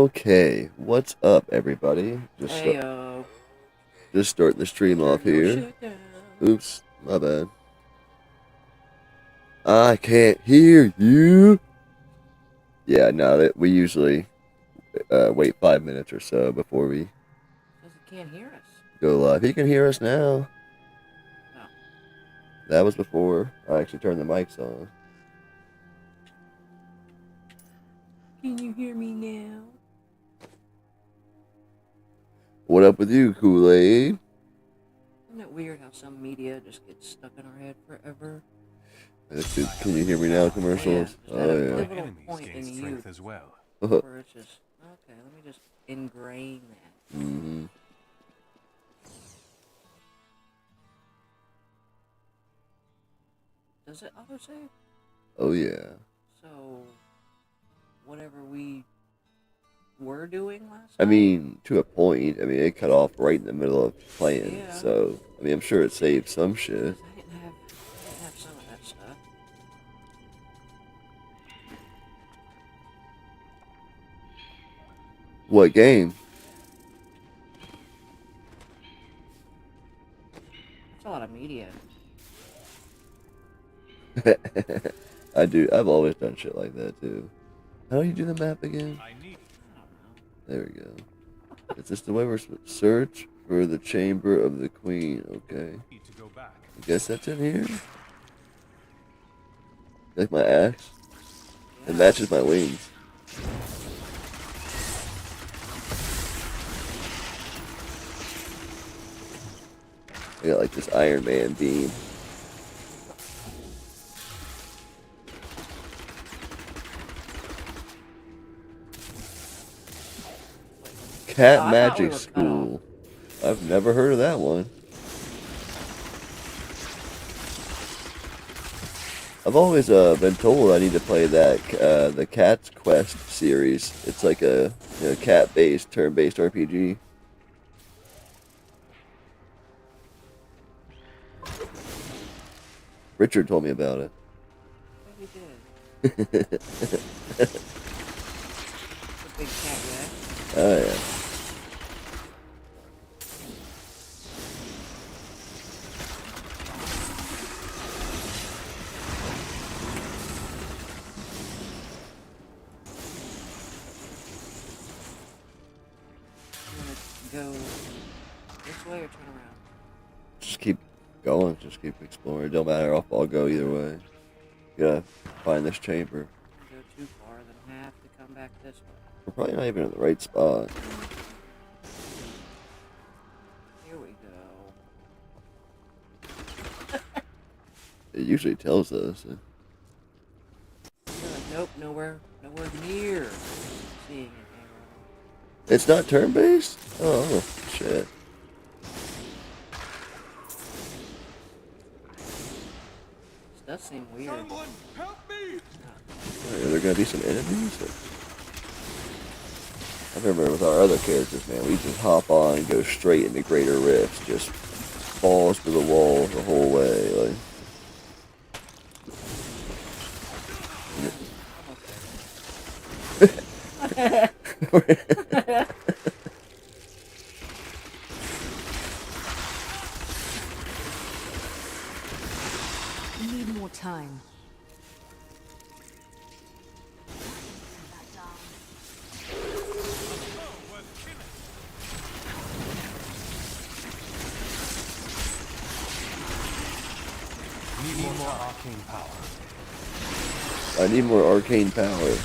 Okay, what's up, everybody? Heyo. Just starting the stream Turn off your here. shit down. Oops, my bad. I can't hear you. Yeah, no, that we usually wait 5 minutes or so before we Says it can't hear us. go live. He can hear us now. Oh. That was before I actually turned the mics on. Can you hear me now? What up with you, Kool-Aid? Isn't it weird how some media just gets stuck in our head forever? Can you hear me now? Commercials. Yeah, Oh a yeah. pivotal point in youth as well. where it's just okay. Let me just ingrain that. Mm-hmm. Does it autosave? Oh yeah. So whatever we were doing last I night. mean, to a point. I mean, it cut off right in the middle of playing. Yeah. So, I mean, I'm sure it saved some shit. I didn't have some of that stuff. What game? That's a lot of media. I do. I've always done shit like that too. How do you do the map again? I don't know. There we go. Is this the way we're search for the chamber of the queen? Okay. I guess that's in here. Like my axe. It matches my wings. I got like this Iron Man beam. Cat I Magic thought we were School. I've never heard of that one. I've always been told I need to play that the Cat's Quest series. It's like a cat-based, turn-based RPG. Richard told me about it. Maybe did. A big cat guy. Oh yeah. Go this way or turn around? Just keep going. Just keep exploring. It don't matter. I'll go either way. Gotta find this chamber. If you go too far, then have to come back this way. We're probably not even in the right spot. Here we go. It usually tells us. Nope, nowhere near seeing an arrow. It's not turn-based? Oh, shit. This does seem weird. Someone help me! Are there gonna be some enemies? I remember with our other characters, man, we just hop on and go straight into Greater Rifts, just balls to the wall the whole way. Like, We need more time. Need more arcane power. I need more arcane power.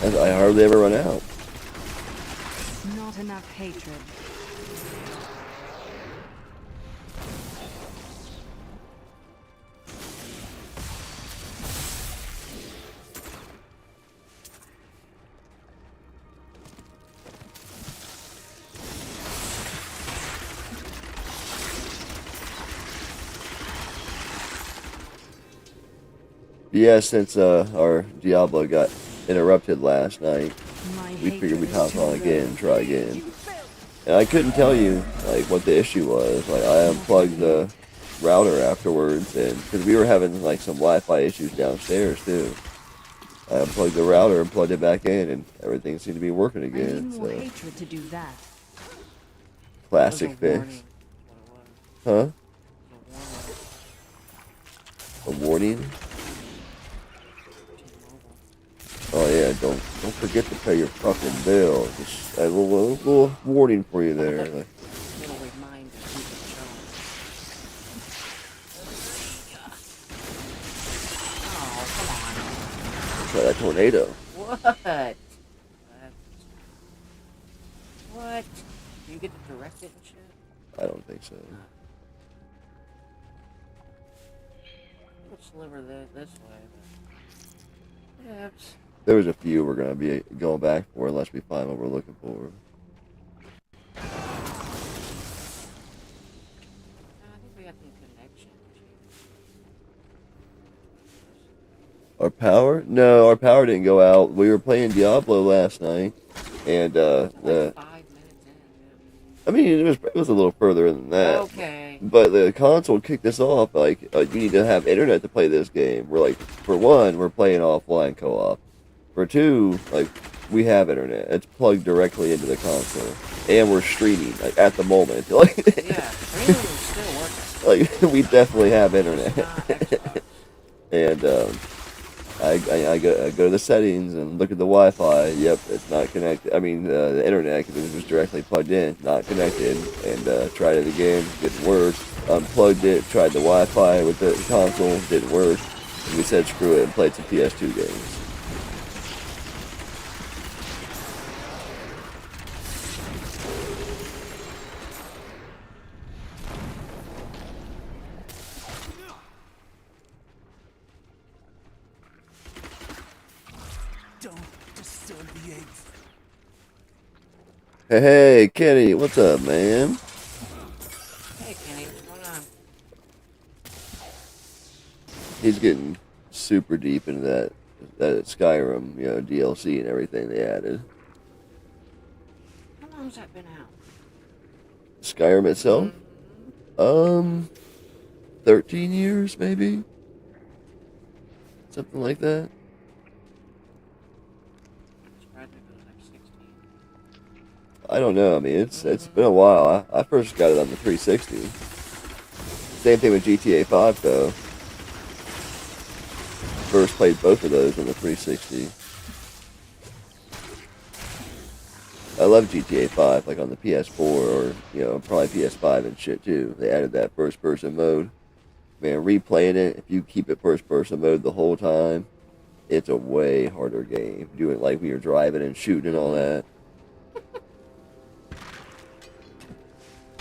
And I hardly ever run out. Not enough hatred. Yeah, since our Diablo got interrupted last night, My we figured we'd hatred is hop too on again and great. try again. And I couldn't tell you like what the issue was. Like I unplugged the router afterwards, and because we were having like some Wi-Fi issues downstairs too. I unplugged the router and plugged it back in, and everything seemed to be working I need again. more So hatred to do that. classic It was a warning. fix, That's what it was. huh? It was a warning. A warning? T-Mobile. Oh yeah, don't forget to pay your fucking bill. Just a little warning for you there. Like, Little reminder. Keep it showing. Oh, try that tornado. come on. What? What? Do you get to direct it and shit? I don't think so. We'll sliver this way, but yeah, There was a few we're gonna be going back for unless we find what we're looking for. I think we have some connection. Our power? No, our power didn't go out. We were playing Diablo last night, and Like the 5 minutes in. I mean it was a little further than that. Okay. But the console kicked us off like you need to have internet to play this game. We're like, for one, we're playing offline co-op. For two, like we have internet. It's plugged directly into the console, and we're streaming like at the moment. Like, Yeah, streaming is still working. like we definitely have internet. Not Xbox. And I go to the settings and look at the Wi-Fi. Yep, it's not connected. I mean, the internet, because it was directly plugged in, not connected. And tried it again, didn't work. Unplugged it, tried the Wi-Fi with the console, didn't work. And we said screw it and played some PS2 games. Don't disturb the eggs. Hey, Kenny, what's up, man? Hey, Kenny, what's going on? He's getting super deep into that Skyrim, DLC and everything they added. How long's that been out? Skyrim itself? 13 years maybe? Something like that. Surprised if it was like 16. I don't know. I mean, it's been a while. I first got it on the 360. Same thing with GTA 5 though. First played both of those on the 360. I love GTA 5, like on the PS4 or probably PS5 and shit too. They added that first-person mode. Man, replaying it, if you keep it first-person mode the whole time, it's a way harder game. Do it like when you're driving and shooting and all that.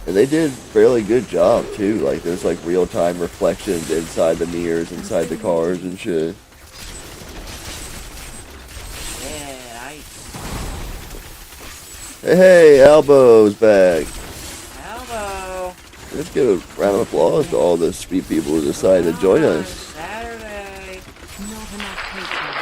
And they did a fairly good job too. Like there's like real-time reflections inside the mirrors, inside the cars and shit. Yeah, Hey, Albo's back. Elbow. Let's give a round of applause to all the sweet people who decided to join us. Saturday. Not enough hatred.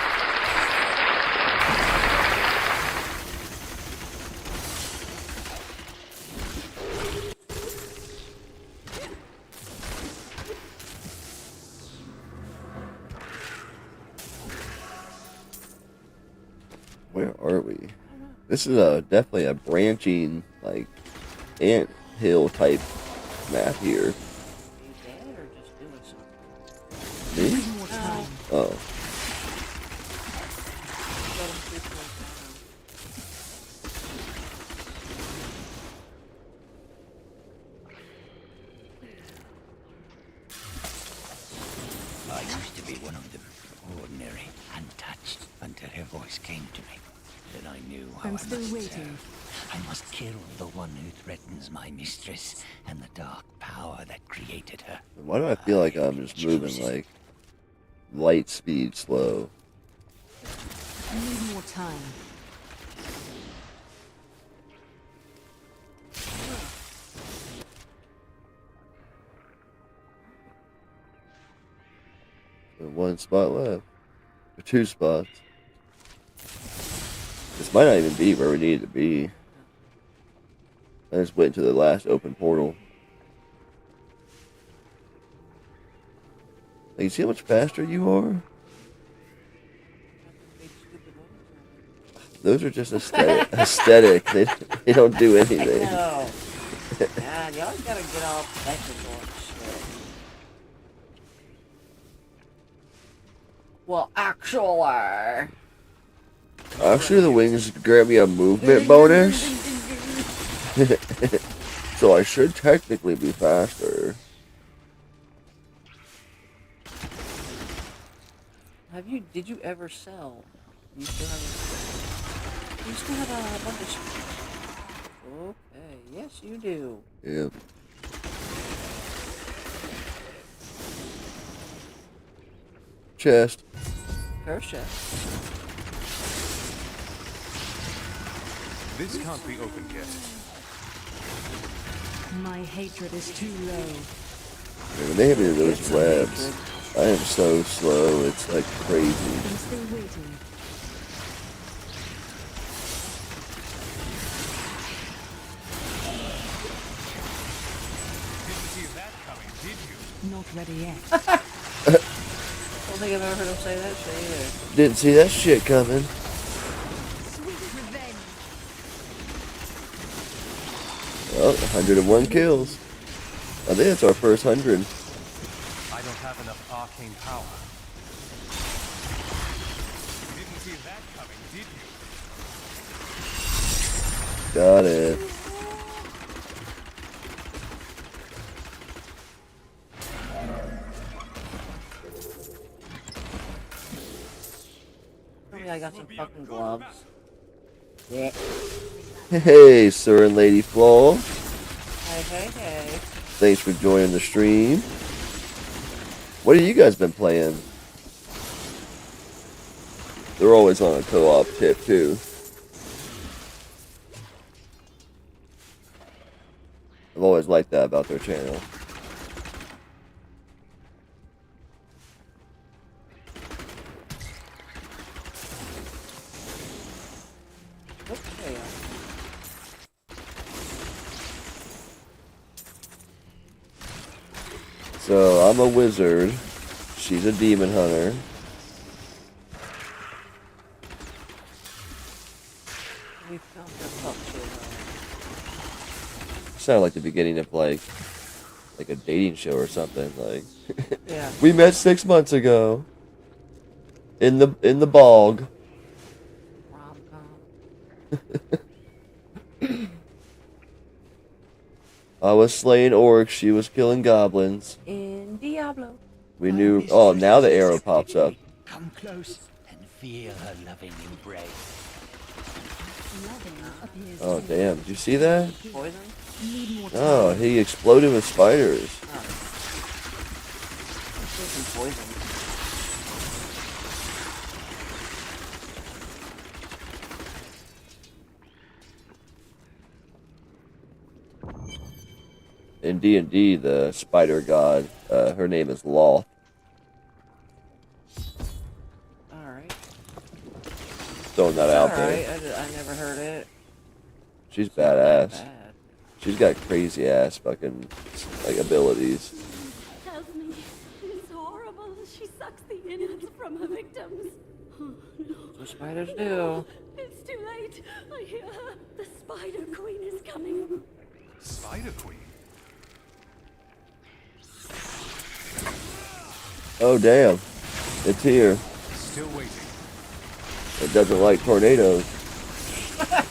Where are we? This is definitely a branching, like, ant hill type map here. Are you dead or just doing something? Me? Need more time. Oh. Got him 3 points down. I used to be one of them, ordinary, untouched, until her voice came to me. Then I knew how I'm I still must waiting. serve. I must kill the one who threatens my mistress and the dark power that created her. Why do I feel like I'm just moving, like, light speed slow? I need more time. There's one spot left. Or 2 spots. This might not even be where we need it to be. I just went to the last open portal. Like, you see how much faster you are? Those are just aesthetic. They don't do I anything. know. God, y'all gotta get all technical and shit. Well, actually. Actually, the wings grant me a movement bonus, so I should technically be faster. Did you ever sell? You still have a bunch of stuff. Okay, yes you do. Yeah. Chest. Kersha. This can't be opened yet. My hatred is too low. When they hit me with those webs, I am so slow. It's like crazy. I'm still waiting. Didn't see that coming, did you? Not ready yet. I don't think I've ever heard him say that shit either. Didn't see that shit coming. Sweet revenge. Well, 101 kills. I think that's our first 100. I don't have enough arcane power. Didn't see that coming, did you? Got it. Tell me I got some fucking gloves. Yeah. Hey, Sir and Lady Flaw. Hey. Thanks for joining the stream. What have you guys been playing? They're always on a co-op tip, too. I've always liked that about their channel. Okay. So, I'm a wizard. She's a demon hunter. We found the fuck shit. Sounded like the beginning of like a dating show or something. Like, Yeah. we met 6 months ago. In the bog. Rom-com. I was slaying orcs. She was killing goblins. In Diablo. We knew. Oh, now the arrow pops up. Come close and feel her loving embrace. Loving appears Oh, to damn. Did you see that? Poison? need more time. Oh, he exploded with spiders. Oh. Let's do some poison. In D&D, the spider god, her name is Loth. Alright. Throwing that out Alright, there. I never heard it. She's It's not that badass. bad. She's got crazy ass fucking like abilities. Help me. It's horrible. She sucks the innards from her victims. Oh, no. What spiders do. It's too late. I hear her. The Spider Queen is coming. Spider Queen? Oh damn, it's here. Still waiting. It doesn't like tornadoes. I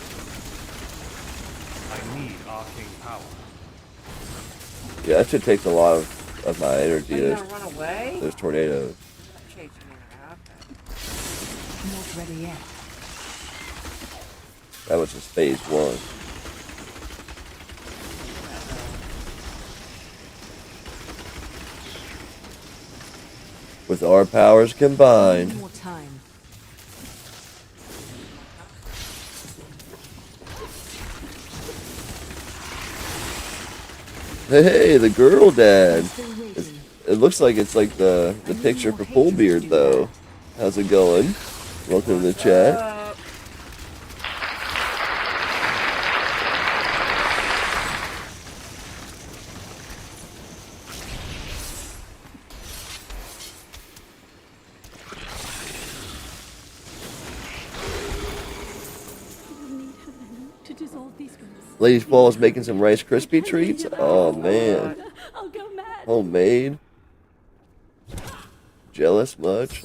need arcane power. Yeah, that shit takes a lot of my energy. Are you Those, gonna run away? those tornadoes. Chase me around. Okay. Not ready yet. That was just phase 1. With our powers Need combined. more time. Hey, the girl dad. I'm still waiting. It looks like it's like the picture for Poolbeard though. How's it going? Welcome to the chat. dissolve these groups. Lady Fall's making some Rice Krispie treats. Oh man, I'll go mad. homemade. Jealous much?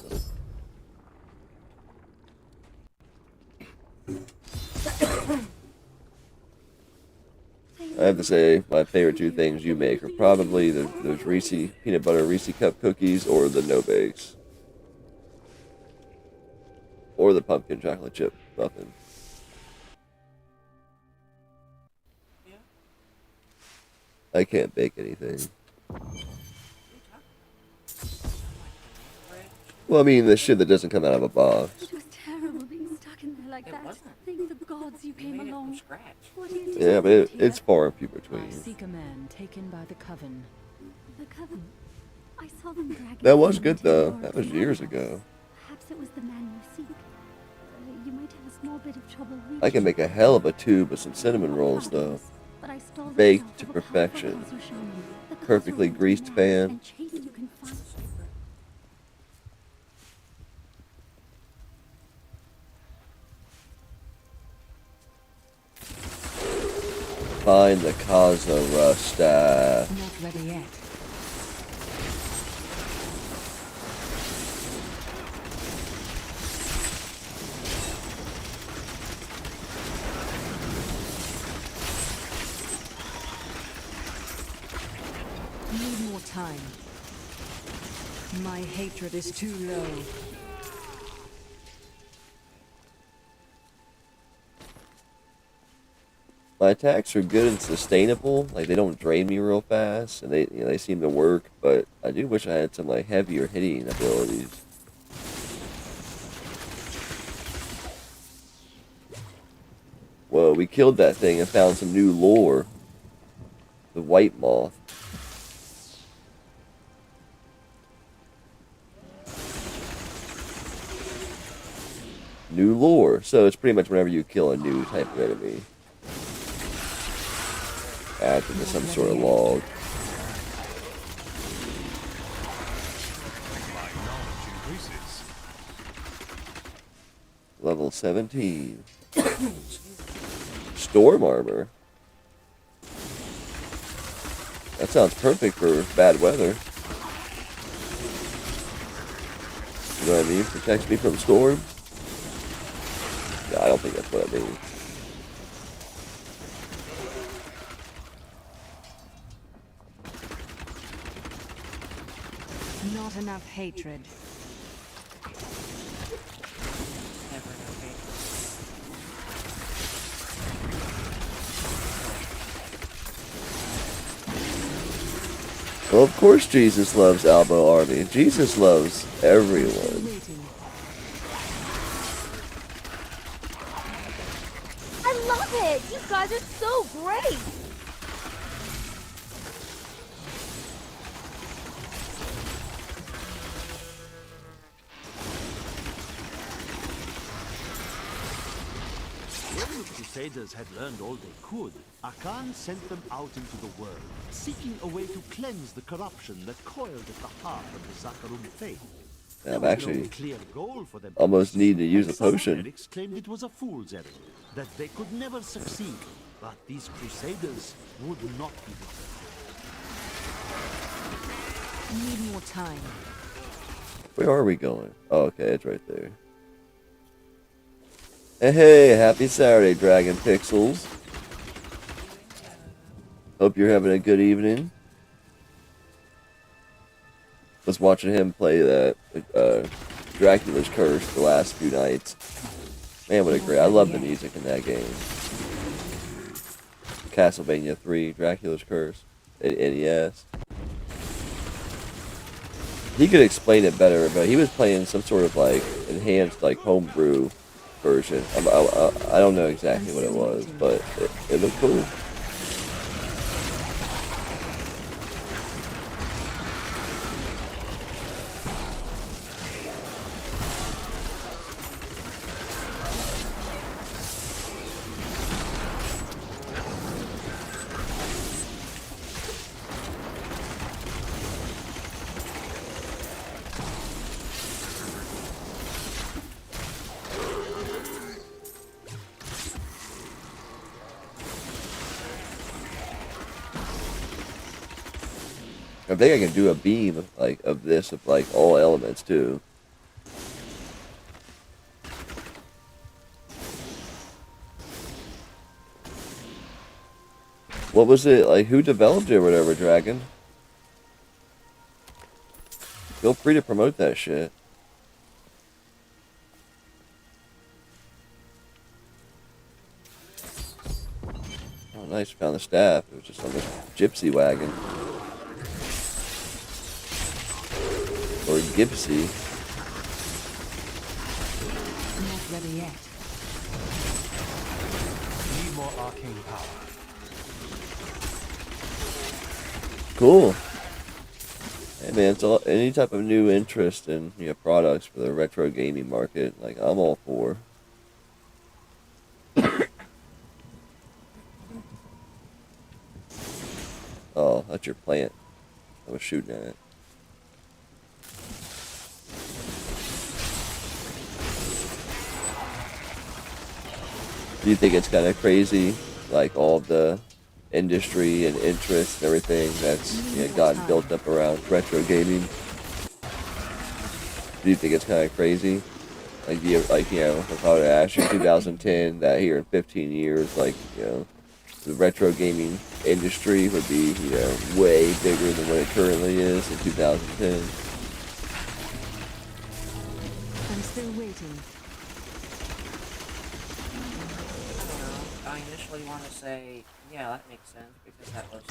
I have to say, my favorite two things you make are probably those Reese peanut butter Reese cup cookies or the no bakes. Or the pumpkin chocolate chip muffin. I can't bake anything. Well, I mean, the shit that doesn't come out of a box. It was terrible being stuck in there like It that. wasn't. Thank the gods you We came made it from along. scratch. What do you do? Yeah, but it's far and few I between. seek a man taken by the coven. The coven. I saw them dragging. That was him good into the though. door That of was the years madhouse. ago. Perhaps it was the man you seek. You might have a small bit of trouble reaching. I can make a hell of a tube of some cinnamon rolls though. But I stole the Baked stuff to of a powerful perfection. Khazra shaman. The Perfectly Khazra will greased come pan. and chase you can find. Find the Khazra staff. Not ready yet. Need more time. My hatred is too low. My attacks are good and sustainable. Like they don't drain me real fast, and they seem to work. But I do wish I had some like heavier hitting abilities. Whoa, we killed that thing and found some new lore. The White Moth. New lore. So it's pretty much whenever you kill a new type of enemy. Add to some sort of log. My knowledge increases. Level 17. Storm armor. That sounds perfect for bad weather. You know what I mean? Protects me from storm. No, I don't think that's what I mean. Not enough hatred. Never okay. Well, of course Jesus loves Albo Army. Jesus loves everyone. Waiting. I love it! You guys are so great! When the Crusaders had learned all they could, Akan sent them out into the world, seeking a way to cleanse the corruption that coiled at the heart of the Zakarum faith. I'm There was actually no clear goal for them to almost pursue, need to use and a some potion. clerics claimed it was a fool's errand, that they could never succeed. But these Crusaders would not be won. Need more time. Where are we going? Oh, okay, it's right there. Hey, happy Saturday, Dragon Pixels. Hope you're having a good evening. Was watching him play that Dracula's Curse the last few nights. Man, what a great! I love the music in that game. Castlevania 3, Dracula's Curse, NES. He could explain it better, but he was playing some sort of like enhanced like homebrew version. I don't know exactly what it was, but it looked cool. I think I can do a beam like of this of like all elements too. What was it like? Who developed it or whatever, Dragon? Feel free to promote that shit. Oh, nice. Found the staff. It was just on this gypsy wagon. Or gypsy. Not ready yet. Need more arcane power. Cool. Hey man, it's all, any type of new interest in products for the retro gaming market, like I'm all for. Oh, that's your plant. I was shooting at it. Do you think it's kind of crazy, like all the industry and interest and everything that's gotten built up around retro gaming? Do you think it's kind of crazy? Like, if I would ask you 2010, that here in 15 years, like, the retro gaming industry would be, way bigger than what it currently is in 2010. I'm still waiting. I initially want to say, yeah, that makes sense, because that was,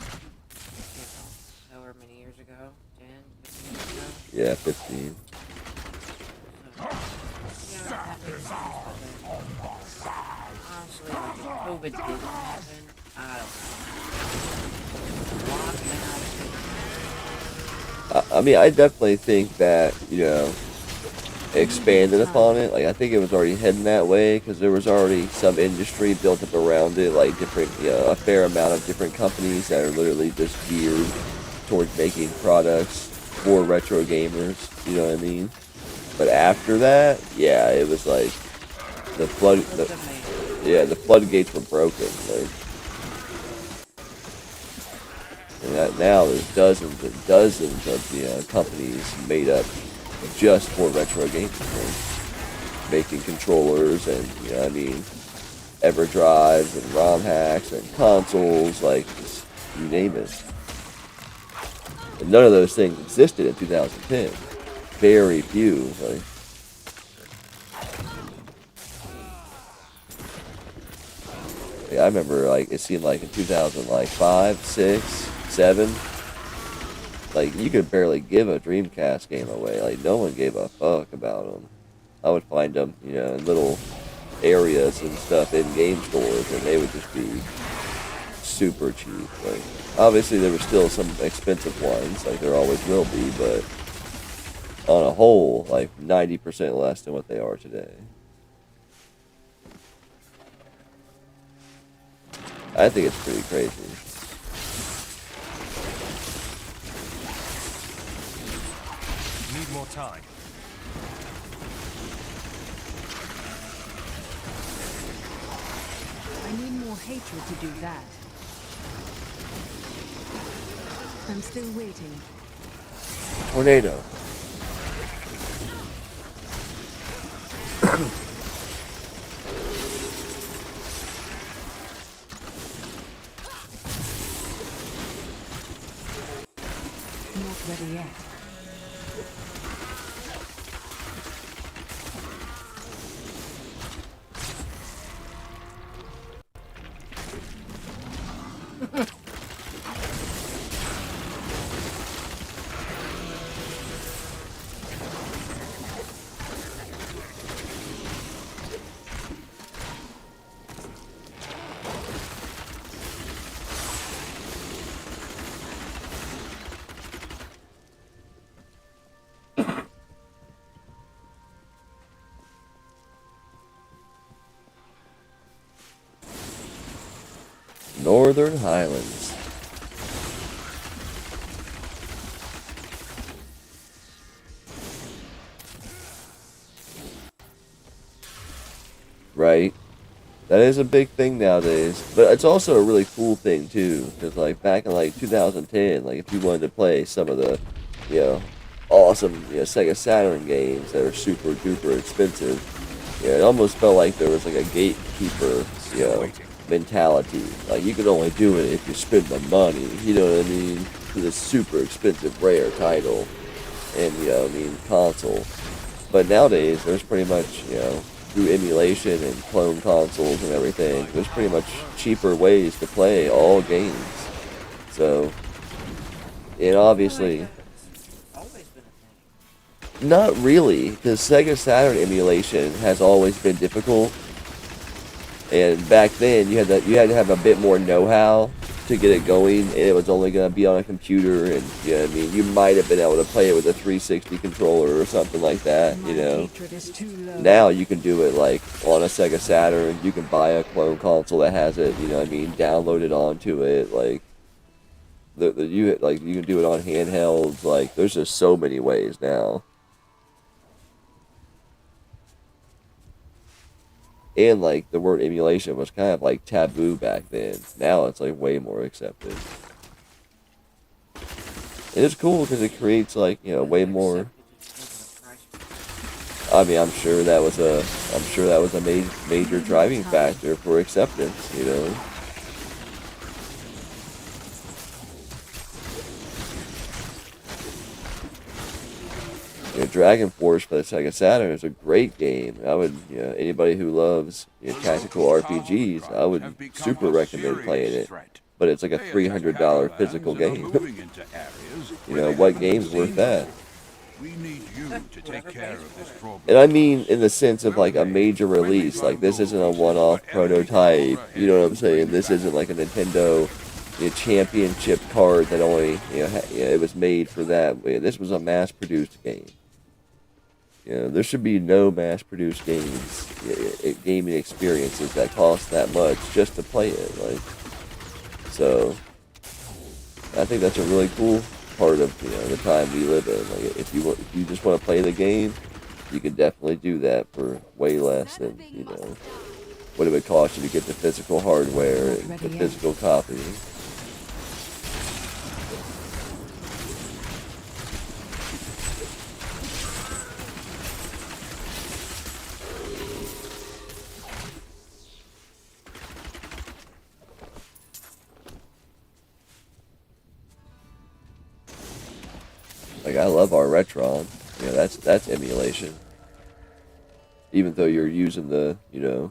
however many years ago, 10, 15 years ago. Yeah, 15. So, yeah, that makes sense, but then, honestly, like, if COVID didn't happen, I don't know. I mean, I definitely think that, expanded upon it. Like, I think it was already heading that way because there was already some industry built up around it, like different, a fair amount of different companies that are literally just geared towards making products for retro gamers. You know what I mean? But after that, yeah, it was like the floodgates were broken. Like, and that now there's dozens and dozens of companies made up just for retro gaming, like making controllers and EverDrives and ROM hacks and consoles, like just, you name it. And none of those things existed in 2010. Very few. Like, yeah, I remember like it seemed like in 2005, 6, 7. Like, you could barely give a Dreamcast game away. Like, no one gave a fuck about them. I would find them, in little areas and stuff in game stores, and they would just be super cheap. Like, obviously, there were still some expensive ones, like there always will be, but on a whole, like 90% less than what they are today. I think it's pretty crazy. Need more time. I need more hatred to do that. I'm still waiting. Tornado. Not ready yet. Northern Highlands. Right. That is a big thing nowadays, but it's also a really cool thing too. Because like back in like 2010, like if you wanted to play some of the, you know, awesome Sega Saturn games that are super duper expensive, it almost felt like there was like a gatekeeper, mentality. Like you could only do it if you spend the money. You know what I mean? For this super expensive rare title, and console. But nowadays, there's pretty much through emulation and clone consoles and everything, there's pretty much cheaper ways to play all games. So, and obviously, Always been a thing. not really, because Sega Saturn emulation has always been difficult. And back then, you had to have a bit more know-how to get it going, and it was only going to be on a computer, and you might have been able to play it with a 360 controller or something like that. My hatred is too low. Now you can do it like on a Sega Saturn. You can buy a clone console that has it. Download it onto it. Like you can do it on handhelds. Like there's just so many ways now. And like the word emulation was kind of like taboo back then. Now it's like way more accepted. And it's cool because it creates like way more. I mean, I'm sure that was a major driving factor for acceptance. Dragon Force for the Sega Saturn is a great game. I would, anybody who loves tactical RPGs, I would super recommend playing it. But it's like a $300 physical game. What game's worth that? We need you to take care of this problem. And I mean in the sense of like a major release. Like this isn't a one-off prototype. You know what I'm saying? This isn't like a Nintendo championship card that only it was made for that. This was a mass-produced game. There should be no mass-produced games, gaming experiences that cost that much just to play it. Like, so I think that's a really cool part of the time we live in. Like, if you just want to play the game, you can definitely do that for way less than what it would cost you to get the physical hardware and the physical copy. Like I love our Retron. That's emulation. Even though you're using the the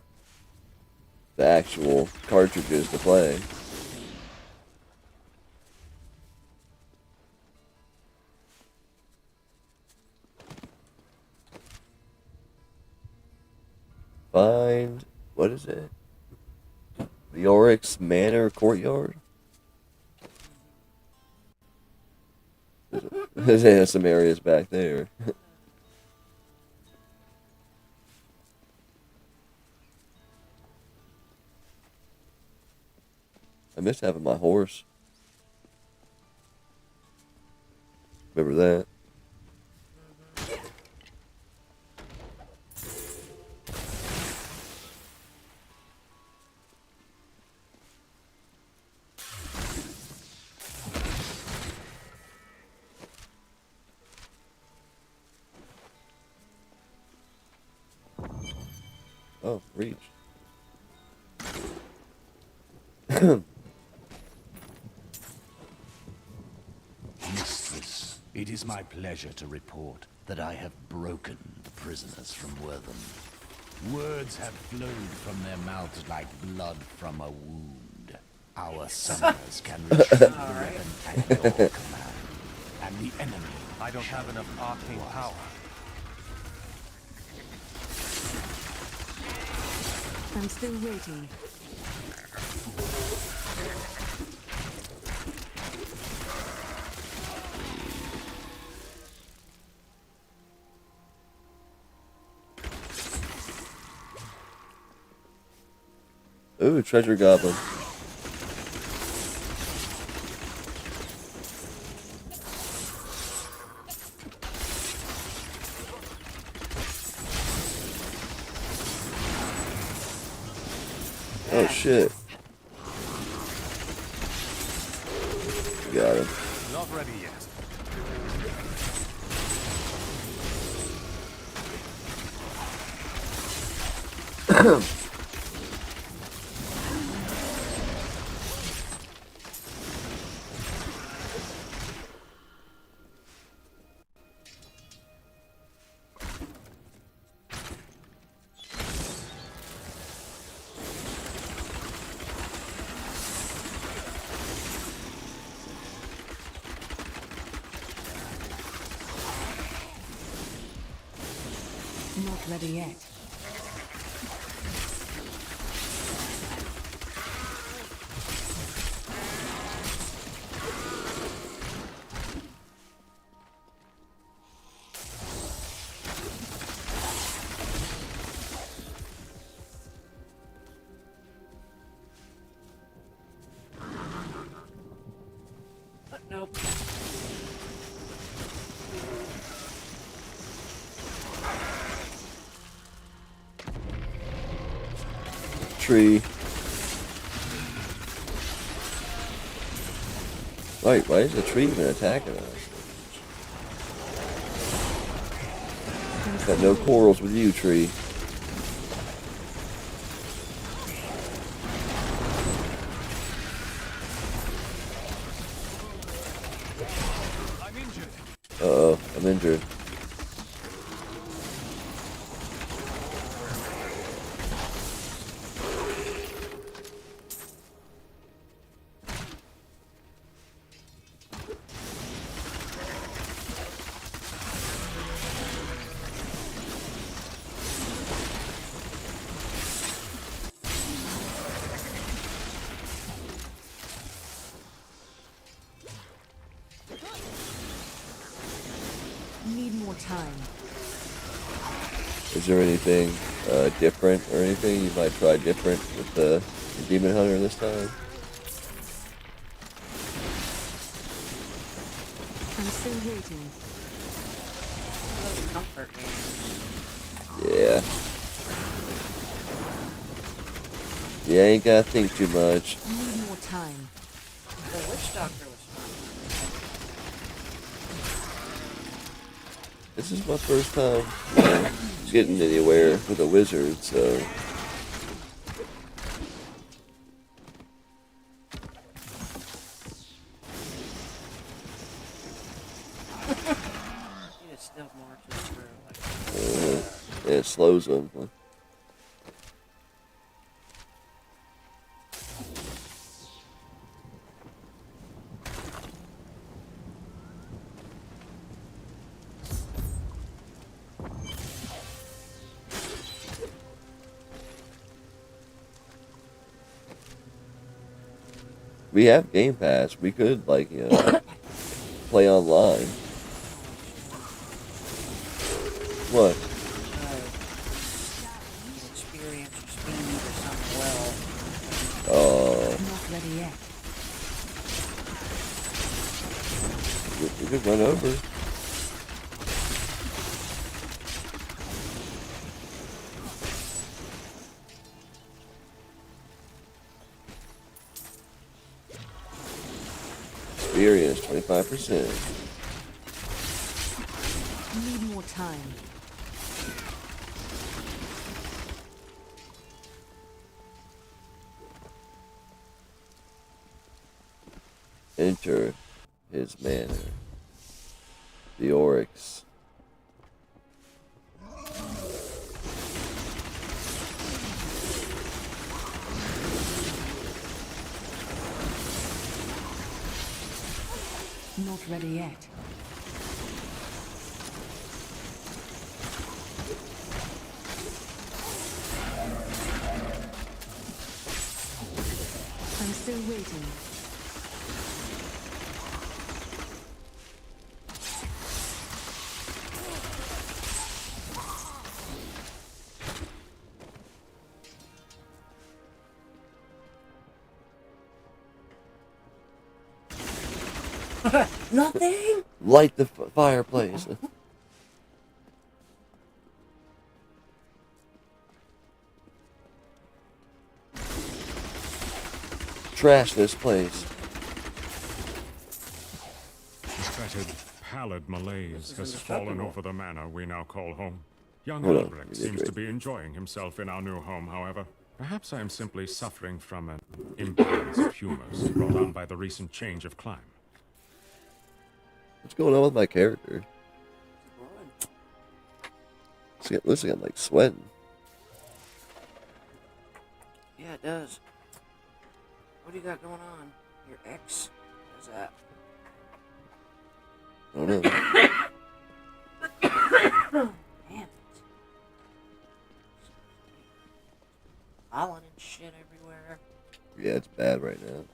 actual cartridges to play. Find what is it? The Oryx Manor Courtyard? There's some areas back there. I miss having my horse. Remember that? Oh, reach. Mistress, it is my pleasure to report that I have broken the prisoners from Wortham. Words have flowed from their mouths like blood from a wound. Our summoners can retrieve the weapon at your command. And the enemy... I don't have enough arcane power. I'm still waiting. Ooh, treasure goblin. Oh shit. Got him. Not ready yet. Not ready yet. Nope. Tree. Wait, why is the tree even attacking us? Got no quarrels with you, tree. I'm injured. Uh-oh, I'm injured. Need more time. Is there anything different or anything you might try different with the Demon Hunter this time? I'm still waiting. Those comfort games. Yeah. Yeah, ain't gotta think too much. Need more time. The Witch Doctor was fun. This is my first time getting anywhere with a wizard, so Need a still more to through. Like, it slows them. We have Game Pass. We could, like, you know, play online. What? experience or speed or something well. Oh, Not ready yet. we could run over. Experience 25%. Need more time. Enter his manor. The Oryx. Not ready yet. I'm still waiting. Nothing? Light the fireplace. trash this place. A fetid, pallid malaise has fallen over the manor we now call home. Young Hold on, Albrecht seems to be enjoying himself in our new home, however. Perhaps I am simply suffering from an imbalance of humors brought on by the recent change of climate. What's going on with my character? Looks like I'm like sweating. Yeah, it does. What do you got going on? Your ex? What is that? I don't know. Damn it. Pollen and shit everywhere. Yeah, it's bad right now.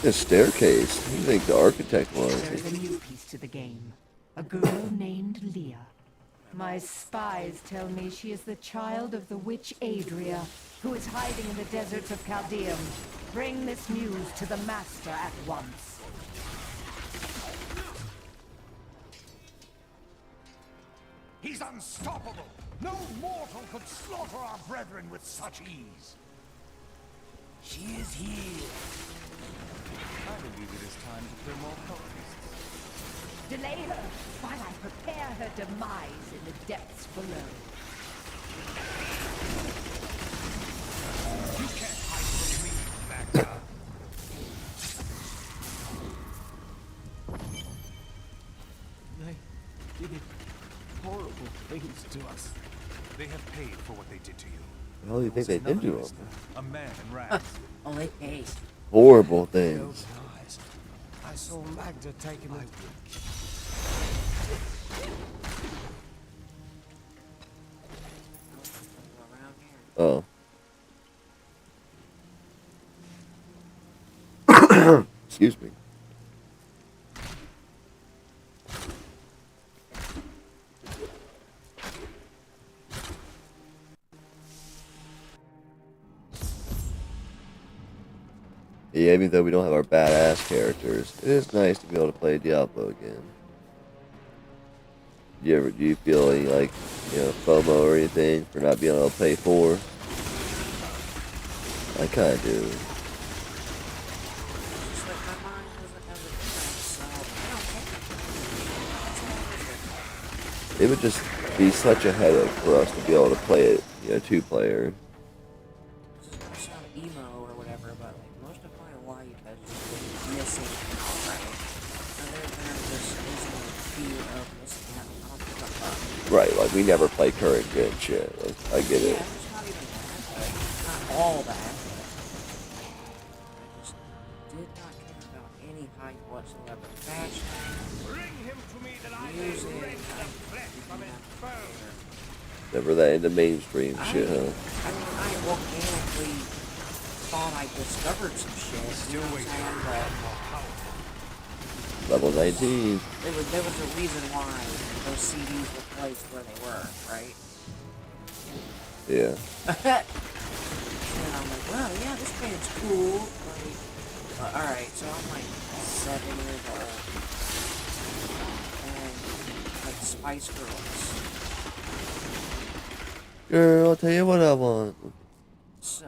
This staircase. Who do you think the architect was? There is a new piece to the game. A girl named Leah. My spies tell me she is the child of the witch Adria, who is hiding in the deserts of Chaldeum. Bring this news to the master at once. He's unstoppable! No mortal could slaughter our brethren with such ease! She is here! I believe it is time to kill more cultists. Delay her while I prepare her demise in the depths below. You can't hide from me, Magda! They did horrible things to us. They have paid for what they did to you. What the hell do you think they did to him? A man in rags. Oh, they paid. Horrible things. I saw Magda taking it. Around here. Oh. Excuse me. Yeah, even though we don't have our badass characters, it is nice to be able to play Diablo again. Do you feel any, like, FOMO or anything for not being able to play 4? I kinda do. Just like my mind doesn't have a difference, so I don't care. It would just be such a headache for us to be able to play it, 2-player. This is gonna sound emo or whatever, but like most of my life has just been missing out, right? And there's this instant fear of missing out. I don't give a fuck. Right, like we never play current gen shit. Like, I get Yeah, it. it's not even that, but not all that. I just did not care about any hype whatsoever. Fashion, Bring him to me that I music, may rend the flesh from his bones! Never that into mainstream shit, huh? I mean, I organically thought I discovered some shit. You know what I'm saying? But Level 19. there was a reason why those CDs were placed where they were, right? Yeah. And I'm like, well, yeah, this band's cool. Like, alright, so I'm like 7 years old. And, like, Spice Girls. Girl, I'll tell you what I want. So,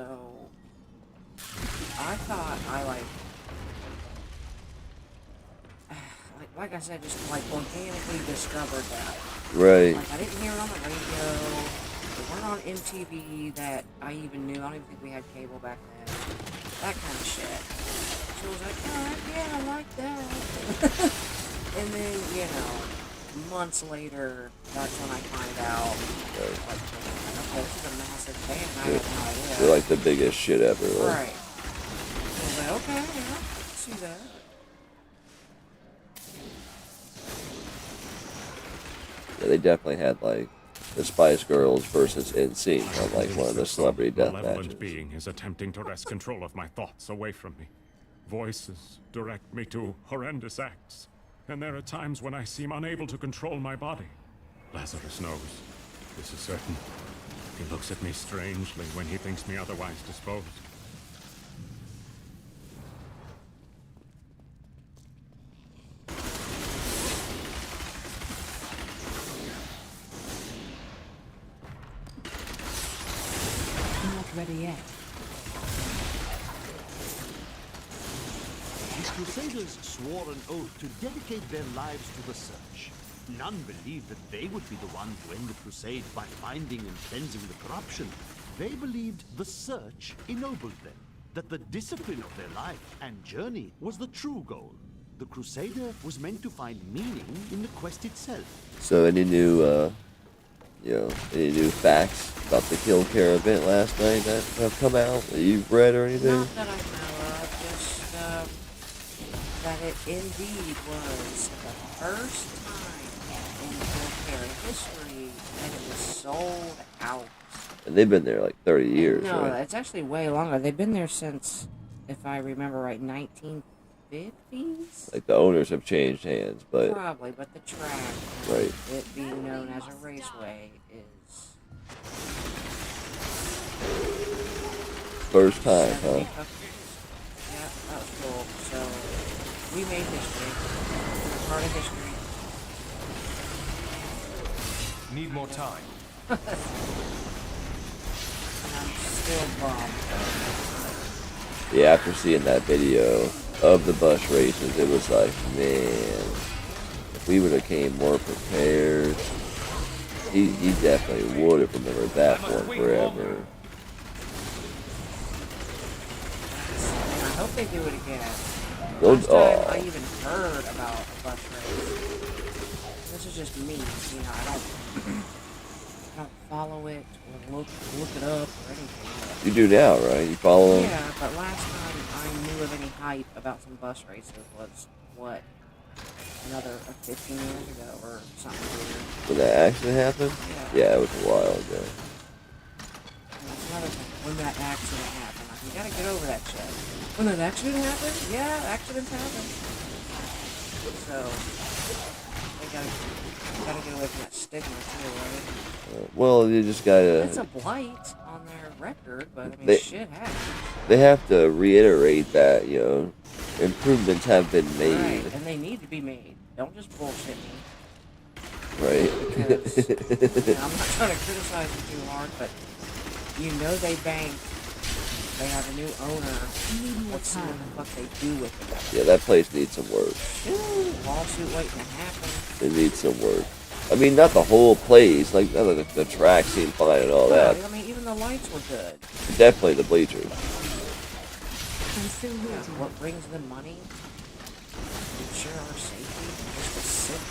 I thought I, like I said, just, like, organically discovered that. Right. Like, I didn't hear it on the radio. They weren't on MTV that I even knew. I don't even think we had cable back then. That kind of shit. So I was like, oh, yeah, I like that. And then, months later, that's when I find out, like, okay, this is a massive band. I had no idea. They're like the biggest shit ever. Like. Right. So I was like, okay, yeah, I can see that. Yeah, they definitely had like the Spice Girls versus NSYNC on like one of the celebrity death matches. Malevolent being is attempting to wrest control of my thoughts away from me. Voices direct me to horrendous acts, and there are times when I seem unable to control my body. Lazarus knows. This is certain. He looks at me strangely when he thinks me otherwise disposed. ready yet. The Crusaders swore an oath to dedicate their lives to the search. None believed that they would be the one to end the crusade by finding and cleansing the corruption. They believed the search ennobled them, that the discipline of their life and journey was the true goal. The Crusader was meant to find meaning in the quest itself. So any new, any new facts about the Killcare event last night that have come out that you've read or anything? Not that I know of, just that it indeed was the first time in Killcare history that it was sold out. And they've been there like 30 years, No, right? it's actually way longer. They've been there since, if I remember right, 1950s? Like the owners have changed hands, but Probably, but the track, right. it being known as a raceway, is... First time, 70 huh? cookies. Yeah, that was cool. So, we made history. We're part of history. Need more time. And I'm still bummed. Yeah, after seeing that video of the bus races, it was like, man, if we would have came more prepared, he definitely would have remembered that one forever. And I hope they do it again. Those, Last time I even heard about a bus race. This is just me, you know, I don't follow it or look it up or anything. You do now, right? You follow them? Yeah, but last time I knew of any hype about some bus races was, what, another 15 years ago or something weird. When that accident happened? Yeah, it was a while ago. And that's another thing, when that accident happened. Like, you gotta get over that shit. When that accident happened? Yeah, accidents happen. So, they gotta get away from that stigma too, right? Well, you just gotta... It's a blight on their record, but I mean, They- shit happens. They have to reiterate that, improvements have been made. Right, and they need to be made. Don't just bullshit me. Right? Because, I'm not trying to criticize them too hard, but you know they banked. They have a new owner. Let's see what the fuck they do with it. Yeah, that place needs some work. Ooh, lawsuit waiting to happen. It needs some work. I mean, not the whole place. Like, the track seemed fine and all that. I mean, even the lights were good. Definitely the bleachers. Yeah, what brings them money? Ensure our safety? Just to sit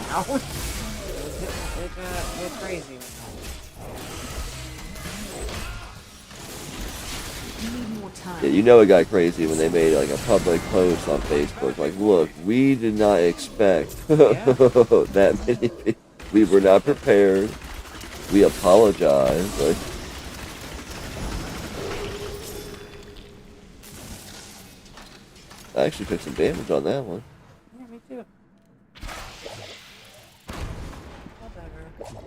down? It got crazy. Yeah, you know it got crazy when they made like a public post on Facebook. Like, look, we did not expect that many people. We were not prepared. We apologize. Like, I actually took some damage on that one. Yeah, me too. Whatever.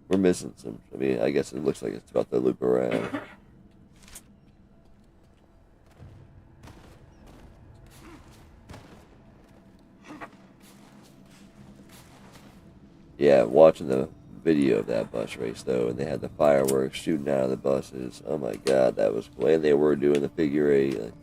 We're missing some. I mean, I guess it looks like it's about to loop around. Yeah, watching the video of that bus race though, and they had the fireworks shooting out of the buses. Oh my god, that was cool. And they were doing the figure eight. Like,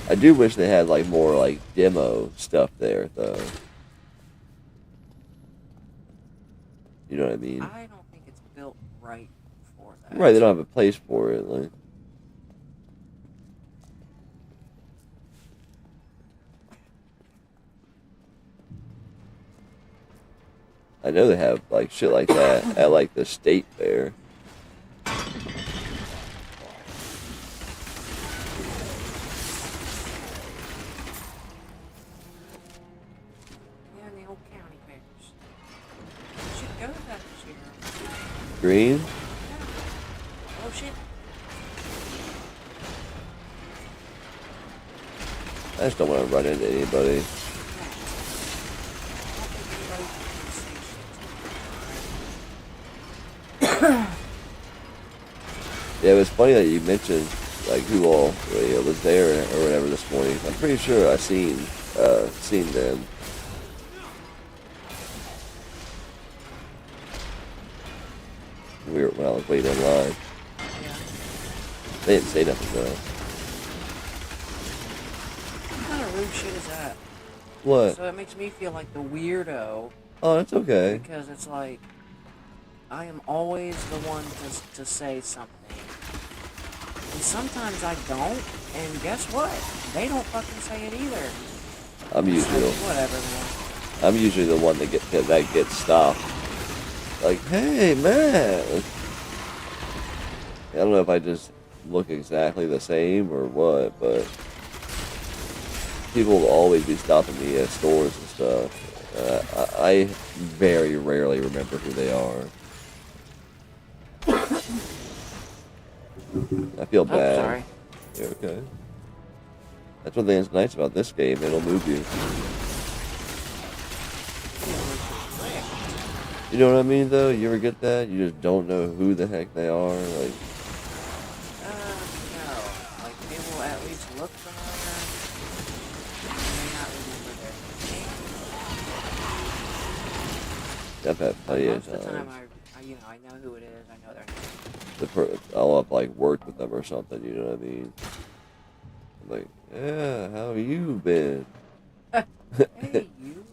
I do wish they had like more like demo stuff there though. You know what I mean? I don't think it's built right for that. Right, they don't have a place for it. Like, I know they have like shit like that at like the state fair. Yeah, in the old county fairs. You should go to that this year. Green? Oh shit. I just don't want to run into anybody. Yeah, it was funny that you mentioned like who all was there or whatever this morning. I'm pretty sure I seen them. When I was waiting online. Yeah. They didn't say nothing though. What kind of rude shit is that? What? So it makes me feel like the weirdo. Oh, that's okay. Because it's like, I am always the one to say something. And sometimes I don't, and guess what? They don't fucking say it either. I'm usually Whatever, man. I'm usually the one that gets stopped. Like, hey, man. I don't know if I just look exactly the same or what, but people will always be stopping me at stores and stuff. I very rarely remember who they are. I feel bad. Oh, sorry. You're okay. That's one thing that's nice about this game. It'll move you. You know what I mean, though? You ever get that? You just don't know who the heck they are? Like, No. Like, they will at least look familiar. They may not remember their name. I've had plenty of Most of the time, times. I know who it is. I know their name. I'll have, like, worked with them or something, you know what I mean? I'm like, yeah, how have you been? Hey, you.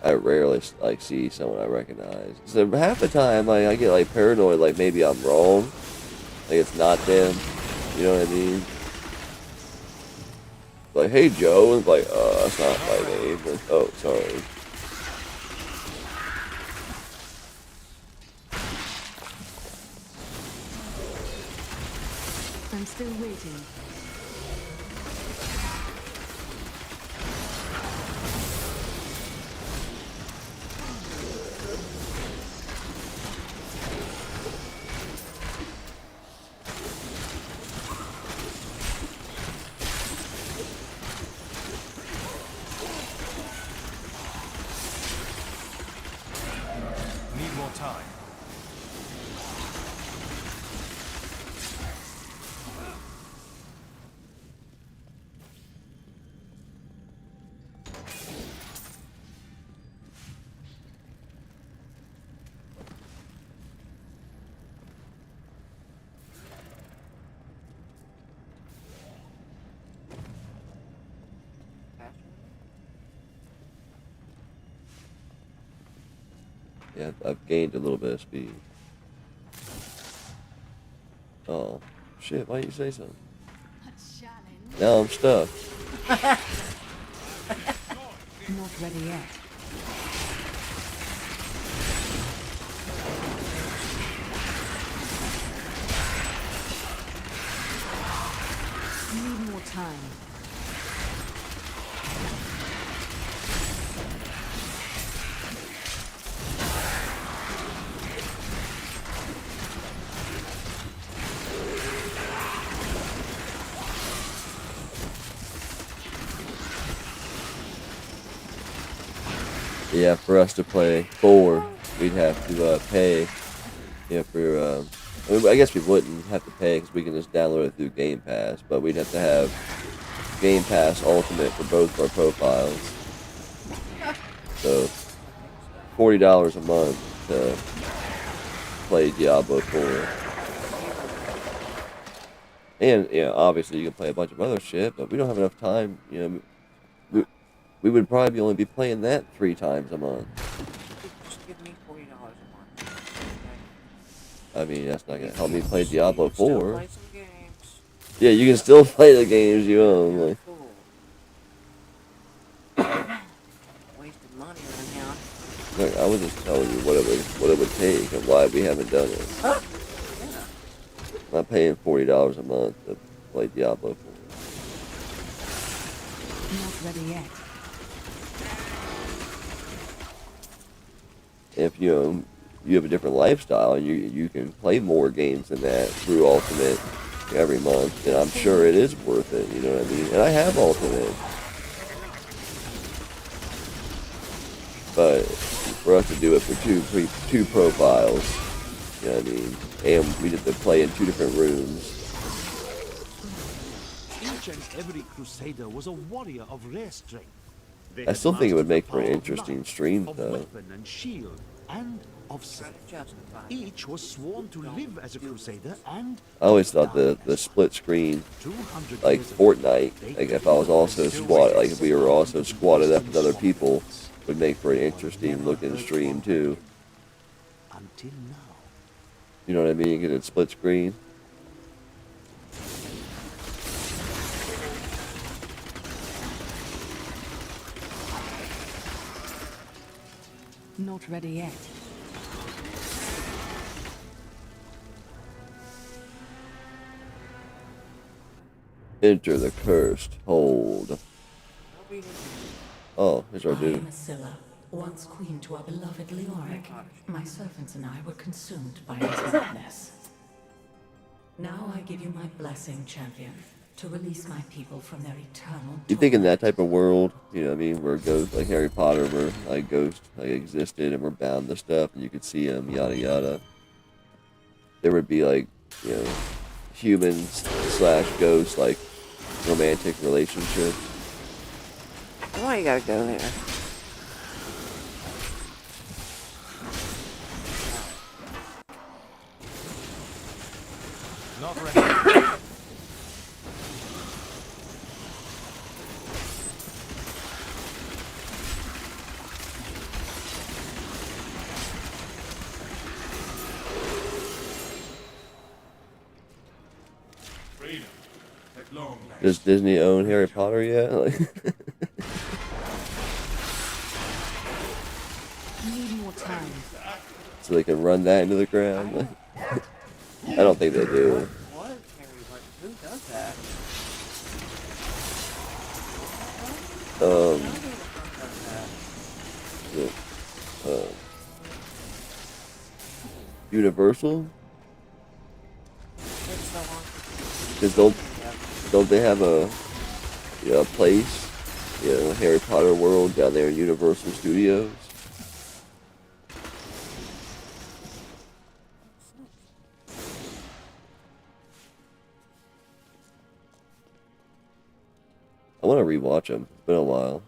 I rarely like see someone I recognize. So half the time, like I get like paranoid, like maybe I'm wrong, like it's not them. You know what I mean? Like, hey Joe, and like, that's not my name. Like, oh, sorry. I'm still waiting. Need more time. Yeah, I've gained a little bit of speed. Oh, shit, why didn't you say something? Now I'm stuck. Not ready yet. Need more time. Yeah, for us to play 4, we'd have to pay. Yeah, for I guess we wouldn't have to pay because we can just download it through Game Pass, but we'd have to have Game Pass Ultimate for both of our profiles. So $40 a month to play Diablo 4. And obviously you can play a bunch of other shit, but we don't have enough time. We would probably only be playing that 3 times a month. Just give me $40 a month. I mean, that's not gonna help me play Diablo Still 4. play some games. Yeah, you can still play the games you own. Like, Cool. Wasted money right now. look, I was just telling you what it would take and why we haven't done it. Yeah. I'm not paying $40 a month to play Diablo 4. Not ready yet. If you have a different lifestyle and you can play more games than that through Ultimate every month, then I'm sure it is worth it, you know what I mean? And I have Ultimate. but for us to do it for two profiles, you know what I mean? And we did to play in 2 different rooms. Each and every crusader was a warrior of rare strength. They I had still think it would mastered make the for an power of interesting knife, stream, of though. weapon and shield, and of self. Justify. Each was sworn to live as a crusader and I always to thought die the as split screen, 200 like years ago, Fortnite, they like if I was also squatted, like if we were also squatted up with other people, would make for an interesting looking stream too. until now. You know what I mean? Because it's split screen. Not ready yet. Enter the cursed hold. Oh, here's our I dude. am Asilla, once queen to our beloved Leoric. My servants and I were consumed by his madness. Now I give you my blessing, champion, to release my people from their eternal You think in that type of world, you know what I mean, where ghosts like Harry Potter, where like ghosts like existed and were bound to stuff and you could see them, yada yada. There would be like, you know, humans / ghosts like romantic relationships. Why you gotta go there? Not ready. Freedom at long last. Does Disney own Harry Potter yet? Like, Need more time. so they can run that into the ground? Like, I don't think they do. What? Harry, what? Who does that? Um, Who the fuck does that? Universal? It's so long. Because don't they have a, you know, a place, you know, Harry Potter World down there in Universal Studios? I want to rewatch them. It's been a while.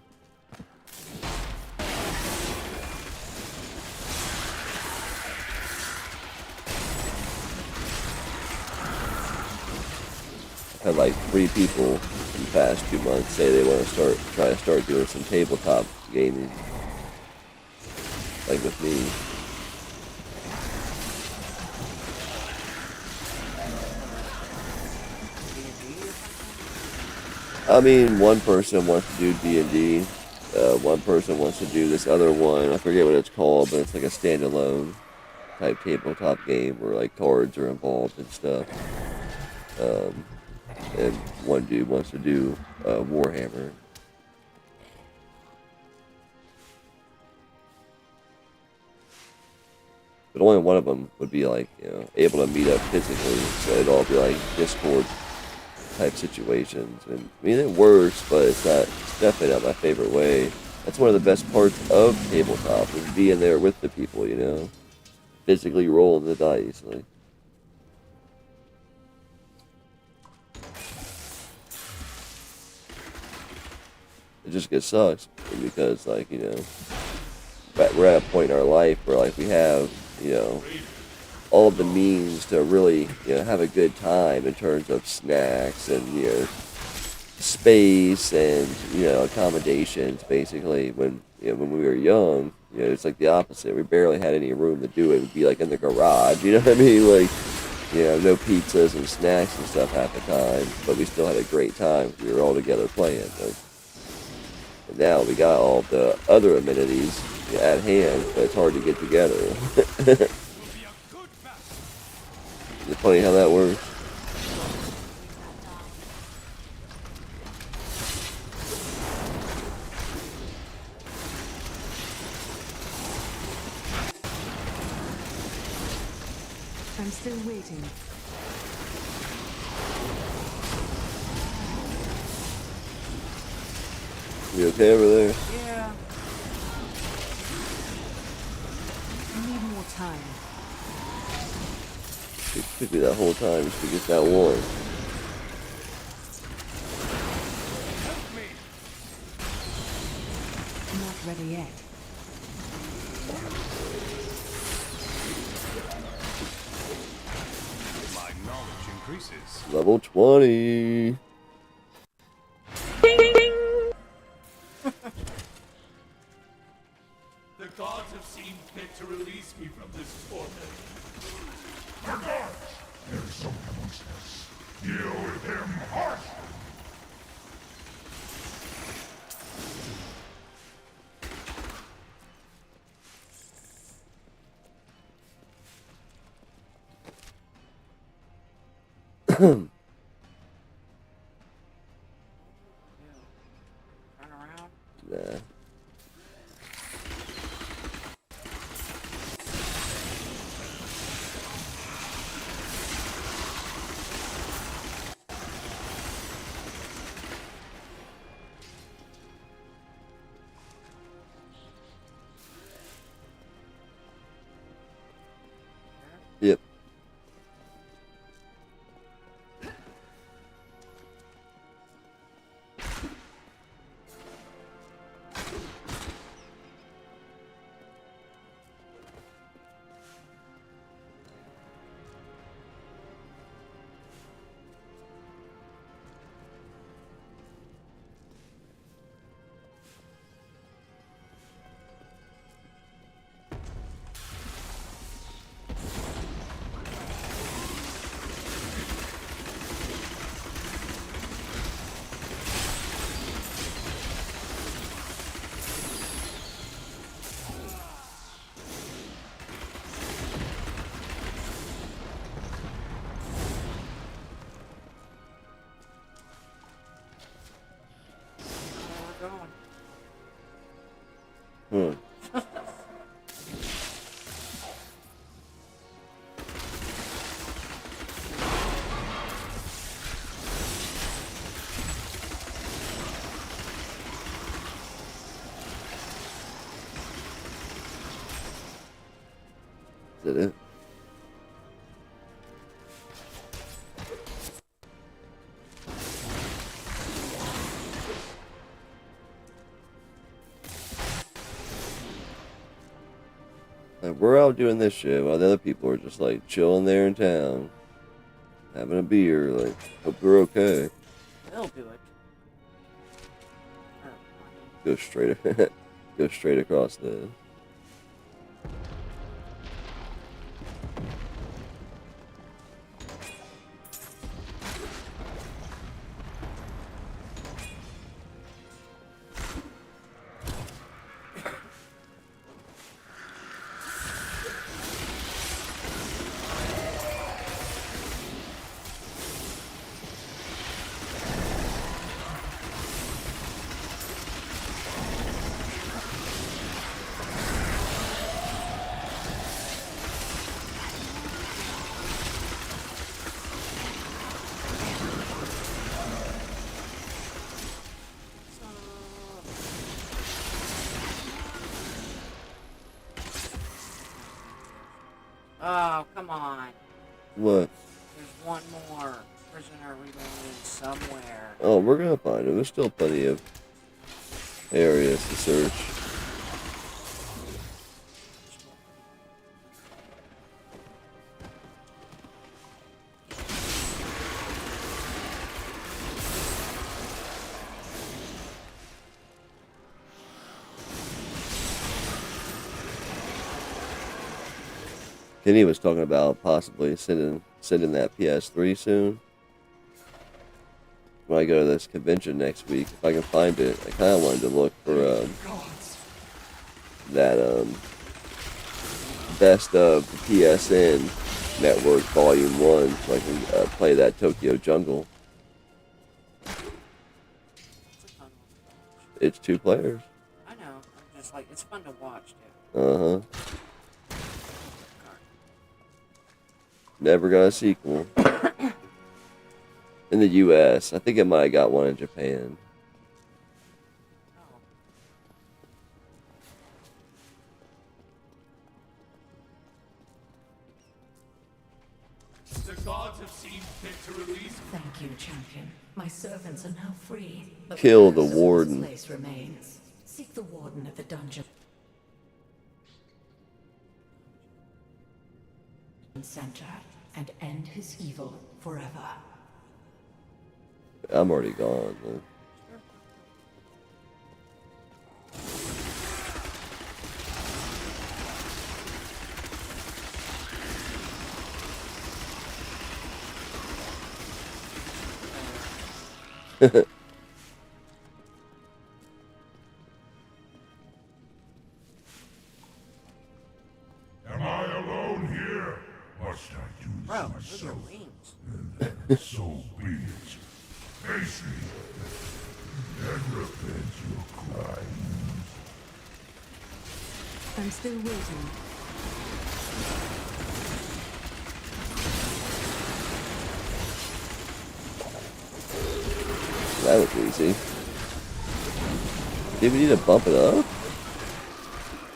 I've had like 3 people in the past 2 months say they want to try to start doing some tabletop gaming, like with me. I mean, one person wants to do D&D. One person wants to do this other one. I forget what it's called, but it's like a standalone type tabletop game where like cards are involved and stuff. And one dude wants to do Warhammer. But only one of them would be like, you know, able to meet up physically. So it'd all be like Discord type situations. And I mean, it works, but it's definitely not my favorite way. That's one of the best parts of tabletop, is being there with the people, you know, physically rolling the dice. Like, it just gets sucks because, like, you know, we're at a point in our life where, like, we have, you know, all of the means to really, you know, have a good time in terms of snacks and, you know, space and, you know, accommodations. Basically, when we were young, you know, it's like the opposite. We barely had any room to do it. It'd be like in the garage, you know what I mean? Like, you know, no pizzas and snacks and stuff half the time, but we still had a great time. We were all together playing. Like, and now we got all the other amenities at hand, but it's hard to get together. It's funny how that works. I'm still waiting. You okay over there? Yeah. time. It took me that whole time just to get that one. Not ready yet. My knowledge increases. Level 20. The gods have seen fit to release me from this torment. There's someone amongst us. Deal with him harshly. Turn around. Nah. Yep. Hmm. Is that it? Like, we're out doing this shit while the other people are just like chilling there in town, having a beer. Like, hope we're okay. They'll do it. Go straight, go straight across the. Oh, come on. What? There's one more prisoner remaining somewhere. Oh, we're gonna find him. There's still plenty of areas to search. Kenny was talking about possibly sending that PS3 soon. When I go to this convention next week, if I can find it, I kind of wanted to look for that best of the PSN Network Volume 1, so I can play that Tokyo Jungle. It's 2 players. I know. I'm just like, it's fun to watch too. Uh-huh. Never got a sequel. In the U.S. I think it might have got one in Japan. Thank you, champion. My servants are now free. But Kill the curse of this warden. place remains. Seek the warden at the dungeon center and end his evil forever. I'm already gone. Man. Am I alone here? Must I do this Bro, look at your myself? wings. Then so be it. Face me, and repent your crimes. I'm still waiting. That was easy. Do we need to bump it up?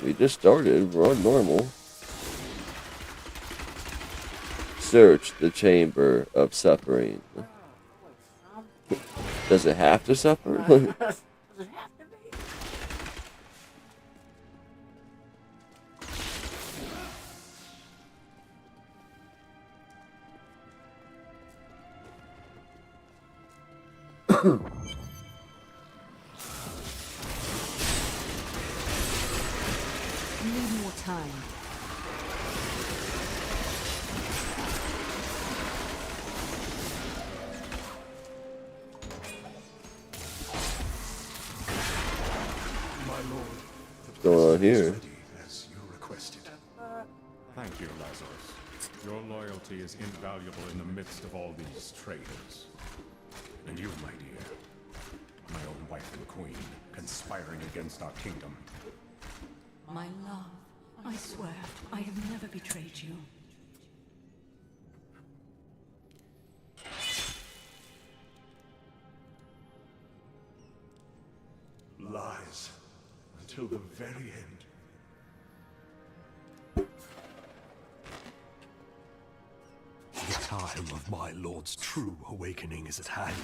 We just started. We're on normal. Search the chamber of suffering. Does it have to suffer? Does it have to be? Need more time. What's going on here? As you requested. Thank you, Lazarus. Your loyalty is invaluable in the midst of all these traitors. And you, my dear, my own wife and queen, conspiring against our kingdom. My love, I swear, I have never betrayed you. Lies. Until the very end. The time of my lord's true awakening is at hand.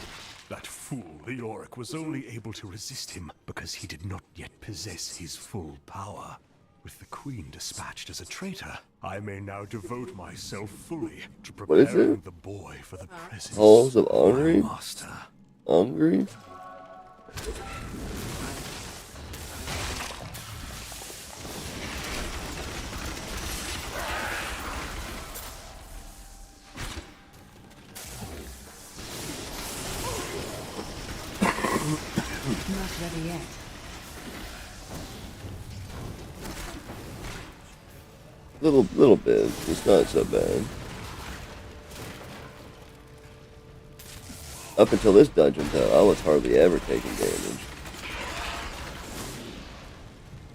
That fool, Leoric, was only able to resist him because he did not yet possess his full power. With the queen dispatched as a traitor, I may now devote myself fully to What is preparing it? the boy for the presence Halls of my Angry? master. Angry? Not ready yet. Little bit. It's not so bad. Up until this dungeon, though, I was hardly ever taking damage.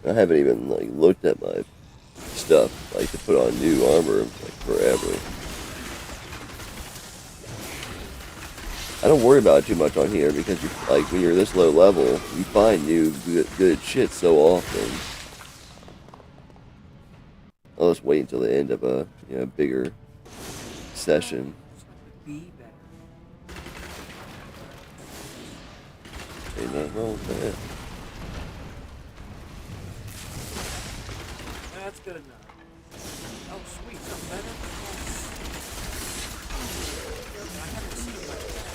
I haven't even like looked at my stuff, like to put on new armor, like forever. I don't worry about it too much on here because, like, when you're this low level, you find new good shit so often. I'll just wait until the end of a bigger session. Be better. Ain't nothing wrong with that. That's good enough. Oh, sweet, something better? I haven't seen it like that.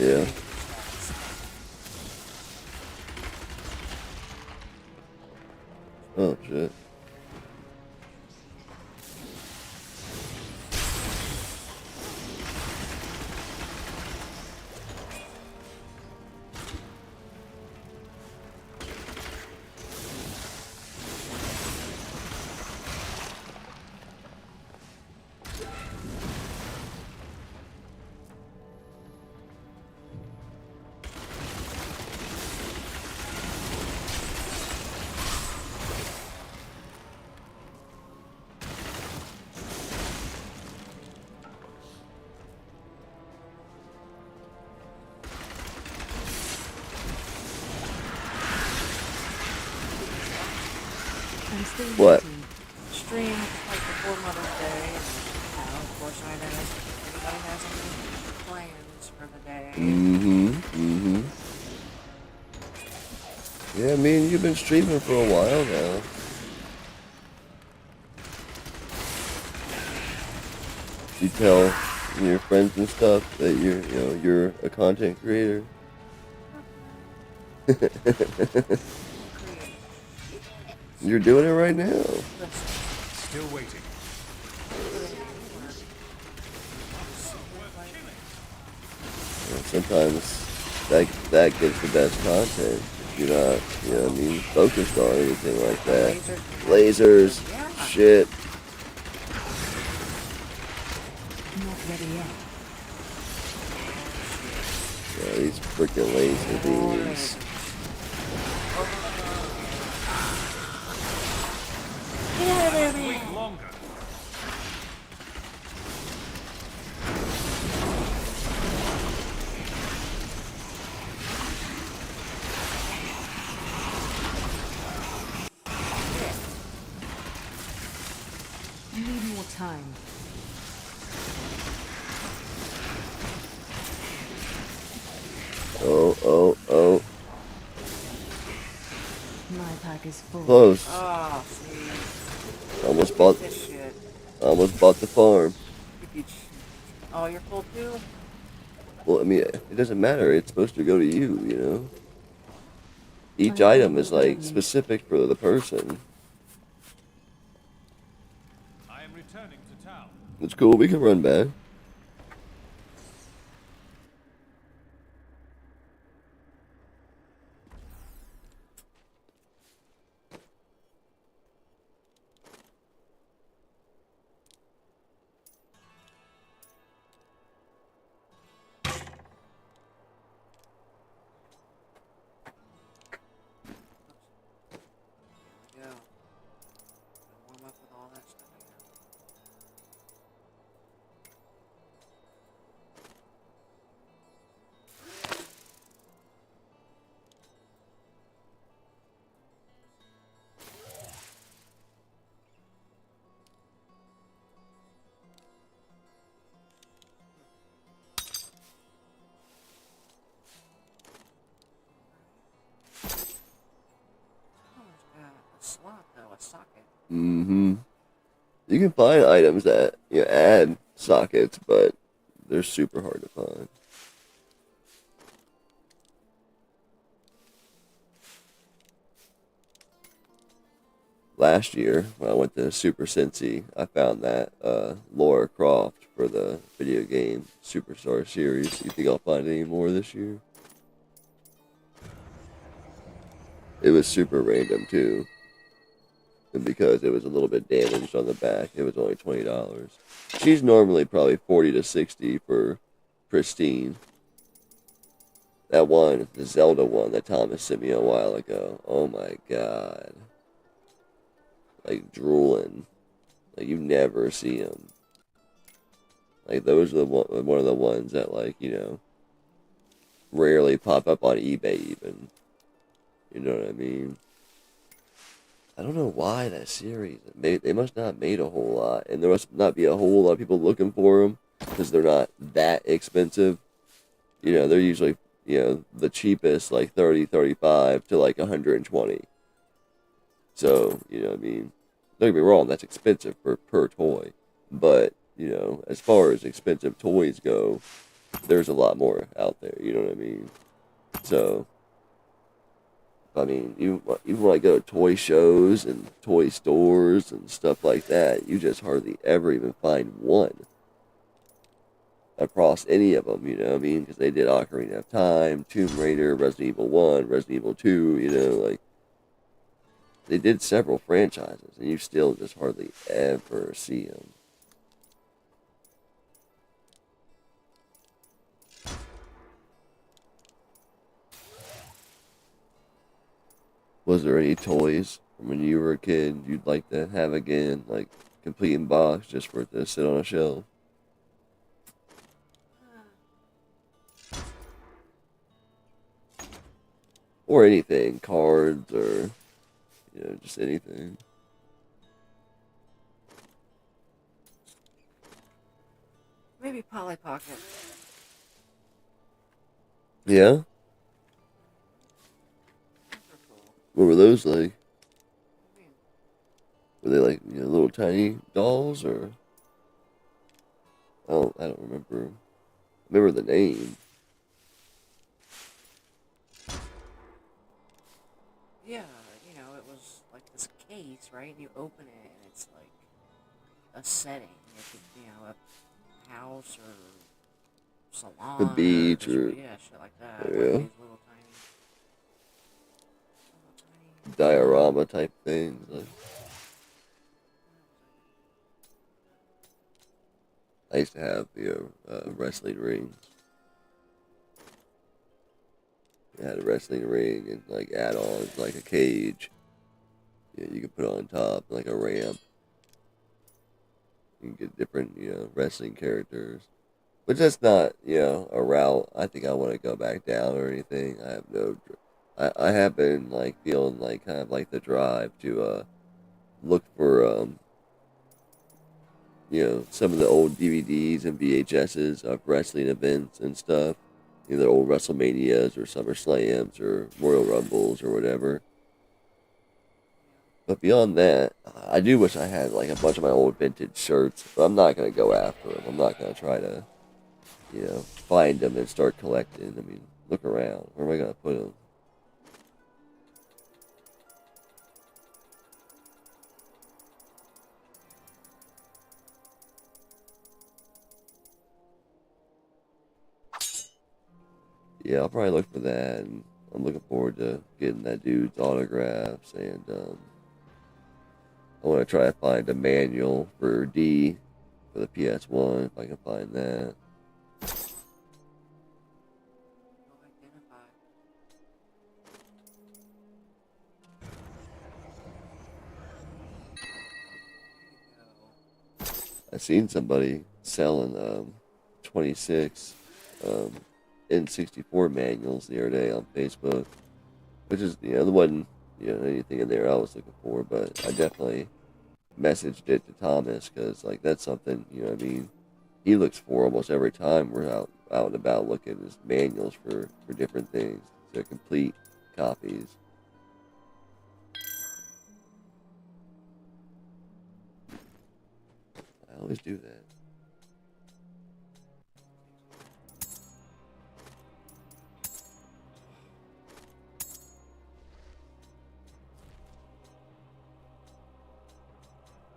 Yeah. Oh, shit. What? Stream like before Mother's Day, and of course, I know everybody has any plans for the day. Mm-hmm. Yeah, I mean, you've been streaming for a while now. You tell your friends and stuff that you're a content creator. You're doing it right now. Still waiting. Sometimes that gives the best content. If you're not, focused on anything like that. Lasers, shit. Not ready yet. Yeah, these freaking laser beams. Get out of there, man! I need more time. Oh. My pack is full. Close. Oh, see. Almost bought This shit. Almost bought the farm. Oh, you're full too? Well, I mean, it doesn't matter. It's supposed to go to you, you know? Each item is, like, specific for the person. I am returning to town. It's cool. We can run back. Yeah. Warm up with all that stuff again. A slot though, a socket. Mm-hmm. You can find items that add sockets, but they're super hard to find. Last year, when I went to Super Cincy, I found that Lara Croft for the video game Superstar series. You think I'll find any more this year? It was super random too. And because it was a little bit damaged on the back, it was only $20. She's normally probably $40 to $60 for pristine. That one, the Zelda one that Thomas sent me a while ago. Oh my god. Like drooling. Like you never see them. Like those are one of the ones that rarely pop up on eBay even. You know what I mean? I don't know why that series. They must not have made a whole lot, and there must not be a whole lot of people looking for them because they're not that expensive. They're usually the cheapest, like 30, 35 to like 120. So what I mean, don't get me wrong, that's expensive per toy, but as far as expensive toys go, there's a lot more out there. You know what I mean? So. I mean, even when I go to toy shows and toy stores and stuff like that, you just hardly ever even find one across any of them, you know what I mean? Because they did Ocarina of Time, Tomb Raider, Resident Evil 1, Resident Evil 2, they did several franchises, and you still just hardly ever see them. Was there any toys from when you were a kid you'd like to have again, like complete in box, just for it to sit on a shelf? Or anything, cards or, just anything. Maybe Polly Pocket. Yeah? What were those like? Were they like, little tiny dolls, or? I don't remember. I remember the name. Yeah, it was like this case, right? And you open it, and it's like a setting. It could, a house or salon. The beach, or yeah, shit like that. yeah, Like these little tiny. diorama type things. Like, I used to have wrestling rings. It had a wrestling ring and like add-ons like a cage. Yeah, you could put on top like a ramp. You can get different wrestling characters, but that's not a route I think I want to go back down or anything. I have no. I have been like feeling like kind of like the drive to look for some of the old DVDs and VHSs of wrestling events and stuff. The old WrestleManias or SummerSlams or Royal Rumbles or whatever. But beyond that, I do wish I had like a bunch of my old vintage shirts, but I'm not going to go after them. I'm not going to try to, find them and start collecting. I mean, look around. Where am I going to put them? Yeah, I'll probably look for that, and I'm looking forward to getting that dude's autographs, and I want to try to find a manual for D for the PS1, if I can find that. I seen somebody selling 26 N64 manuals the other day on Facebook, which is there wasn't anything in there I was looking for, but I definitely messaged it to Thomas because like that's something what I mean he looks for almost every time we're out and about looking at his manuals for different things. They're complete copies. I always do that.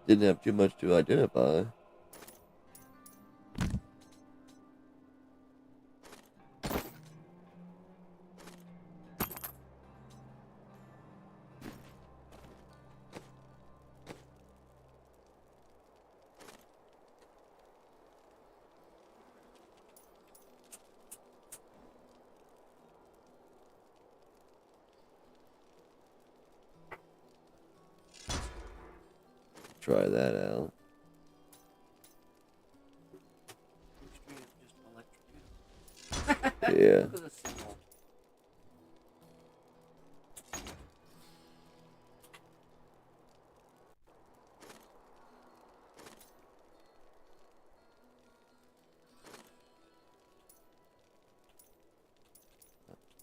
Didn't have too much to identify. Try that out. Yeah.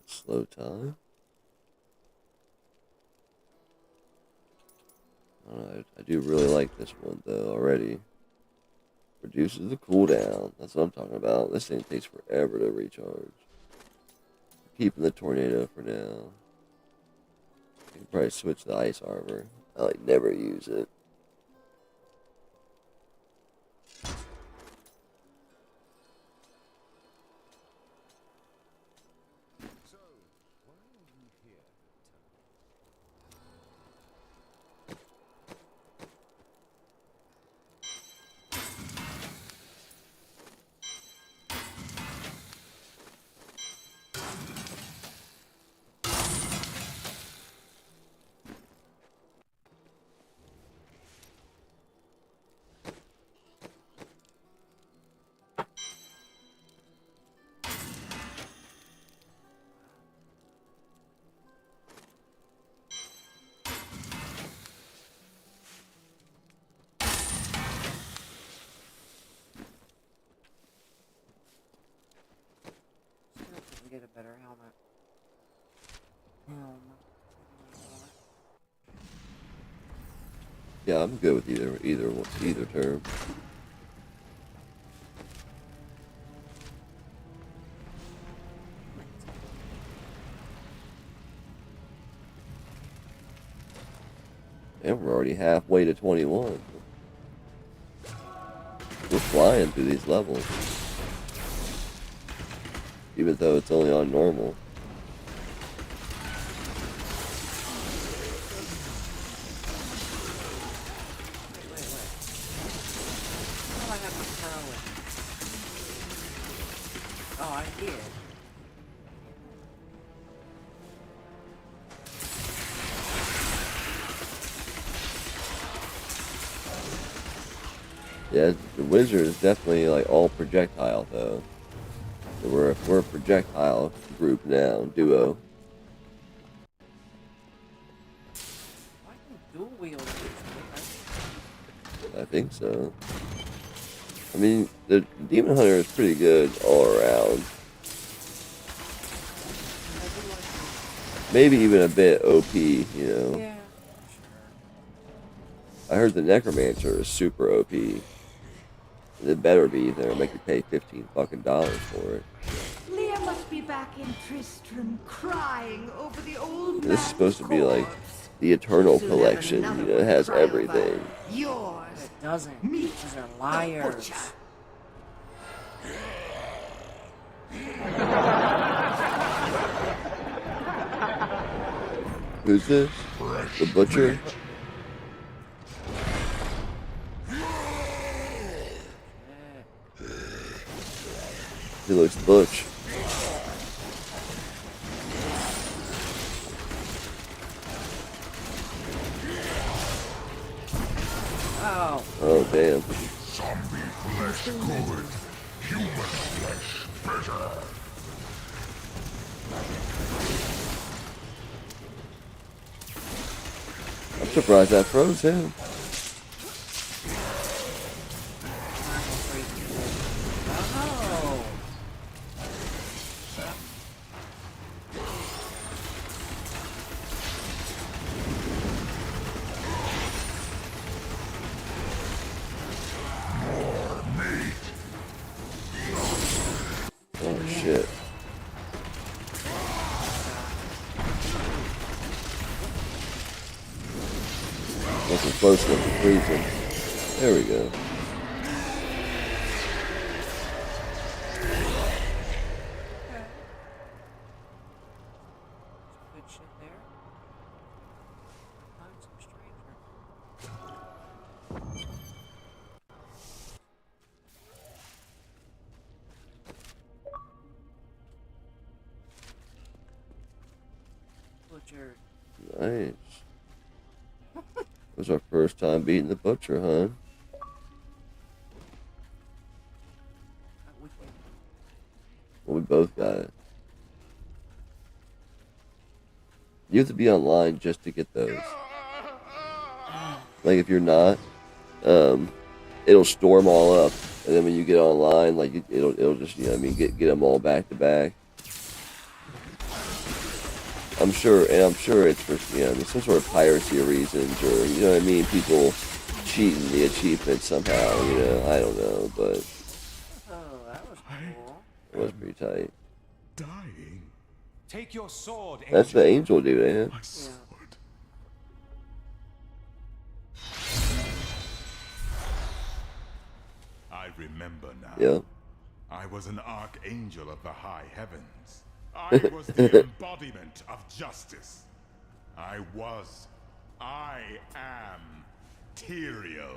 Slow time. I do really like this one though already. Reduces the cooldown. That's what I'm talking about. This thing takes forever to recharge. Keeping the tornado for now. I can probably switch the ice armor. I like never use it. get a better helmet. Yeah, I'm good with either term. And we're already halfway to 21. We're flying through these levels. Even though it's only on normal. Oh, I did. Yeah, the wizard is definitely like all projectile though. So we're a projectile group now, duo. Why can dual wield I think so. I mean, the Demon Hunter is pretty good all around. Maybe even a bit OP, you know. Yeah, I heard the Necromancer is super OP. It better be. They'll make you pay $15 fucking for it. Leah must be back in Tristram, crying over the old This is supposed to be like the Eternal Collection. You know, it has everything. Yours. It doesn't. These are liars. Who's this? The Butcher? He looks butch. Oh. Oh, damn. Zombie flesh good, human flesh better. I'm surprised that froze him. Oh, shit. Wasn't close enough to freeze him. There we go. Good shit there. Find some stranger. Butcher. Nice. It was our first time beating the Butcher, huh? Well, we both got it. You have to be online just to get those. Like, if you're not, it'll store them all up. And then when you get online, like, it'll just, you know what I mean, get them all back to back. I'm sure it's for, you know, some sort of piracy reasons, or, you know what I mean, people cheating the achievement somehow, you know, I don't know, but Oh, that was cool. it was pretty tight. Dying. Take your sword, angel. That's the angel dude, ain't it? My sword. I remember now. Yeah. I was an archangel of the high heavens. I was the embodiment of justice. I am Tyrael.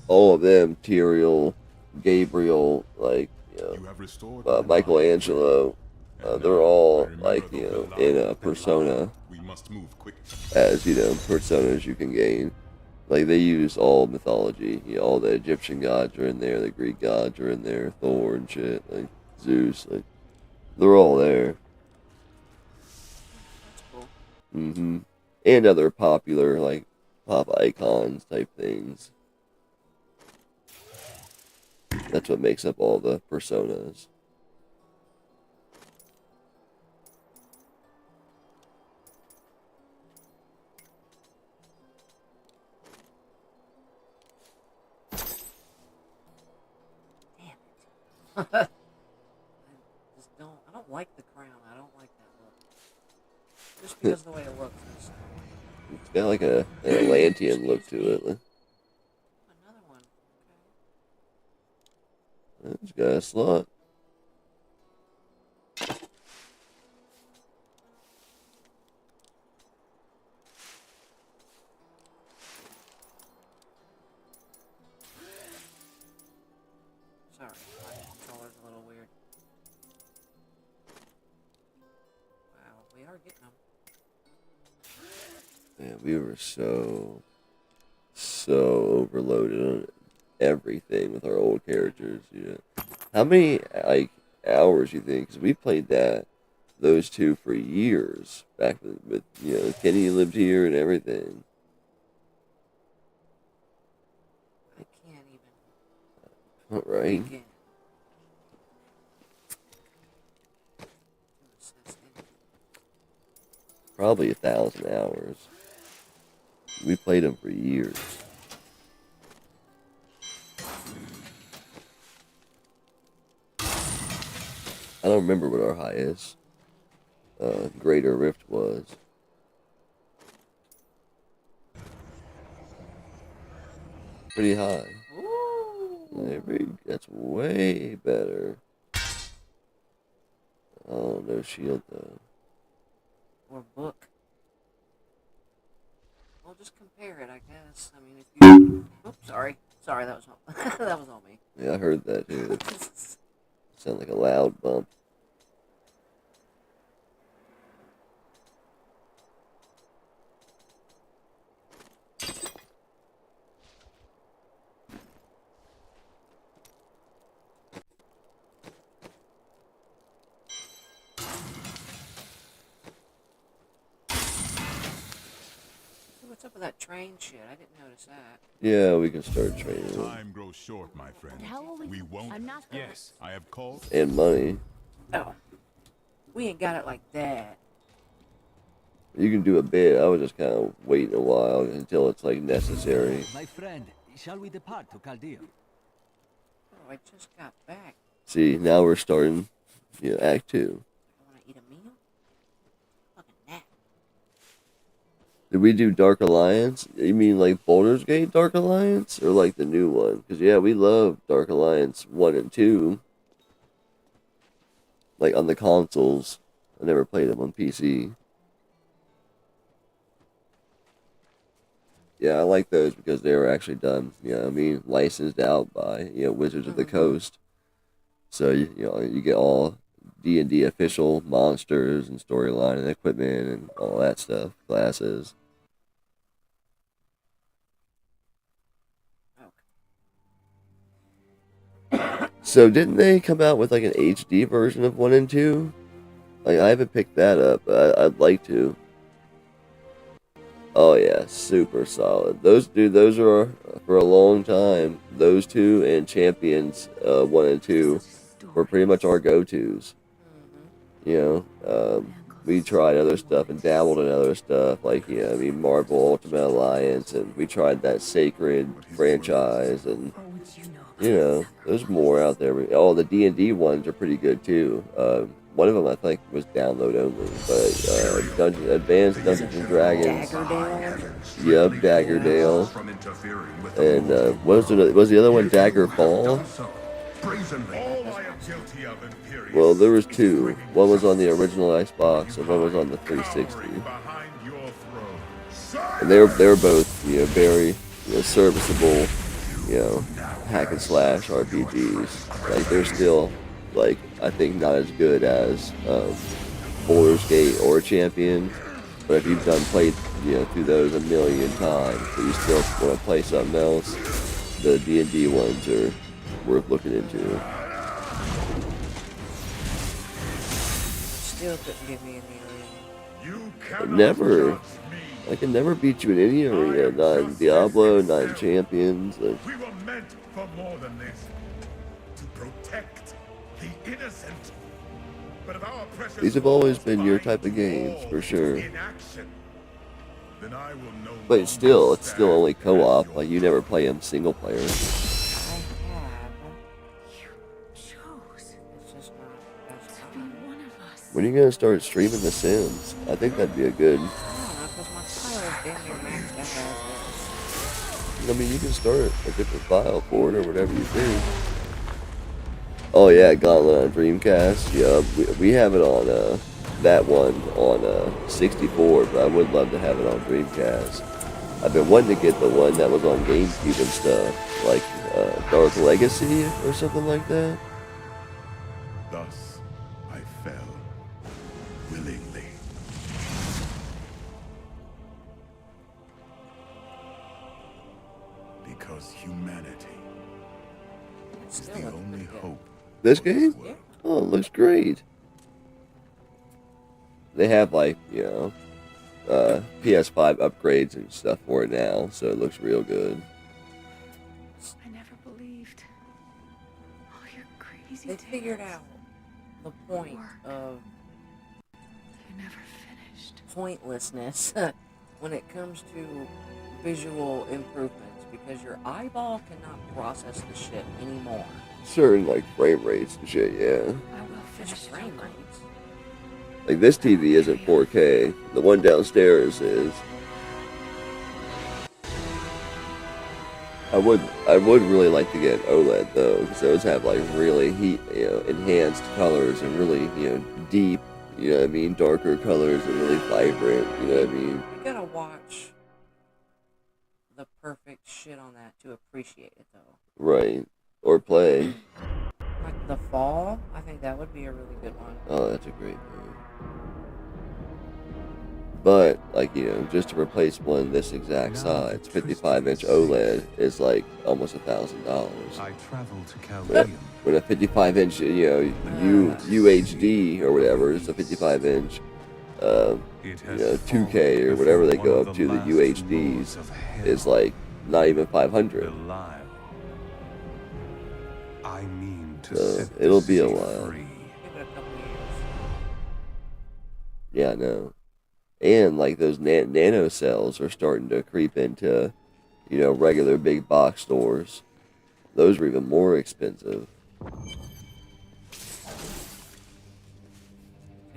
All of them, Tyrael, Gabriel, like, you know, You have restored Michelangelo, they're all, like, you know, in a persona, We must move quickly. as, you know, personas you can gain. Like, they use all mythology, you know, all the Egyptian gods are in there, the Greek gods are in there, Thor and shit, like, Zeus, like, they're all there. That's cool. Mm-hmm. And other popular, like, pop icons type things. That's what makes up all the personas. I don't like the crown. I don't like that look. Just because of the way it looks. It's got like an Atlantean look to it. Another one. Okay. It's got a slot. Sorry, my controller's a little weird. Wow, we are getting them. Man, we were so overloaded on everything with our old characters. How many hours you think? Because we played those two for years back with Kenny lived here and everything. I can't even. All right. Begin. Probably 1,000 hours. We played them for years. I don't remember what our highest Greater Rift was. Pretty high. That's way better. Oh, no shield though. Or book. We'll just compare it, I guess. I mean, if you... Oops, sorry. Sorry, that was all, that was all me. Yeah, I heard that too. Sound like a loud bump. What's up with that train shit? I didn't notice that. Yeah, we can start training. Time grows short, my friend. How will We won't. I'm not gonna... Yes, I have called. And money. Oh. We ain't got it like that. You can do a bit. I was just kind of waiting a while until it's like necessary. My friend, shall we depart to Chaldea? Oh, I just got back. See, now we're starting, Act 2. I want to eat a meal? Fucking nap. Did we do Dark Alliance? You mean like Baldur's Gate Dark Alliance? Or like the new one? Because, yeah, we love Dark Alliance 1 and 2. Like on the consoles. I never played them on PC. Yeah, I like those because they were actually done, licensed out by, Wizards of the Coast. So, you get all D&D official monsters and storyline and equipment and all that stuff, classes. So didn't they come out with like an HD version of 1 and 2? Like, I haven't picked that up, but I'd like to. Oh yeah, super solid. Those are for a long time. Those two and Champions 1 and 2 were pretty much our go-tos. We tried other stuff and dabbled in other stuff, like Marvel Ultimate Alliance, and we tried that Sacred franchise, and there's more out there. Oh, the D&D ones are pretty good too. One of them I think was download only, but Advanced Dungeons and Dragons. Yep, Daggerdale. And what was the other one? Daggerfall? Well, there was two. One was on the original Xbox, and one was on the 360. And they were both, very, serviceable, hack and slash RPGs. Like, they're still, like, I think not as good as Baldur's Gate or Champions, but if you've played through those a million times, but you still want to play something else, the D&D ones are worth looking into. Still couldn't get me in the arena. I can never beat you in any arena, not in Diablo, not in Champions. We were meant for more than this. To protect the innocent. But if our precious These have always been your type of games, for sure. in action, then I will no But it's still only co-op. Like, you never play them single player. I have. You chose When are you gonna start streaming The Sims? I think that'd be a good. I don't know, because my file is damn near maxed out as I mean, you can start a different file for it or whatever you think. Oh yeah, Gauntlet on Dreamcast. Yeah, we have it on that one on 64, but I would love to have it on Dreamcast. I've been wanting to get the one that was on GameCube and stuff, like Dark Legacy or something like that. Thus, I fell willingly. Because humanity is the only hope. This game? Oh, it looks great. They have like, PS5 upgrades and stuff for it now, so it looks real good. I never believed. All your crazy They figured out the point of You never finished. pointlessness when it comes to visual improvements, because your eyeball cannot process the shit anymore. Certain like frame rates and shit, yeah. I will finish Frame rates. Like this TV isn't 4K. The one downstairs is. I would really like to get an OLED though, because those have like really enhanced colors and really deep, you know what I mean, darker colors and really vibrant, you know what I mean. You gotta watch the perfect shit on that to appreciate it though. Right. Or play. Like The Fall, I think that would be a really good one. Oh, that's a great movie. But, like, just to replace one this exact size, 55-inch OLED is like almost $1,000. I travel to Chaldean. When a 55-inch, UHD or whatever, it's a 55-inch, 2K or whatever they go up to, the UHDs, is like not even 500. I mean to So it'll be a while. Give it a couple years. Yeah, I know. And like those nano cells are starting to creep into, regular big box stores. Those are even more expensive.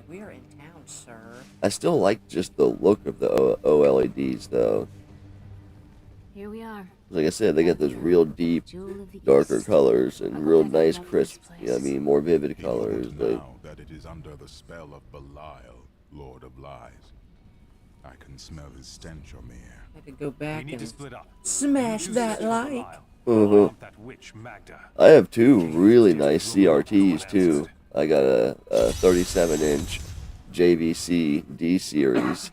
We are in town, sir. I still like just the look of the OLEDs though. Here we are. Like I said, they got those real deep, darker colors and real nice, crisp, more vivid colors. Now that it is under the spell of Belial, Lord of Lies, I can smell his stench, Omir. I had to go back We need to and split up. smash that like. That witch Magda. I have two really nice CRTs too. I got a 37-inch JVC D series,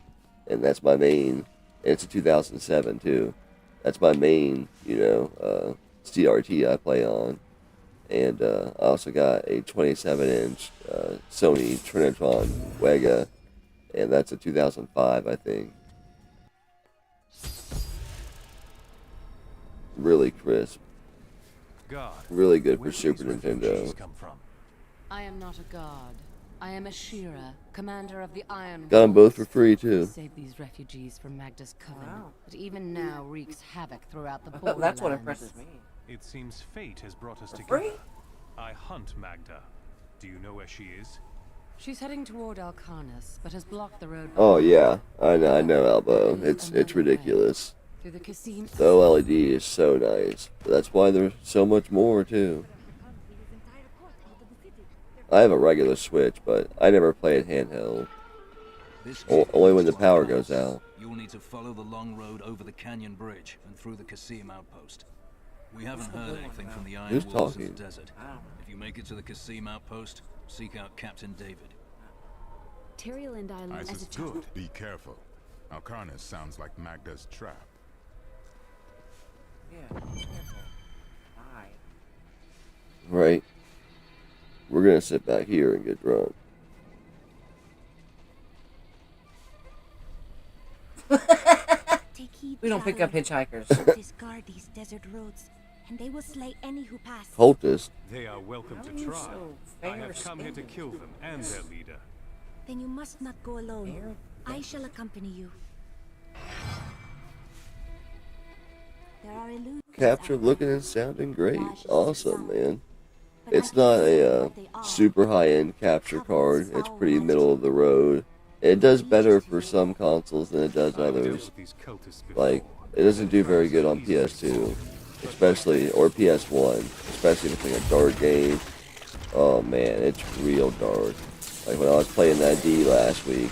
and that's my main. And it's a 2007 too. That's my main, CRT I play on. And I also got a 27-inch Sony Trinitron Wega, and that's a 2005, I think. Really crisp. Really good for Super Nintendo. I am not a god. I am a Shira, commander of the Iron Got them both for Wolves. free too. Save these refugees from Magda's coven, but even now wreaks havoc throughout the That's borderlands. what impresses me. It seems fate has brought us Free? together. I hunt Magda. Do you know where she is? She's heading toward Alcarnus, but has blocked the road. Oh yeah, I know Elbow. It's ridiculous. Through the casino. The OLED is so nice. But that's why there's so much more too. I have a regular Switch, but I never play it handheld. Only when the power goes out. You'll need to follow the long road over the canyon bridge and through the Kasim outpost. We haven't heard anything from the Iron Who's Wolves of talking? the desert. If you make it to the Kasim outpost, seek out Captain David. Tyrael and I learned as a child. Good. Be careful. Alcarnus sounds like Magda's trap. Yeah. Careful. Bye. Right. We're gonna sit back here and get drunk. Take heed, We don't pick up traveler. hitchhikers. Discard these desert roads, and they will slay any who pass. Cultist. They are welcome How to are you try. so I have come here to fair-skinned? kill them and their leader. Then you must not go alone. I shall accompany you. There are illusions. Capture looking and sounding great. Awesome, man. It's not a super high-end capture card. It's pretty middle of the road. It does better for some consoles than it does others. Like, it doesn't do very good on PS2, especially, or PS1, especially if it's like a dark game. Oh man, it's real dark. Like when I was playing that D last week,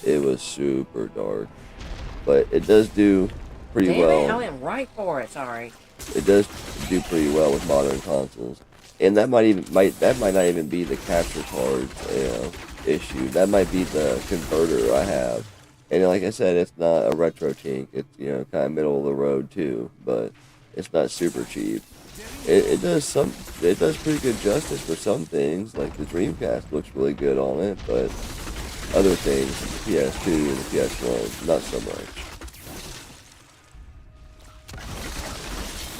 it was super dark. But it does do pretty Damn well. it, I went right for it, sorry. It does do pretty well with modern consoles. And that might not even be the capture card, issue. That might be the converter I have. And like I said, it's not a RetroTink. It's kind of middle of the road too, but it's not super cheap. It does pretty good justice for some things. Like the Dreamcast looks really good on it, but other things, the PS2 and the PS1, not so much.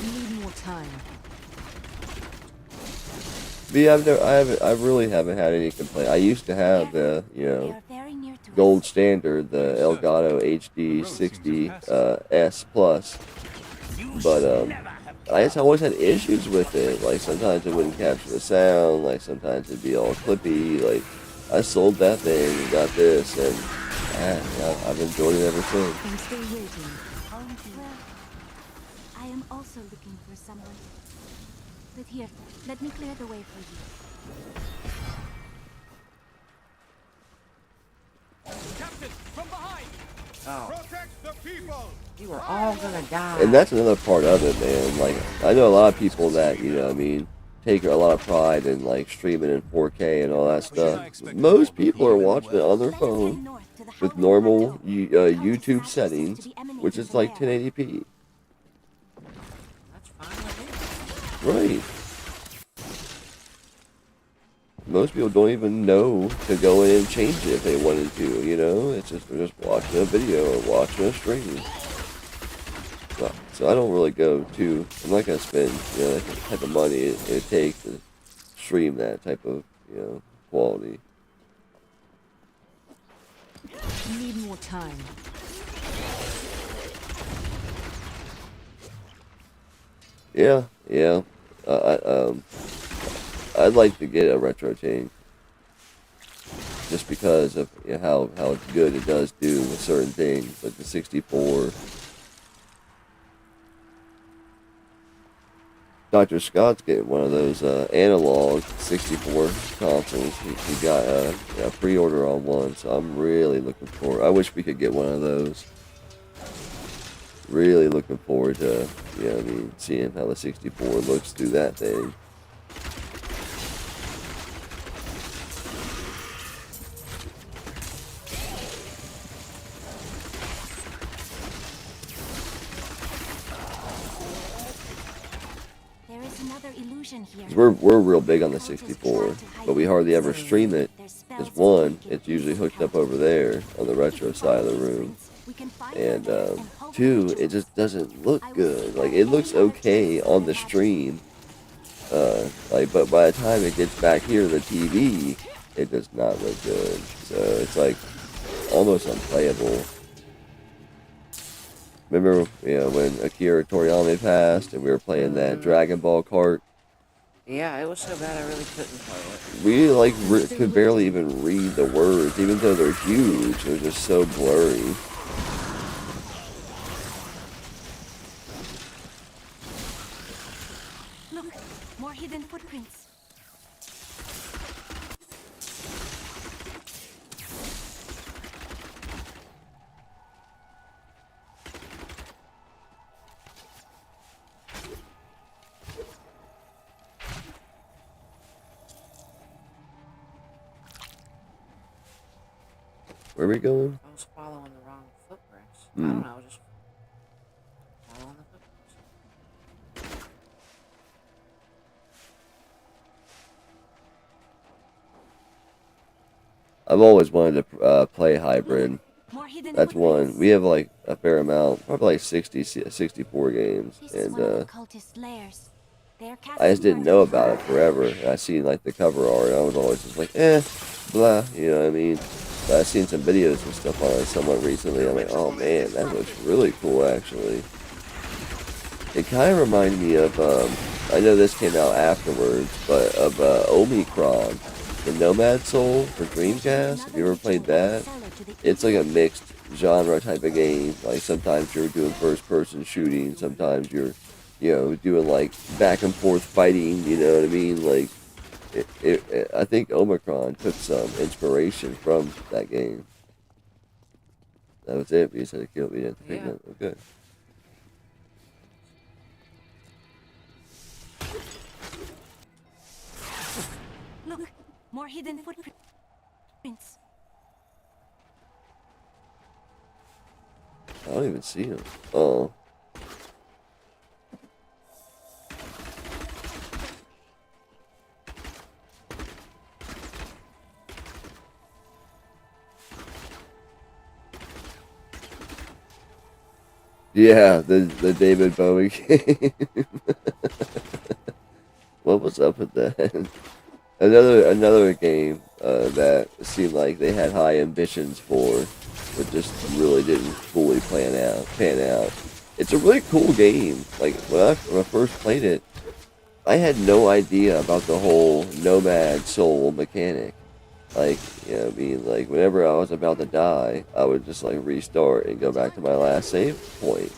You need more time. But yeah, I really haven't had any complaint. I used to have the, gold standard, the Elgato HD 60 S Plus, but I just always had issues with it. Like sometimes it wouldn't capture the sound, like sometimes it'd be all clippy. Like I sold that thing and got this, and I've enjoyed it ever since. I'm still waiting. Well, I am also looking for someone. But here, let me clear the way for you. Captain, from behind! Oh. Protect the people! You are all gonna die. And that's another part of it, man. Like I know a lot of people that take a lot of pride in like streaming in 4K and all that stuff. Most people are watching it on their phone with normal YouTube settings, which is like 1080p. That's fine with me. Right. Most people don't even know to go in and change it if they wanted to, It's just they're just watching a video or watching a stream. So I don't really I'm not going to spend, that type of money it takes to stream that type of, quality. You need more time. Yeah. I'd like to get a RetroTink just because of how good it does do with certain things, like the 64. Dr. Scott's getting one of those analog 64 consoles. He got a pre-order on one, so I'm really looking forward. I wish we could get one of those. Really looking forward to, seeing how the 64 looks through that thing. We're real big on the 64, but we hardly ever stream it. Because one, it's usually hooked up over there on the retro side of the room, and two, it just doesn't look good. Like it looks okay on the stream, but by the time it gets back here to the TV, it does not look good. So it's like almost unplayable. Remember, when Akira Toriyama passed, and we were playing that Dragon Ball kart. Yeah, it was so bad I really couldn't play it. We could barely even read the words, even though they're huge. They're just so blurry. Look, more hidden footprints. Where are we going? I was following the wrong footprints. I don't know, just following the footprints. I've always wanted to play Hybrid. That's one. We have like a fair amount, probably like 64 games, and I just didn't know about it forever. I seen like the cover art, and I was always just like, blah, you know what I mean? But I've seen some videos and stuff on it somewhat recently. I'm like, oh man, that looks really cool actually. It kind of reminded me of I know this came out afterwards, but of Omicron, the Nomad Soul for Dreamcast. Have you ever played that? It's like a mixed genre type of game. Like sometimes you're doing first-person shooting, sometimes you're, doing like back and forth fighting. You know what I mean? Like, I think Omicron took some inspiration from that game. That was it. You said it killed me at the pigment. Okay. Look, more hidden footprints. I don't even see him. Oh. Yeah, the David Bowie game. What was up with that? Another game that seemed like they had high ambitions for, but just really didn't fully pan out. It's a really cool game. Like when I first played it, I had no idea about the whole Nomad Soul mechanic. Like, I mean, like whenever I was about to die, I would just like restart and go back to my last save point.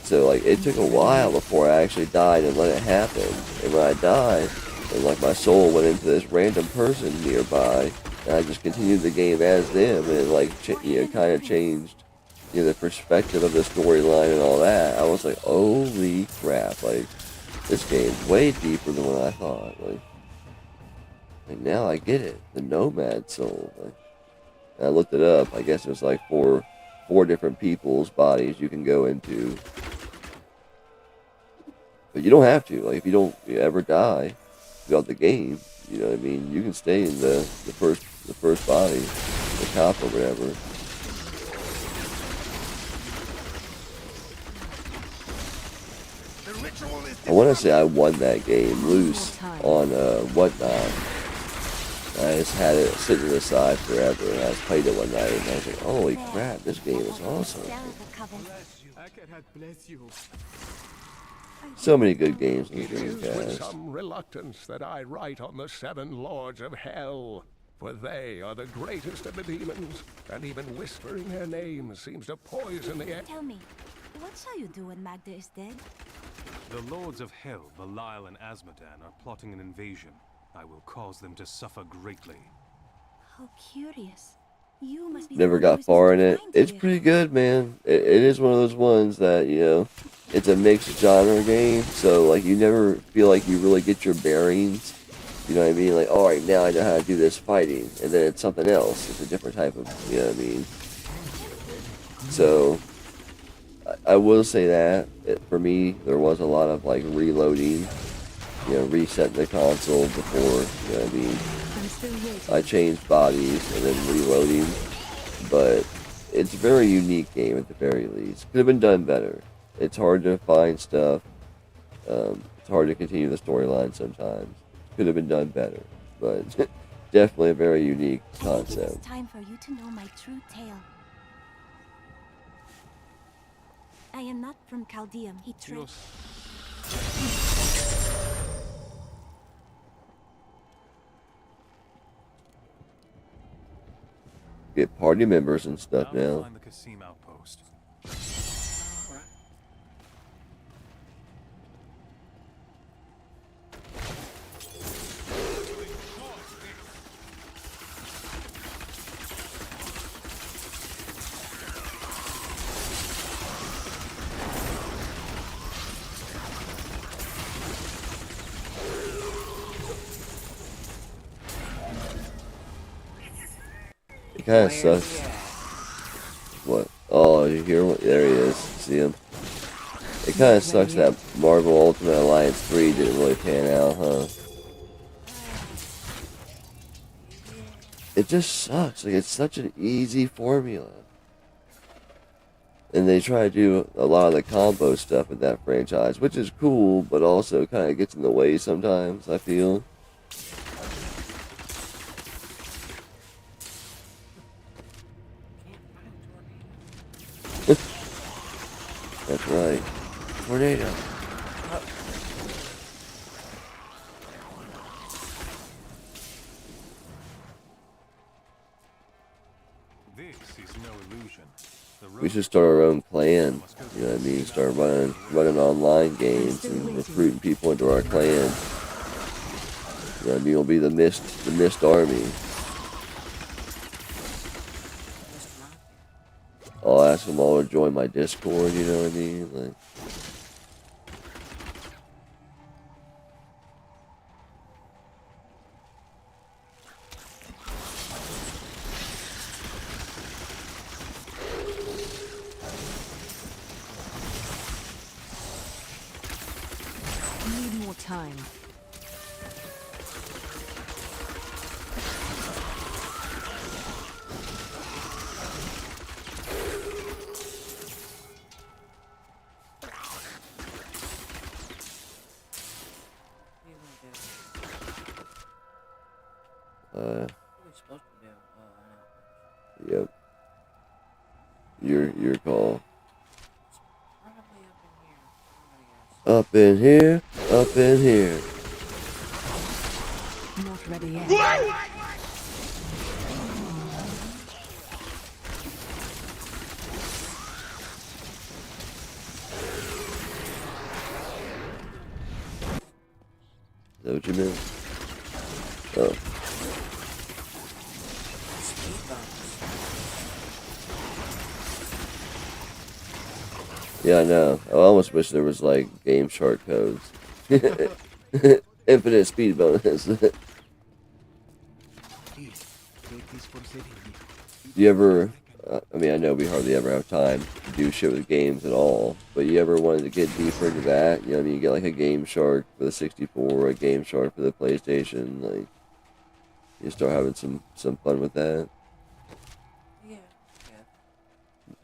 So like it took a while before I actually died and let it happen. And when I died, and like my soul went into this random person nearby, and I just continued the game as them, and it like kind of changed the perspective of the storyline and all that. I was like, holy crap! Like this game's way deeper than what I thought. Like now I get it, the Nomad Soul. Like, I looked it up. I guess it was like four different people's bodies you can go into, but you don't have to. Like if you ever die throughout the game, you know what I mean, you can stay in the first body, the top or whatever. I want to say I won that game loose on Whatnot. I just had it sitting aside forever, and I just played it one night, and I was like, holy crap, this game is awesome. So many good games in the It is with Dreamcast. some reluctance that I write on the 7 Lords of Hell, for they are the greatest of the demons, and even whispering their names seems to poison the air. Tell me, what shall you do when Magda is dead? The Lords of Hell, Belial and Asmodan, are plotting an invasion. I will cause them to suffer greatly. How curious. You must be Never got far in it. It's pretty good, man. It is one of those ones that, it's a mixed genre game, so like you never feel like you really get your bearings. You know what I mean? Like, all right, now I know how to do this fighting, and then it's something else. It's a different type of, you know what I mean? So I will say that for me, there was a lot of like reloading, resetting the console before, you know what I mean? I changed bodies and then reloading, but it's a very unique game at the very least. Could have been done better. It's hard to find stuff. It's hard to continue the storyline sometimes. Could have been done better, but definitely a very unique concept. It's time for you to know my true tale. I am not from Chaldeum. He tricked. Get party members and stuff now. Find the Kasim outpost. It kind of sucks. What? Oh, you hear what? There he is. See him? It kind of sucks that Marvel Ultimate Alliance 3 didn't really pan out, huh? It just sucks. Like, it's such an easy formula. And they try to do a lot of the combo stuff in that franchise, which is cool, but also kind of gets in the way sometimes, I feel. That's right. Tornado. face is no illusion. The We should start our own clan. You know what I mean? Start running online games and recruiting people into our clan. You know what I mean? We'll be the mist army. I'll ask them all to join my Discord. You know what I mean? Like. Need more time. Yep. Your call. Up in here, up in here. Not ready yet. Is that what you meant? Oh. Yeah, I know. I almost wish there was like Game Shark codes. Infinite speed bonus. Do you ever, I mean, I know we hardly ever have time to do shit with games at all, but you ever wanted to get deeper into that? You know what I mean? You get like a Game Shark for the 64, a Game Shark for the PlayStation, like, you start having some fun with that. Yeah.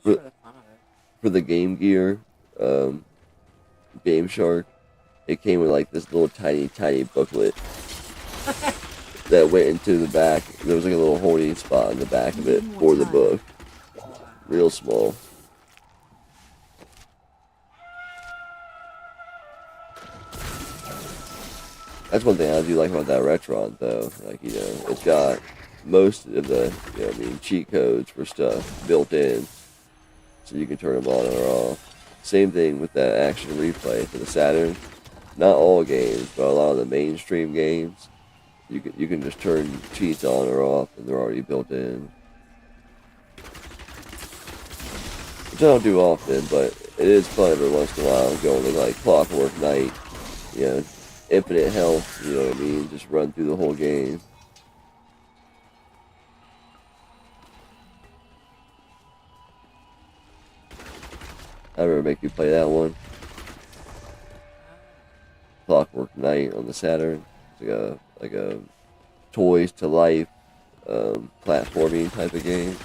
Sure, the fun of it. For the Game Gear, Game Shark, it came with like this little tiny booklet that went into the back. There was like a little holding spot in the back of it for the book. Real small. That's one thing I do like about that Retron though. Like, you know, it's got most of the, you know what I mean, cheat codes for stuff built in. So you can turn them on or off. Same thing with that Action Replay for the Saturn. Not all games, but a lot of the mainstream games, you can just turn cheats on or off, and they're already built in. Which I don't do often, but it is fun every once in a while going to like Clockwork Knight, you know, infinite health, you know what I mean, just run through the whole game. I ever make you play that one? Clockwork Knight on the Saturn. It's like a toys to life platforming type of game.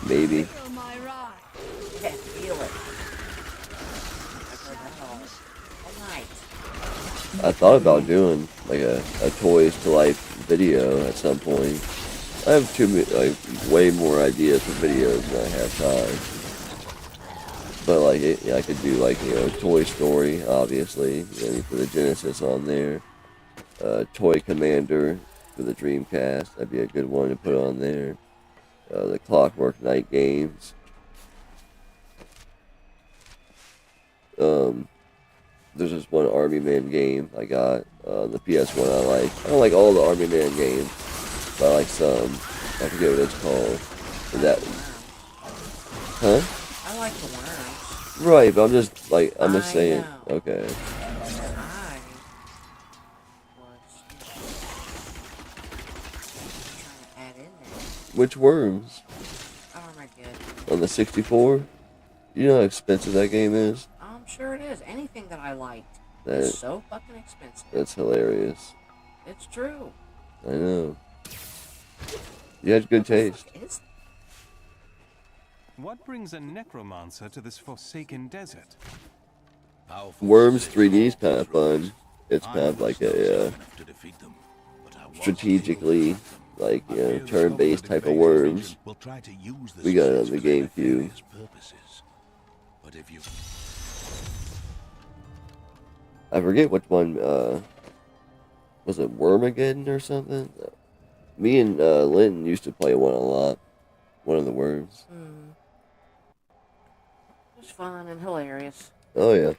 Maybe. Yeah, feel it. I've heard that all night. I thought about doing like a toys to life video at some point. I have way more ideas for videos than I have time. But like, I could do like, you know, Toy Story, obviously, you know, for the Genesis on there. Toy Commander for the Dreamcast, that'd be a good one to put on there. The Clockwork Knight games. There's this one Army Man game I got on the PS1 I like. I don't like all the Army Man games, but I like some. I forget what it's called. But that, huh? I like the worms. Right, but I'm just like, I'm just saying. Know. Okay. I was trying to add in there. Which worms? Armageddon. On the 64? You know how expensive that game is? I'm sure it is. Anything that I liked That- is so fucking expensive. That's hilarious. It's true. I know. You had good taste. What brings a necromancer to this forsaken desert? Worms 3D is kind of fun. It's kind of like a strategically, like, you know, turn-based type of Worms. We got it on the I forget which one, was it Wormageddon or something? Me and Linton used to play one a lot. One of the worms. It was fun and hilarious. Oh, yeah.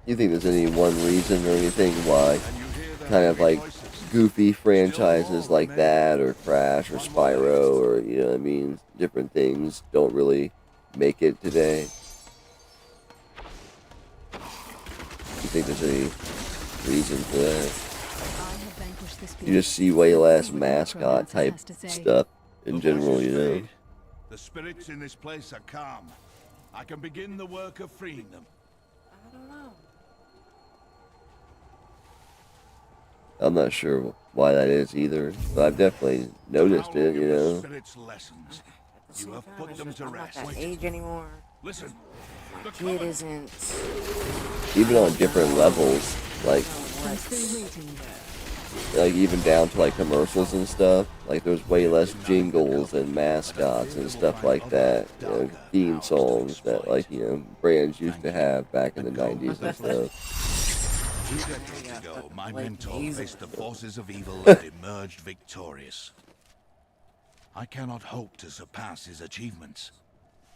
You think there's any one reason or anything why kind of like goofy franchises like that or Crash or Spyro or, you know what I mean, different things don't really make it today? You think there's any reason for that? You just see way less mascot type stuff in general, you know? The spirits in this place are calm. I can begin the work of freeing them. I don't know. I'm not sure why that is either, but I've definitely noticed it, you know? Spirits lessons. You have put them to I'm not rest. that age anymore. Listen. My kid isn't. Even on different levels, like even down to like commercials and stuff, like there's way less jingles and mascots and stuff like that, you know, theme songs that like, you know, brands used to have back in the 90s and stuff. 2 decades ago, my mentor faced the forces of evil and emerged victorious. I cannot hope to surpass his achievements.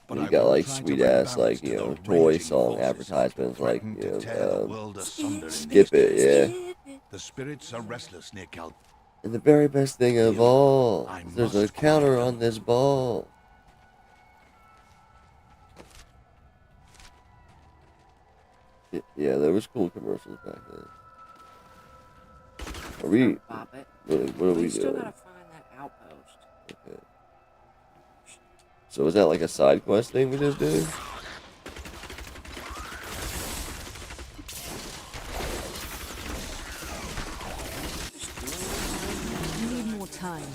But you got like sweet ass like, you know, toy song advertisements like, you know, Skip It, yeah. The spirits are restless near Cal. And the very best thing of all, there's a counter on this ball. Yeah, there was cool commercials back then. Are we? What are we still doing? gotta find that outpost. Okay. So is that like a side quest thing we just did? You need more time.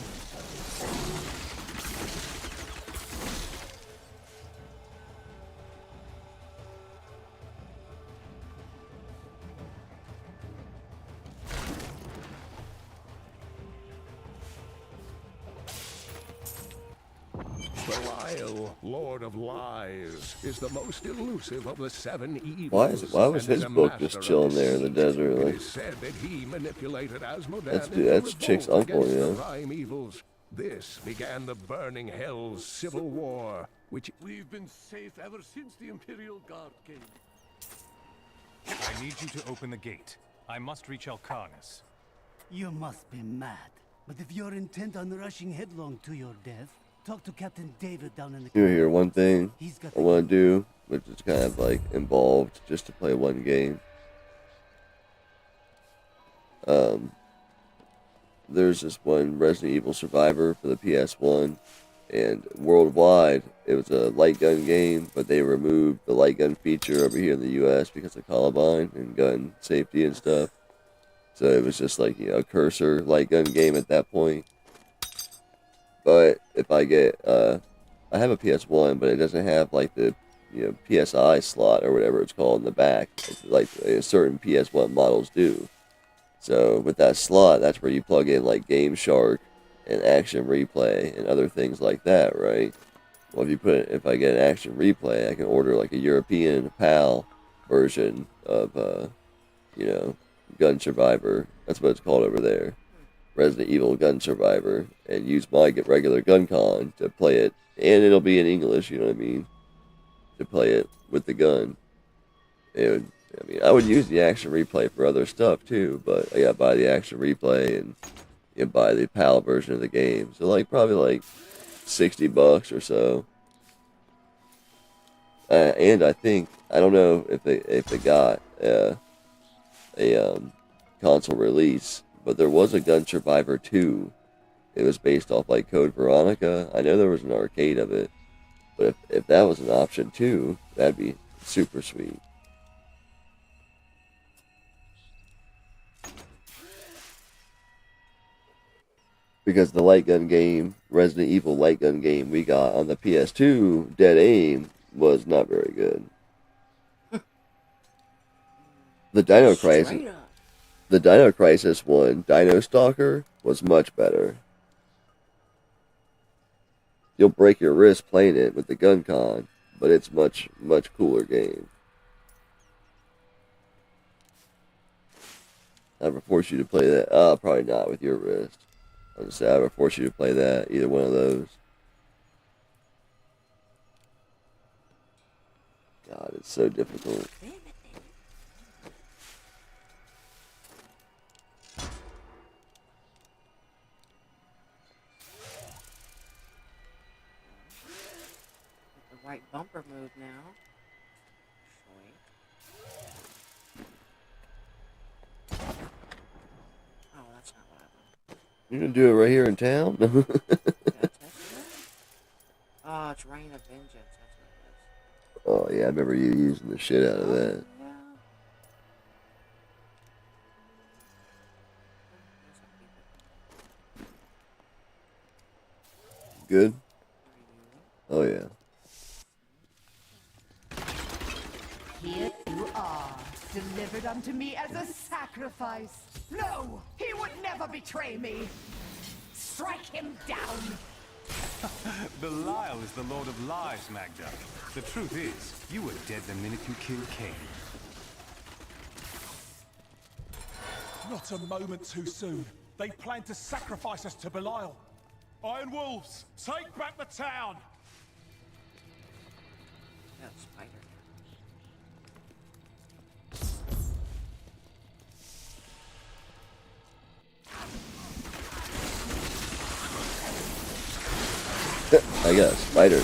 Belial, Lord of Lies, is the most elusive of the 7 evils. Why was his book just chilling there in the desert? It Like, is said that he manipulated Asmodan that's Chick's uncle, against the yeah. prime evils. This began the Burning Hells Civil War, which We've been safe ever since the Imperial Guard came. I need you to open the gate. I must reach Alcarnus. You must be mad. But if you're intent on rushing headlong to your death, talk to Captain David down in the... Here, one thing I want to do, which is kind of like involved just to play one game. There's this one Resident Evil Survivor for the PS1, and worldwide it was a light gun game, but they removed the light gun feature over here in the US because of Columbine and gun safety and stuff. So it was just like, you know, a cursor light gun game at that point. But if I get, I have a PS1, but it doesn't have like the, you know, PSI slot or whatever it's called in the back, like certain PS1 models do. So with that slot, that's where you plug in like Game Shark and Action Replay and other things like that, right? Well, if I get an Action Replay, I can order like a European PAL version of, you know, Gun Survivor. That's what it's called over there. Resident Evil Gun Survivor, and use my regular GunCon to play it, and it'll be in English, you know what I mean, to play it with the gun. And I mean, I would use the Action Replay for other stuff too, but I gotta buy the Action Replay and buy the PAL version of the game. So like probably like $60 or so. And I think, I don't know if they got a console release, but there was a Gun Survivor 2. It was based off like Code Veronica. I know there was an arcade of it, but if that was an option too, that'd be super sweet. Because the light gun game, Resident Evil light gun game we got on the PS2, Dead Aim, was not very good. The Dino Crisis one, Dino Stalker, was much better. You'll break your wrist playing it with the gun con, but it's much cooler game. I ever force you to play that? Probably not with your wrist. I'll just say I ever force you to play that, either one of those. God, it's so difficult. The white bumper move now. Oh, that's not what I want. You're gonna do it right here in town? Oh, it's Reign of Vengeance. That's what it is. Oh yeah, I remember you using the shit out of that. Good? Oh yeah. Here you are, delivered unto me as a sacrifice. No, he would never betray me. Strike him down. Belial is the Lord of Lies, Magda. The truth is, you were dead the minute you killed Cain. Not a moment too soon. They plan to sacrifice us to Belial. Iron Wolves, take back the town! That's spider. I got a spider now.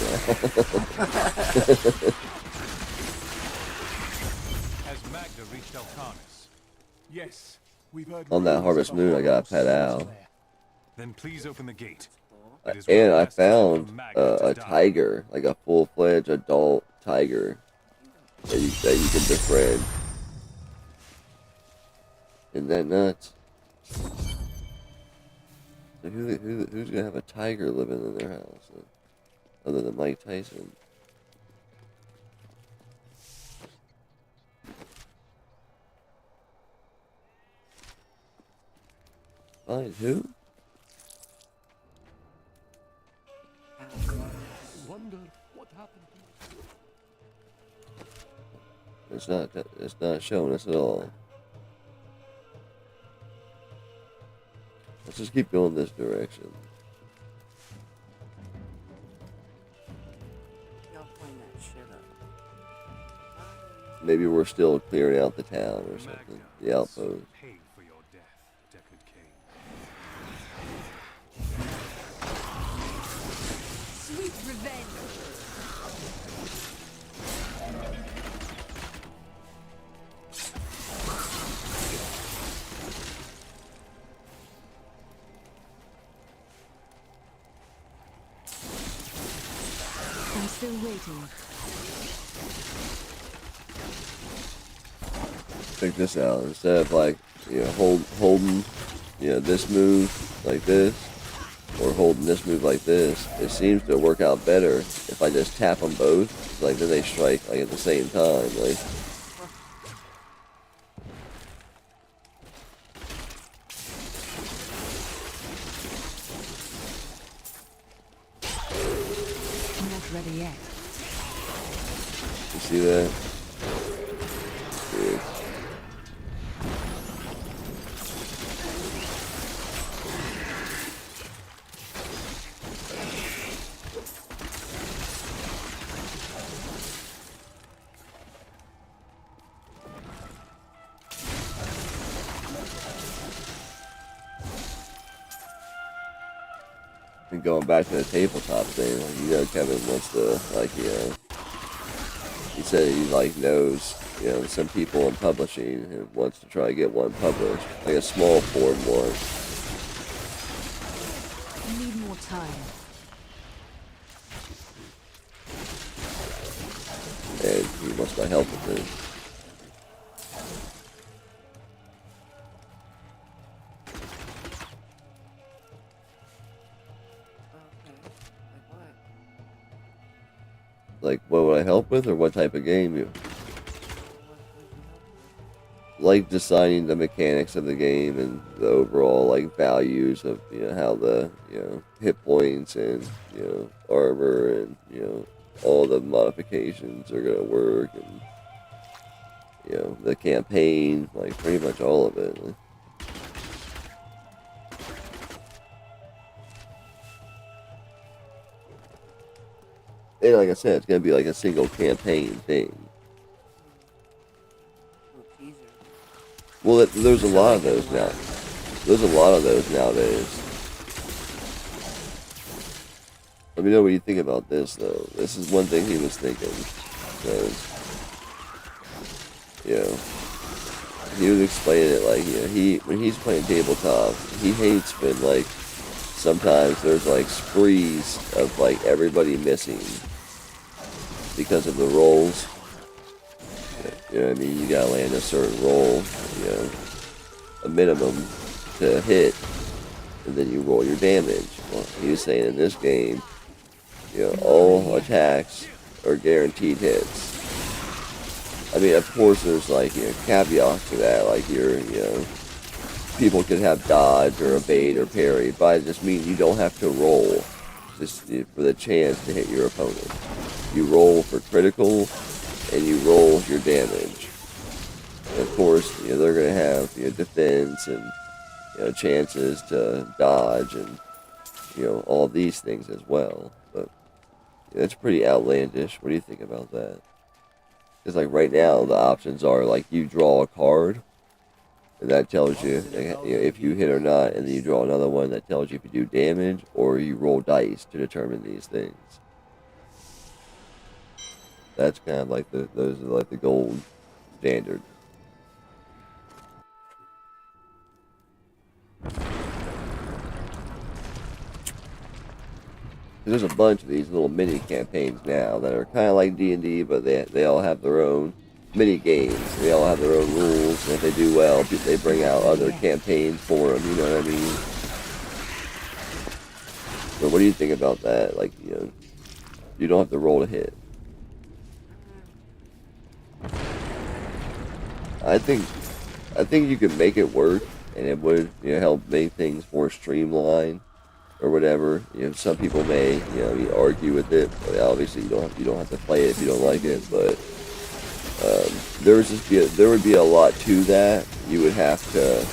Has Magda reached Elcanis? Yes, we've heard On that Harvest Moon, I got a pet owl. Then please open the gate. And I found a tiger, like a full-fledged adult tiger that you can befriend. Isn't that nuts? So who's gonna have a tiger living in their house, other than Mike Tyson? Find who? Wonder what happened. It's not showing us at all. Let's just keep going this direction. Y'all clean that shit up. Maybe we're still clearing out the town or something. The outpost. Pay for your death, Deckard Cain. Sweet revenge. I'm still waiting. Check this out. Instead of like, holding, this move like this, or holding this move like this, it seems to work out better if I just tap them both. Like then they strike like at the same time. Like. Ready yet. You see that? Weird. And going back to the tabletop thing, Kevin wants to, he said he, knows, some people in publishing and wants to try to get one published, like a small form one. I need more time. And he wants my help with it. Like, what would I help with, or what type of game you? like designing the mechanics of the game and the overall like values of how the hit points and armor and all the modifications are gonna work, and the campaign, like pretty much all of it. And like I said, it's gonna be like a single campaign thing. Well, there's a lot of those now. There's a lot of those nowadays. Let me know what you think about this, though. This is one thing he was thinking. Because, he was explaining it like, when he's playing tabletop, he hates when, like, sometimes there's, like, sprees of, like, everybody missing because of the rolls. You know what I mean? You gotta land a certain roll, a minimum to hit, and then you roll your damage. Well, he was saying in this game, all attacks are guaranteed hits. I mean, of course, there's like caveats to that, like people could have dodge or evade or parry, but I just mean you don't have to roll just for the chance to hit your opponent. You roll for critical, and you roll your damage. And of course, they're going to have defense and chances to dodge and all these things as well. But it's pretty outlandish. What do you think about that? Because like right now, the options are like you draw a card, and that tells you if you hit or not, and then you draw another one that tells you if you do damage, or you roll dice to determine these things. That's kind of like those are like the gold standard. There's a bunch of these little mini campaigns now that are kind of like D&D, but they all have their own mini games. They all have their own rules, and if they do well, they bring out other campaigns for them. You know what I mean? So what do you think about that? Like, you don't have to roll to hit. I think you can make it work, and it would help make things more streamlined or whatever. Some people may argue with it, but obviously you don't have to play it if you don't like it. But there would be a lot to that. You would have to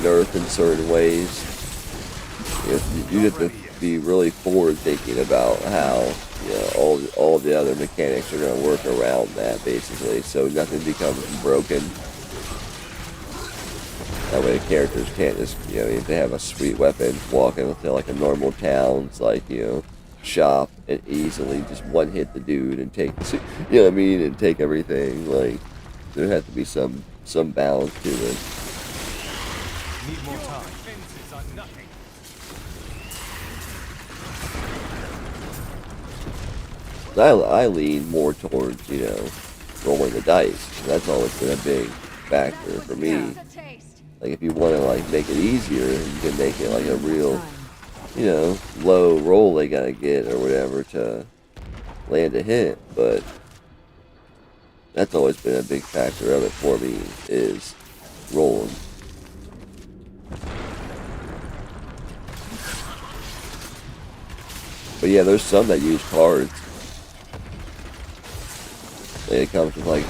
nerf in certain ways. You'd have to be really forward thinking about how all the other mechanics are going to work around that, basically, so nothing becomes broken. That way the characters can't just, if they have a sweet weapon, walk into like a normal town's like, shop and easily just one hit the dude and take, and take everything. Like, there has to be some balance to it. Need more time. I lean more towards, rolling the dice. That's always been a big factor for me. Like, if you want to, like, make it easier, you can make it, like, a real, low roll they gotta get or whatever to land a hit. But that's always been a big factor of it for me, is rolling. But yeah, there's some that use cards. It comes with like,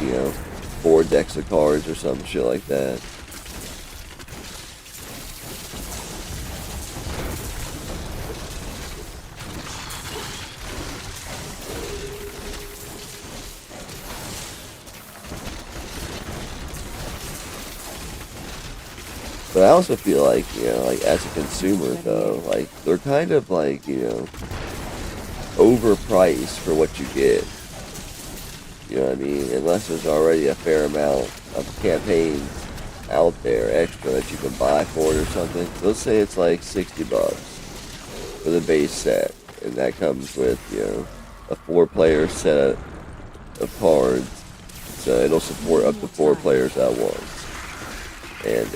4 decks of cards or some shit like that. But I also feel like, like as a consumer though, like they're kind of like, overpriced for what you get. You know what I mean? Unless there's already a fair amount of campaigns out there extra that you can buy for it or something. Let's say it's like $60 for the base set, and that comes with, a 4-player set of cards, so it'll support up to 4 players at once. And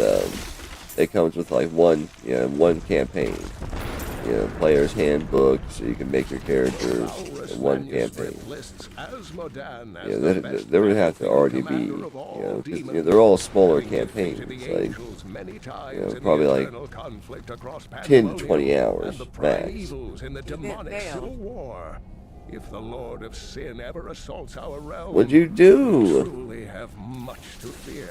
it comes with like one campaign. player's handbook, so you can make your characters in one campaign. There would have to already be, because they're all smaller campaigns, like, probably like 10 to 20 hours max. If the Lord of Sin ever assaults our realm, What'd you do? we truly have much to fear.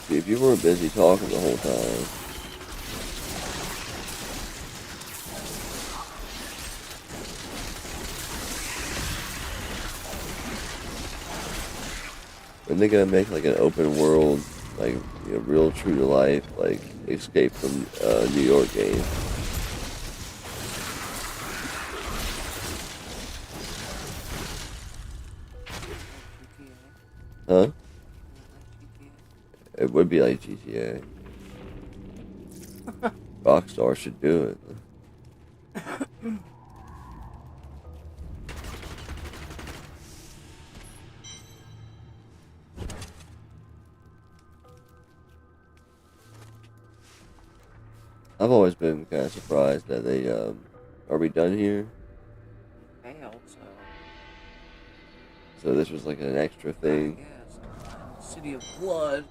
See, if you weren't busy talking the whole time. And they're gonna make like an open world, like real true to life, like Escape from New York game. Huh? It would be like GTA. Rockstar should do it. I've always been kind of surprised that they, are we done here? Failed, so. So this was like an extra thing? City of Blood.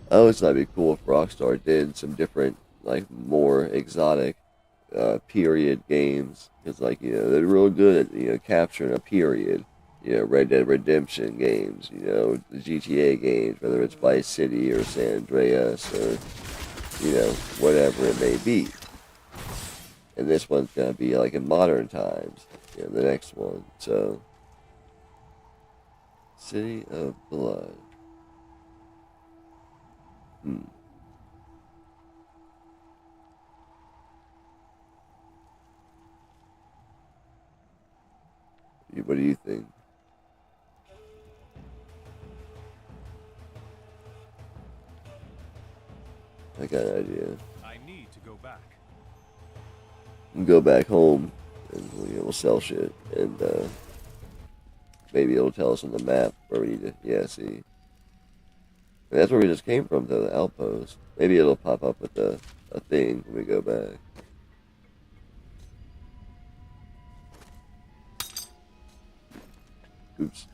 I always thought it'd be cool if Rockstar did some different, like, more exotic, period games. Because, like, they're real good at, capturing a period. Red Dead Redemption games, the GTA games, whether it's Vice City or San Andreas or, whatever it may be. And this one's going to be, like, in modern times, the next one. So, City of Blood. What do you think? I got an idea. I need to go back. Go back home and we'll sell shit and maybe it'll tell us on the map where we need to see. And that's where we just came from, though, the outpost. Maybe it'll pop up with a thing when we go back. Oops.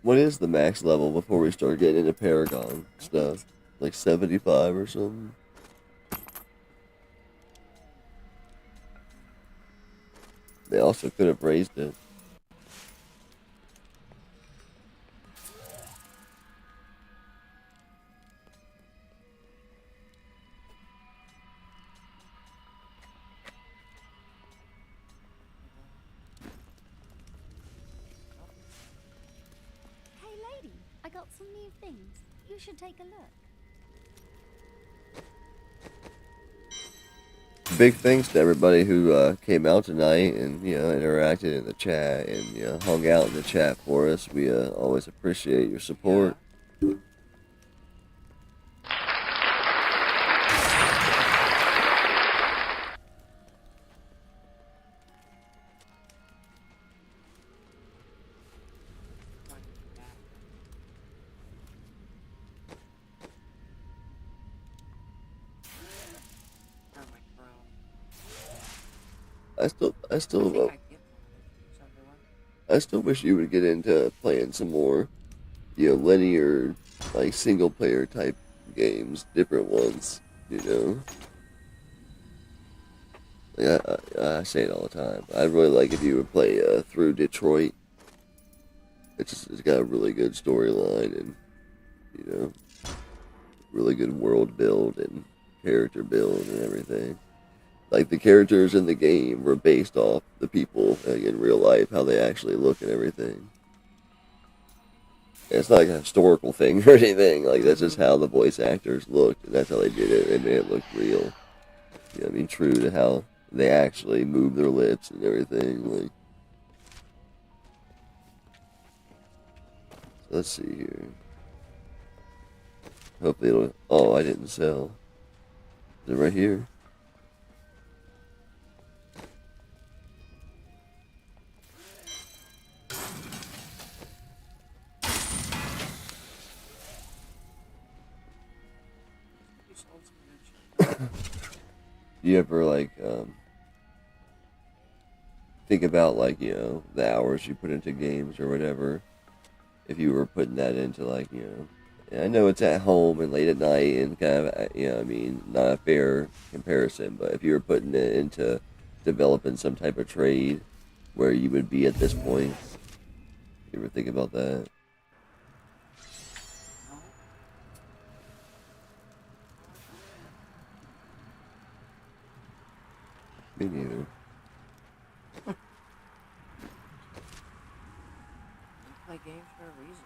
What is the max level before we start getting into Paragon stuff? Like 75 or something? They also could have raised it. I got some new things. You should take a look. Big thanks to everybody who came out tonight and interacted in the chat and hung out in the chat for us. We always appreciate your support. I still wish you would get into playing some more, linear, like single player type games, different ones, Like I say it all the time. I'd really like if you would play through Detroit. It's got a really good storyline and, really good world build and character build and everything. Like, the characters in the game were based off the people in real life, how they actually look and everything. And it's not like a historical thing or anything. Like, that's just how the voice actors looked, and that's how they did it, and it looked real. True to how they actually move their lips and everything. Like, so let's see here. Hopefully it'll. Oh, I didn't sell. Is it right here? You ever like think about like, you know, the hours you put into games or whatever, if you were putting that into like, you know, and I know it's at home and late at night and kind of, you know, I mean, not a fair comparison, but if you were putting it into developing some type of trade where you would be at this point, you ever think about that? Me neither. I play games for a reason.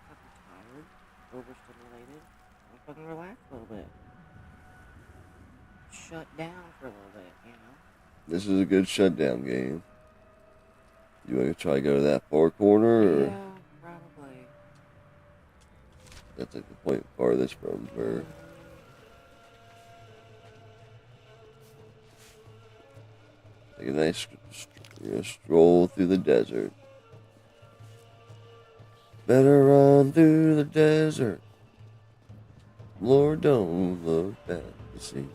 I'm tired, overstimulated. I fucking relax a little bit. Shut down for a little bit, you know? This is a good shutdown game. You want to try to go to that far corner, or? Yeah, probably. That's like the point farthest from where. Take a nice stroll through the desert. Better run through the desert. Lord, don't look back to see.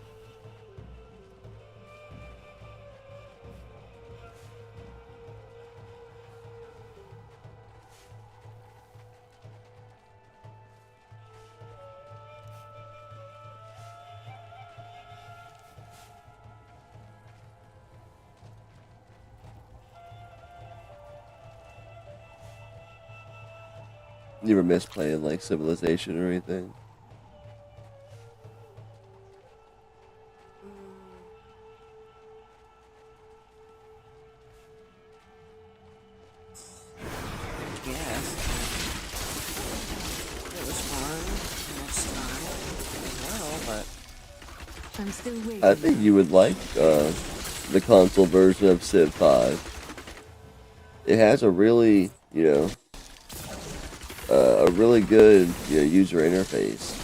You ever miss playing like Civilization or anything? Yes. It was fun. Next time. Well, but I'm still waiting. I think you would like the console version of Civ 5. It has a really, you know, a really good, you know, user interface.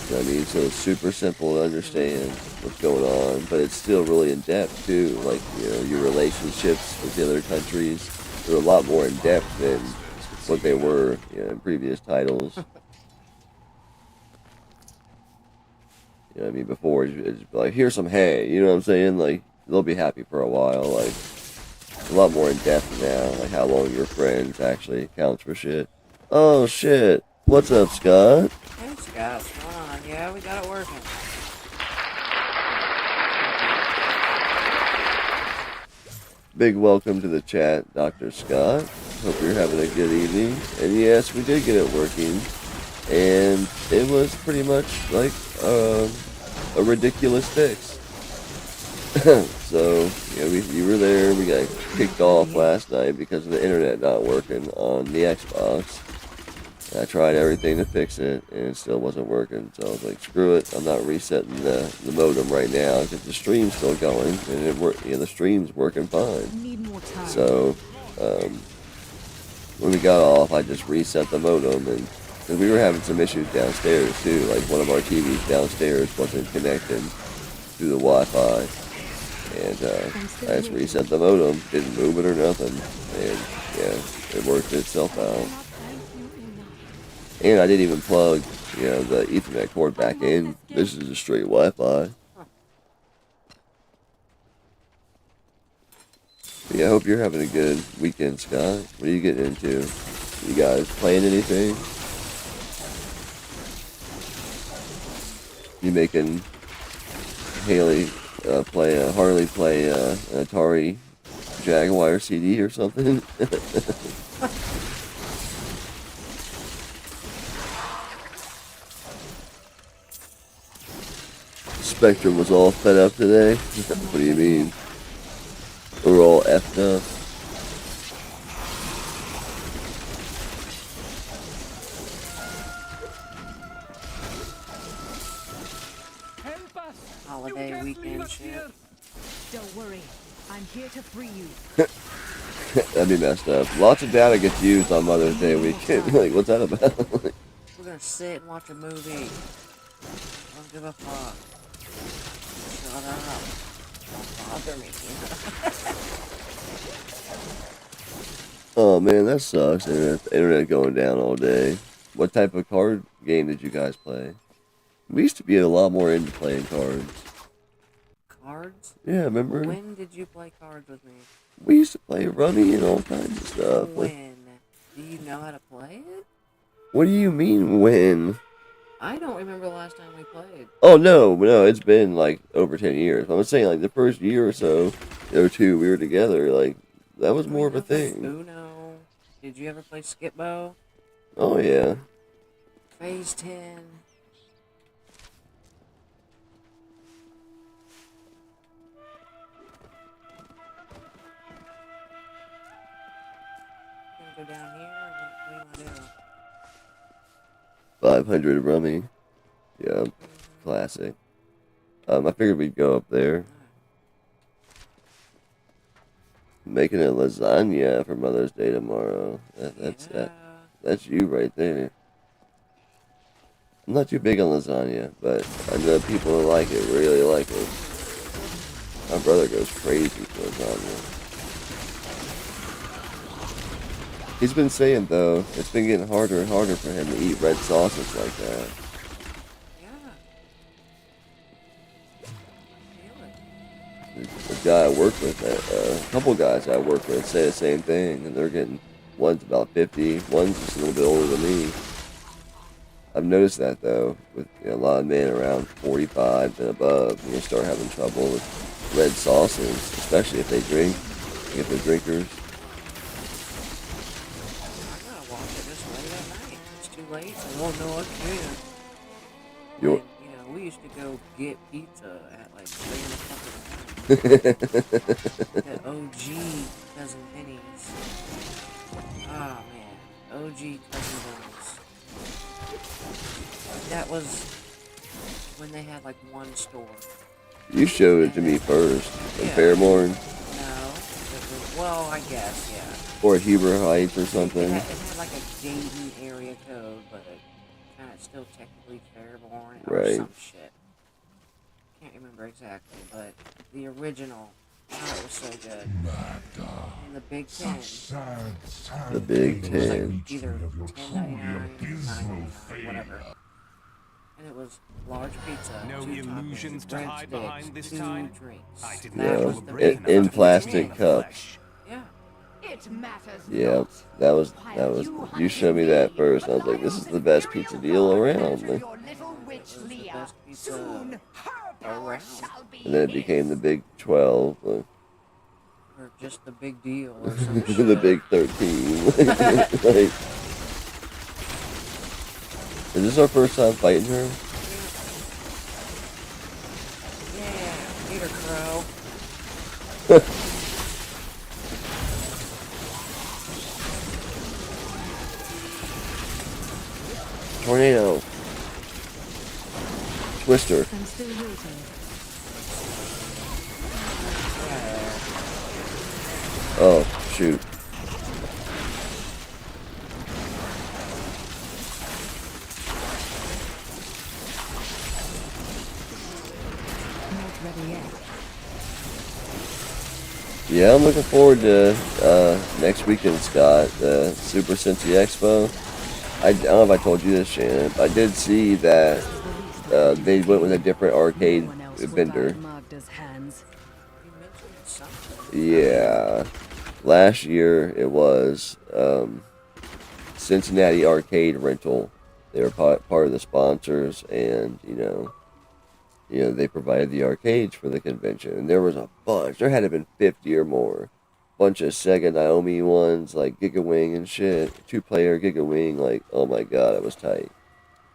You know what I mean? So it's super simple to understand what's going on, but it's still really in depth too. Like, you know, your relationships with the other countries, they're a lot more in depth than what they were, you know, in previous titles. You know what I mean? Before it's like, here's some hay, you know what I'm saying? Like, they'll be happy for a while. Like, a lot more in depth now, like how long your friends actually counts for shit. Oh shit! What's up, Scott? Hey Scott, what's going on? Yeah, we got it working. Big welcome to the chat, Dr. Scott. Hope you're having a good evening. And yes, we did get it working, and it was pretty much like a ridiculous fix. So, yeah, you were there. We got kicked off last night because of the internet not working on the Xbox. I tried everything to fix it, and it still wasn't working. So I was like, screw it. I'm not resetting the modem right now because the stream's still going, and the stream's working fine. Need more time. So when we got off, I just reset the modem, and because we were having some issues downstairs too. Like one of our TVs downstairs wasn't connected through the Wi-Fi. And I just reset the modem, didn't move it or nothing, and yeah, it worked itself out. And I didn't even plug, you know, the Ethernet cord back in. This is a straight Wi-Fi. But yeah, I hope you're having a good weekend, Scott. What are you getting into? You guys playing anything? You making Harley play an Atari Jaguar CD or something? Spectrum was all fed up today? What do you mean? We're all effed up. Holiday weekend shit. Don't worry. I'm here to free you. That'd be messed up. Lots of data gets used on Mother's Day weekend. Like, what's that about? We're gonna sit and watch a movie. Don't give a fuck. Shut up. Don't bother me. Oh man, that sucks. Internet going down all day. What type of card game did you guys play? We used to be a lot more into playing cards. Cards? Yeah, remember? When did you play cards with me? We used to play Rummy and all kinds of stuff. When? Do you know how to play it? What do you mean, when? I don't remember the last time we played. Oh, no, it's been, like, over 10 years. I'm saying, like, the first year or so, or two, we were together, like, that was more of a thing. Uno. Did you ever play Skip-Bo? Oh, yeah. Phase 10. Go down here, or what do you want to do? 500 Rummy. Yeah, classic. I figured we'd go up there. Making a lasagna for Mother's Day tomorrow. That's you right there. I'm not too big on lasagna, but I know people who like it really like it. My brother goes crazy for lasagna. He's been saying, though, it's been getting harder and harder for him to eat red sauces like that. The guy I work with, a couple guys I work with say the same thing, and they're getting, one's about 50, one's just a little bit older than me. I've noticed that, though, with a lot of men around 45 and above, when they start having trouble with red sauces, especially if they drink, if they're drinkers. Late, I won't know I can. We used to go get pizza at like 3 o'clock. That OG Cousin Penny's. Ah man, OG Cousin Penny's. That was when they had like one store. You showed it to me first in Fairmore. No, it was, well, I guess, yeah. Or Heber Heights or something. It had like a Dayton area code, but it kind of still technically Fairborn or some shit. Can't remember exactly, but the original, it was so good. And the Big Ten. The Big Ten. It was like either $10.99 or $9.99, whatever. And it was large pizza, no 2 illusions toppings, to hide behind this 2 time. drinks. I did Yeah, in plastic cups. Yeah. It matters Yeah, that was, you showed me that first, and I was like, this is the best pizza deal around. Like, Soon, around. and then it became the Big 12. Or just the big deal or some shit. The Big 13. Like, is this our first time fighting her? Yeah, Peter Crow. Tornado. Twister. I'm still waiting. Oh, shoot. Not ready yet. Yeah, I'm looking forward to next weekend, Scott, the Super Sensi Expo. I don't know if I told you this, Shannon, but I did see that they went with a different arcade vendor. Yeah. Last year it was Cincinnati Arcade Rental. They were part of the sponsors, and you know, they provided the arcades for the convention. And there was a bunch. There had to have been 50 or more. Bunch of Sega Naomi ones, like Giga Wing and shit. 2-player Giga Wing, like, oh my god, it was tight.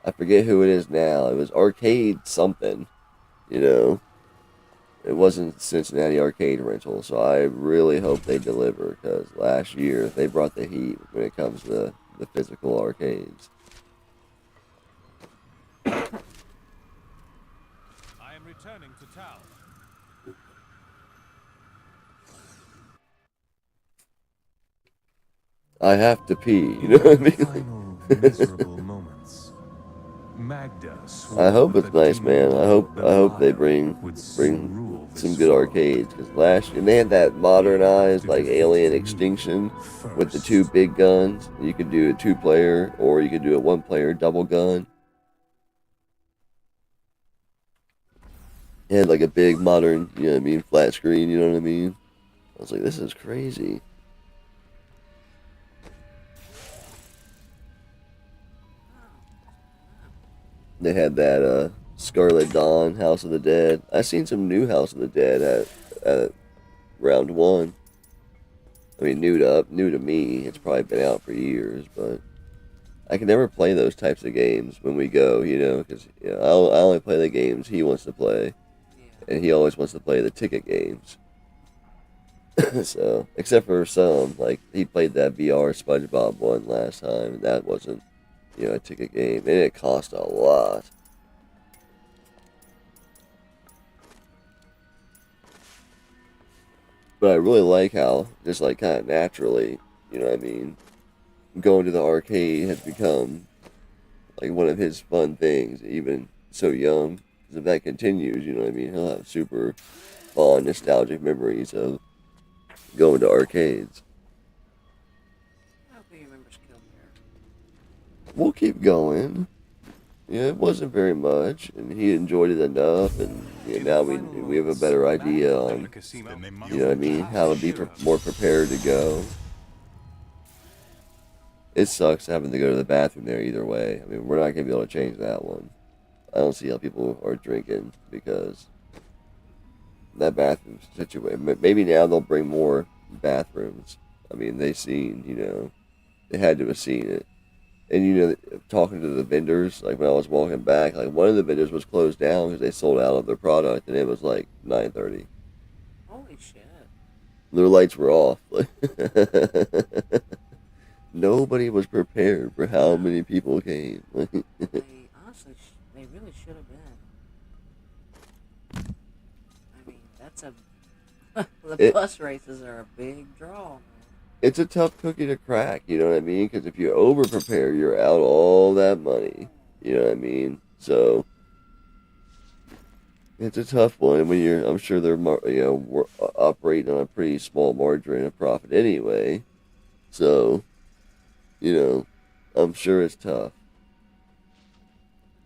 I forget who it is now. It was Arcade something, It wasn't Cincinnati Arcade Rental, so I really hope they deliver, because last year they brought the heat when it comes to the physical arcades. I am returning to town. I have to pee. You know what I mean? Final miserable moments. Magda I hope swore it's that nice, demon man. I lord hope they Belial bring would soon bring rule some this good world. arcades. Because last year they had that modernized like Alien Extinction with the two big guns. You could do a 2-player or you could do a 1-player double gun. It had like a big modern, you know what I mean, flat screen. You know what I mean? I was like, this is crazy. They had that Scarlet Dawn, House of the Dead. I seen some new House of the Dead at round 1. I mean, new to me. It's probably been out for years, but I can never play those types of games when we go, you know, because you know, I only play the games he wants to play, and he always wants to play the ticket games. So, except for some, like he played that VR SpongeBob one last time, and that wasn't, you know, a ticket game, and it cost a lot. But I really like how, just like kind of naturally, you know what I mean, going to the arcade has become like one of his fun things, even so young. 'Cause if that continues, you know what I mean, he'll have super fond, nostalgic memories of going to arcades. How many members killed there? We'll keep going. Yeah, it wasn't very much, and he enjoyed it enough, and you know, now we have a better idea on, you know what I mean, how to be more prepared to go. It sucks having to go to the bathroom there either way. I mean, we're not gonna be able to change that one. I don't see how people are drinking because that bathroom situation. Maybe now they'll bring more bathrooms. I mean, they had to have seen it. And you know, talking to the vendors, like when I was walking back, like one of the vendors was closed down because they sold out of their product, and it was like 9:30. Holy shit! Their lights were off. Nobody was prepared for how many people came. They honestly, they really should have been. I mean, that's the bus races are a big draw, man. It's a tough cookie to crack, you know what I mean? Because if you over prepare, you're out all that money, you know what I mean? So it's a tough one. When I'm sure they're we're operating on a pretty small margin of profit anyway. So, you know, I'm sure it's tough,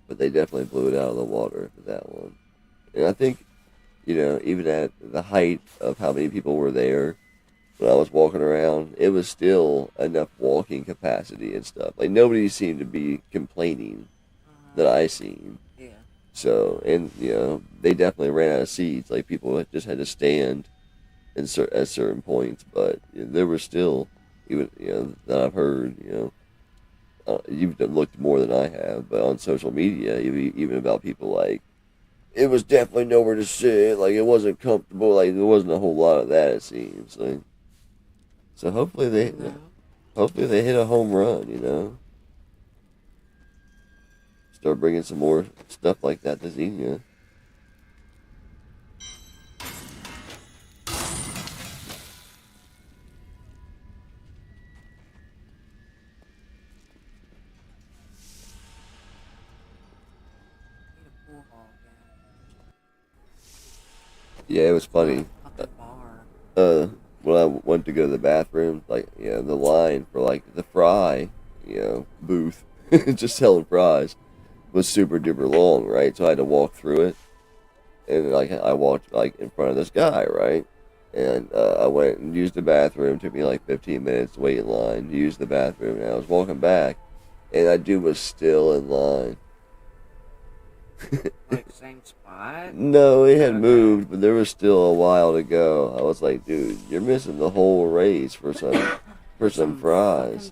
but they definitely blew it out of the water for that one. And I think, you know, even at the height of how many people were there, when I was walking around, it was still enough walking capacity and stuff. Like, nobody seemed to be complaining that I seen. Yeah. So, and, you know, they definitely ran out of seats. Like, people just had to stand at certain points. But you know, there were still, even, you know, that I've heard, you know, you've looked more than I have, but on social media, even about people like, it was definitely nowhere to sit. Like, it wasn't comfortable. Like, there wasn't a whole lot of that, it seems. Like, so hopefully they hit a home run, you know. Start bringing some more stuff like that to Xenia. Yeah, it was funny. When I went to go to the bathroom, like, you know, the line for, like, the fry, you know, booth, just selling fries, was super duper long, right? So I had to walk through it. And, like, I walked, like, in front of this guy, right? And I went and used the bathroom. It took me, like, 15 minutes to wait in line to use the bathroom. And I was walking back, and that dude was still in line. Like, same spot? No, it had moved, but there was still a while to go. I was like, dude, you're missing the whole race for some fries.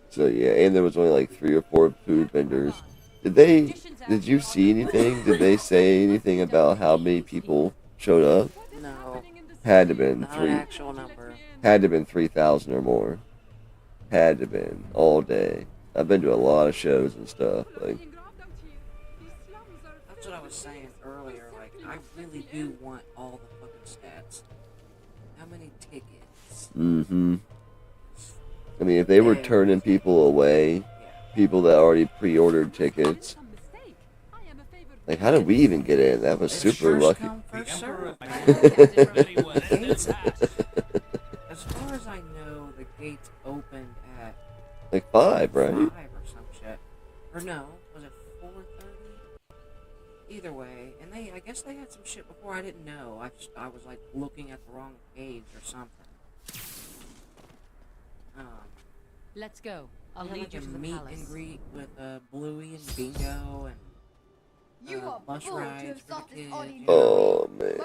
So yeah, and there was only like 3 or 4 food vendors. Did you see anything? Did they say anything about how many people showed up? No. Had to been Not an actual number. Had to been 3,000 or more. Had to been all day. I've been to a lot of shows and stuff. Like, that's what I was saying earlier. Like, I really do want all the fucking stats. How many tickets? Mm-hmm. I mean, if they were turning people away, people that already pre-ordered tickets, like, how did we even get in? That was super lucky. As far as I know, the gates opened at like 5, right? 5 or some shit. Or no, was it 4:30? Either way, and I guess they had some shit before I didn't know. I was like looking at the wrong page or something. Let's go. I'll They had, lead you like, to a the meet palace. and greet with Bluey and Bingo and bus rides for the kids. Oh, man.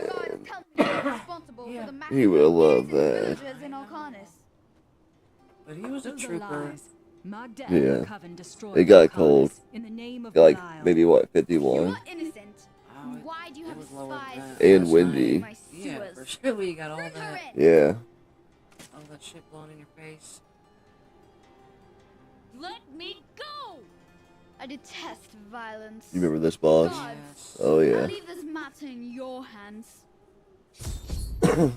He would have loved that. But he was a trooper. Yeah. It got cold. Like, maybe, what, 51? Why do you have spies? And windy. Yeah, for sure. You got all that. Yeah. All that shit blowing in your face. Let me go! I detest violence. You remember this boss? Gods, Oh, yeah. I'll leave this matter in your hands. Yeah,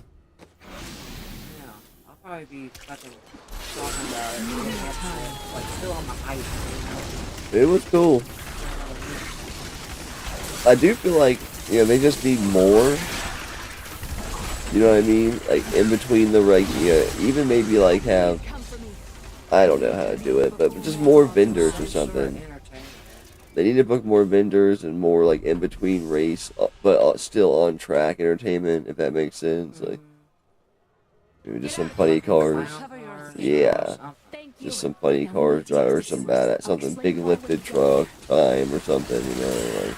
I'll probably be fucking talking about it. Like, still on the hype, you know? It was cool. I do feel like, you know, they just need more. You know what I mean? Like, in between the, like, yeah, even maybe, like, have, I don't know how to do it, but just more vendors or something. They need to book more vendors and more, like, in-between race, but still on-track entertainment, if that makes sense. Like, maybe just some funny cars. Yeah. Just some funny cars drivers, some bad, something big lifted truck time or something, you know, like.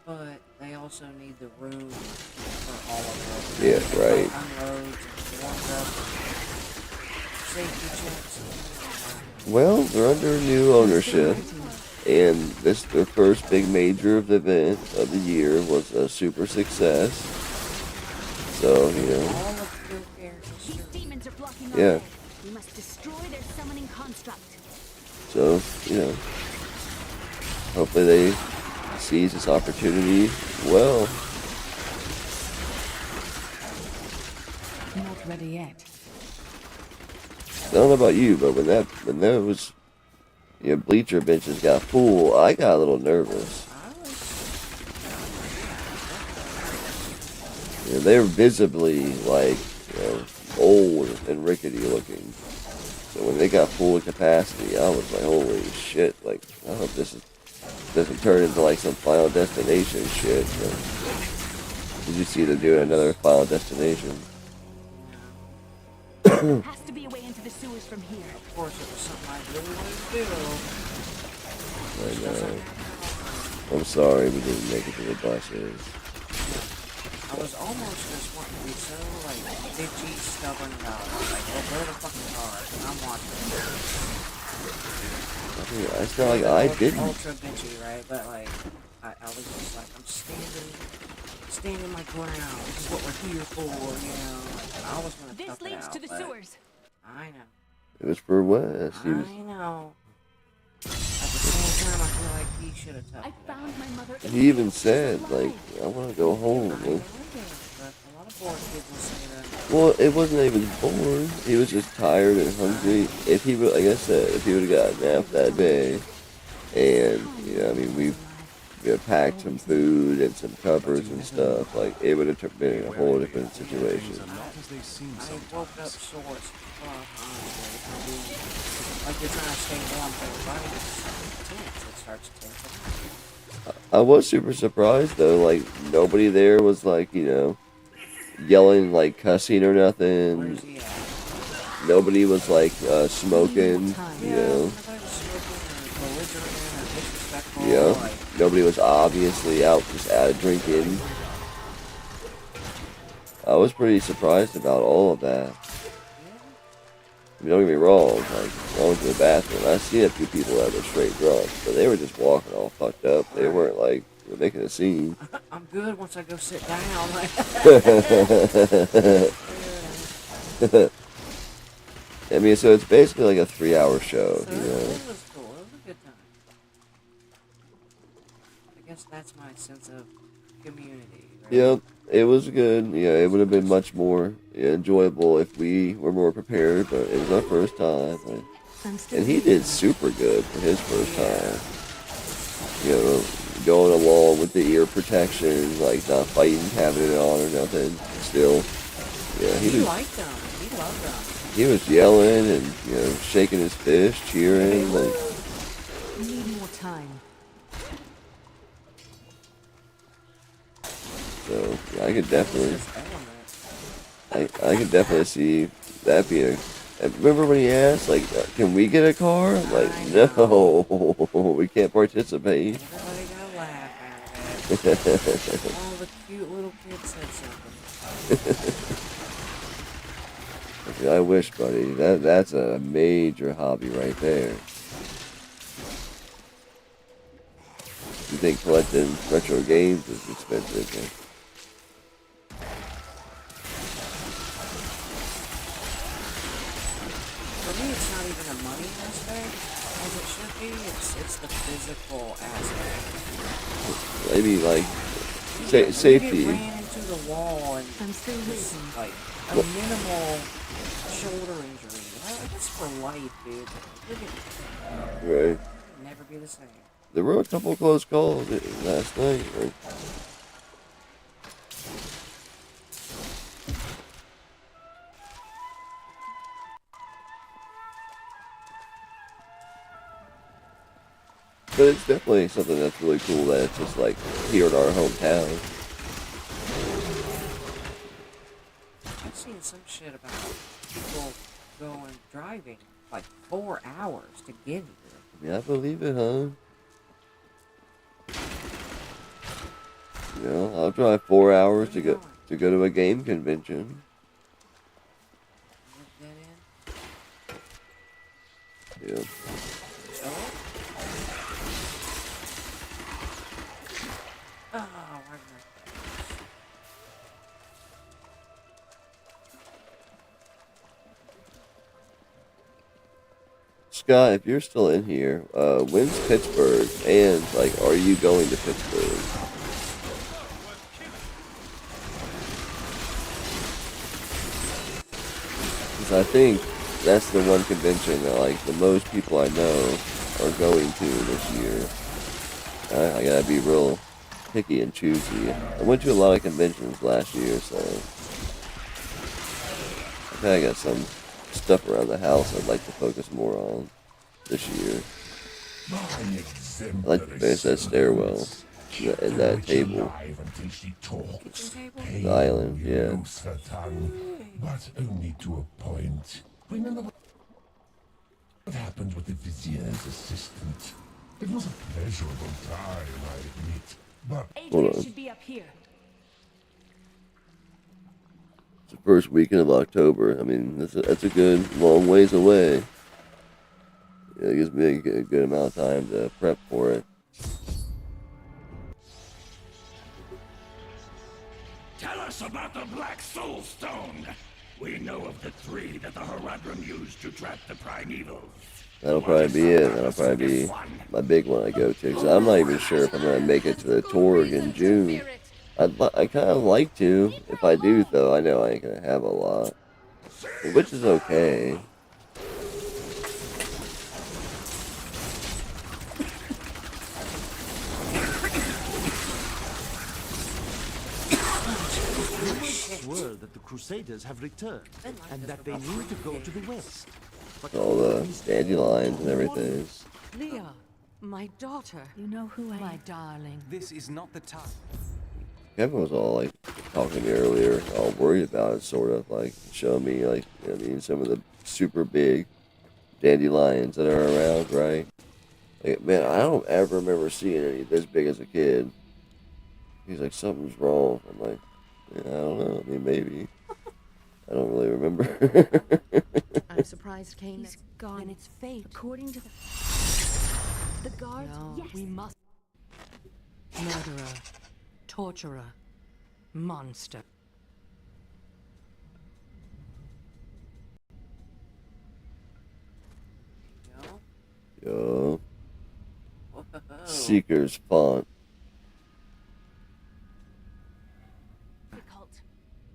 But they also need the room for all of it. Yeah, right. Unloads and warms up. Safety checks. Well, they're under new ownership, and this their first big major event of the year was a super success. So, you know. These demons are blocking our Yeah. way. We must destroy their summoning construct. So, you know. Hopefully they seize this opportunity well. Not ready yet. I don't know about you, but when those bleacher benches got full, I got a little nervous. Yeah, they're visibly like, you know, old and rickety looking. So when they got full capacity, I was like, holy shit! Like, I hope this doesn't turn into like some Final Destination shit. But did you see them doing another Final Destination? Has to be a way into the sewers from here. Of course, it was something I really wanted to do. I know. I'm sorry we didn't make it to the buses. I was almost just wanting to be so, like, bitchy, stubborn about it. Like, well, go to the fucking car, and I'm watching it. I mean, it's not like I didn't. Ultra bitchy, right? But, like, I was just like, I'm standing my ground. This is what we're here for, you know? Like, and I was gonna This tough it leads out, to the but sewers. I know. It was for Wes. He was, I know. At the same time, I feel like he should have toughed I it out. found my mother. he even said, like, I want to go home. Like, But a lot of bored kids will say that. well, it wasn't even bored. He was just tired and hungry. If he would, like I said, if he would have got a nap that day, and, you know, I mean, we had packed some food and some covers and stuff, like, it would have been in a whole different situation. I woke up sore as fuck, honestly. Like you're trying to stay warm, but your body gets tense. It starts tensing up. I was super surprised, though, like, nobody there was, like, you know, yelling, like, cussing or nothing. Nobody was, like, smoking, you know. Yeah, nobody was obviously out just out of drinking. I was pretty surprised about all of that. I mean, don't get me wrong, like, I went to the bathroom, I seen a few people that were straight drunk, but they were just walking all fucked up. They weren't, like, making a scene. I'm good once I go sit down. Like. I mean, so it's basically like a 3-hour show, So you know. it was cool. It was a good time. I guess that's my sense of community. Right? Yep, it was good. Yeah, it would have been much more enjoyable if we were more prepared, but it was our first time. And he did super good for his first time. You know, going along with the ear protection, like not fighting, having it on or nothing. Still, yeah, He liked them. He loved them. he was yelling and shaking his fist, cheering. Like, We need more time. so yeah, I could definitely, I could definitely see that being a. Remember when he asked, like, can we get a car? I'm like, no, we can't participate. Everybody got a laugh out of it. All the cute little kids said something. I wish, buddy. That's a major hobby right there. You think collecting retro games is expensive? Huh? For me, it's not even a money aspect, as it should be. It's the physical aspect. Maybe like You safety. get ran into the wall and I'm still waiting. like a minimal shoulder injury. That's for life, dude. Right. Never be the same. There were a couple of close calls last night. Right? But it's definitely something that's really cool that it's just like here in our hometown. I've seen some shit about people going driving like 4 hours to get here. Yeah, I believe it, huh? You know, I'll drive 4 hours to go to a game convention. Yeah. Scott, if you're still in here, when's Pittsburgh? And, like, are you going to Pittsburgh? Because I think that's the one convention that, like, the most people I know are going to this year. I gotta be real picky and choosy. I went to a lot of conventions last year, so I kinda got some stuff around the house I'd like to focus more on this year. I like to finish that stairwell and that table. The island, yeah. But only to a point. Remember what happened with the vizier's assistant? It was a pleasurable time, I admit, but... Adria should be up here. It's the first weekend of October. I mean, that's a good long ways away. Yeah, it gives me a good amount of time to prep for it. Tell us about the Black Soul Stone. We know of the 3 that the Horadrim used to trap the Primevals. That'll probably be it. That'll probably be my big one I go to. Because I'm not even sure if I'm going to make it to the Torg in June. I kind of like to. If I do, though, I know I ain't going to have a lot. Which is okay. Word that the Crusaders have returned, and that they need to go to the west. All the dandelions and everything. Leah, my daughter. You know who I am? My darling. This is not the time. Kevin was all like talking to me earlier, all worried about it, sort of like showing me like some of the super big dandelions that are around, right? Like, man, I don't ever remember seeing any this big as a kid. He's like, something's wrong. I'm like, yeah, I don't know. I mean, maybe. I don't really remember. I'm surprised Kane. He's gone. And it's fate. According to the guards, No, yes. we must. Murderer, torturer, monster. Yo. Seeker's font.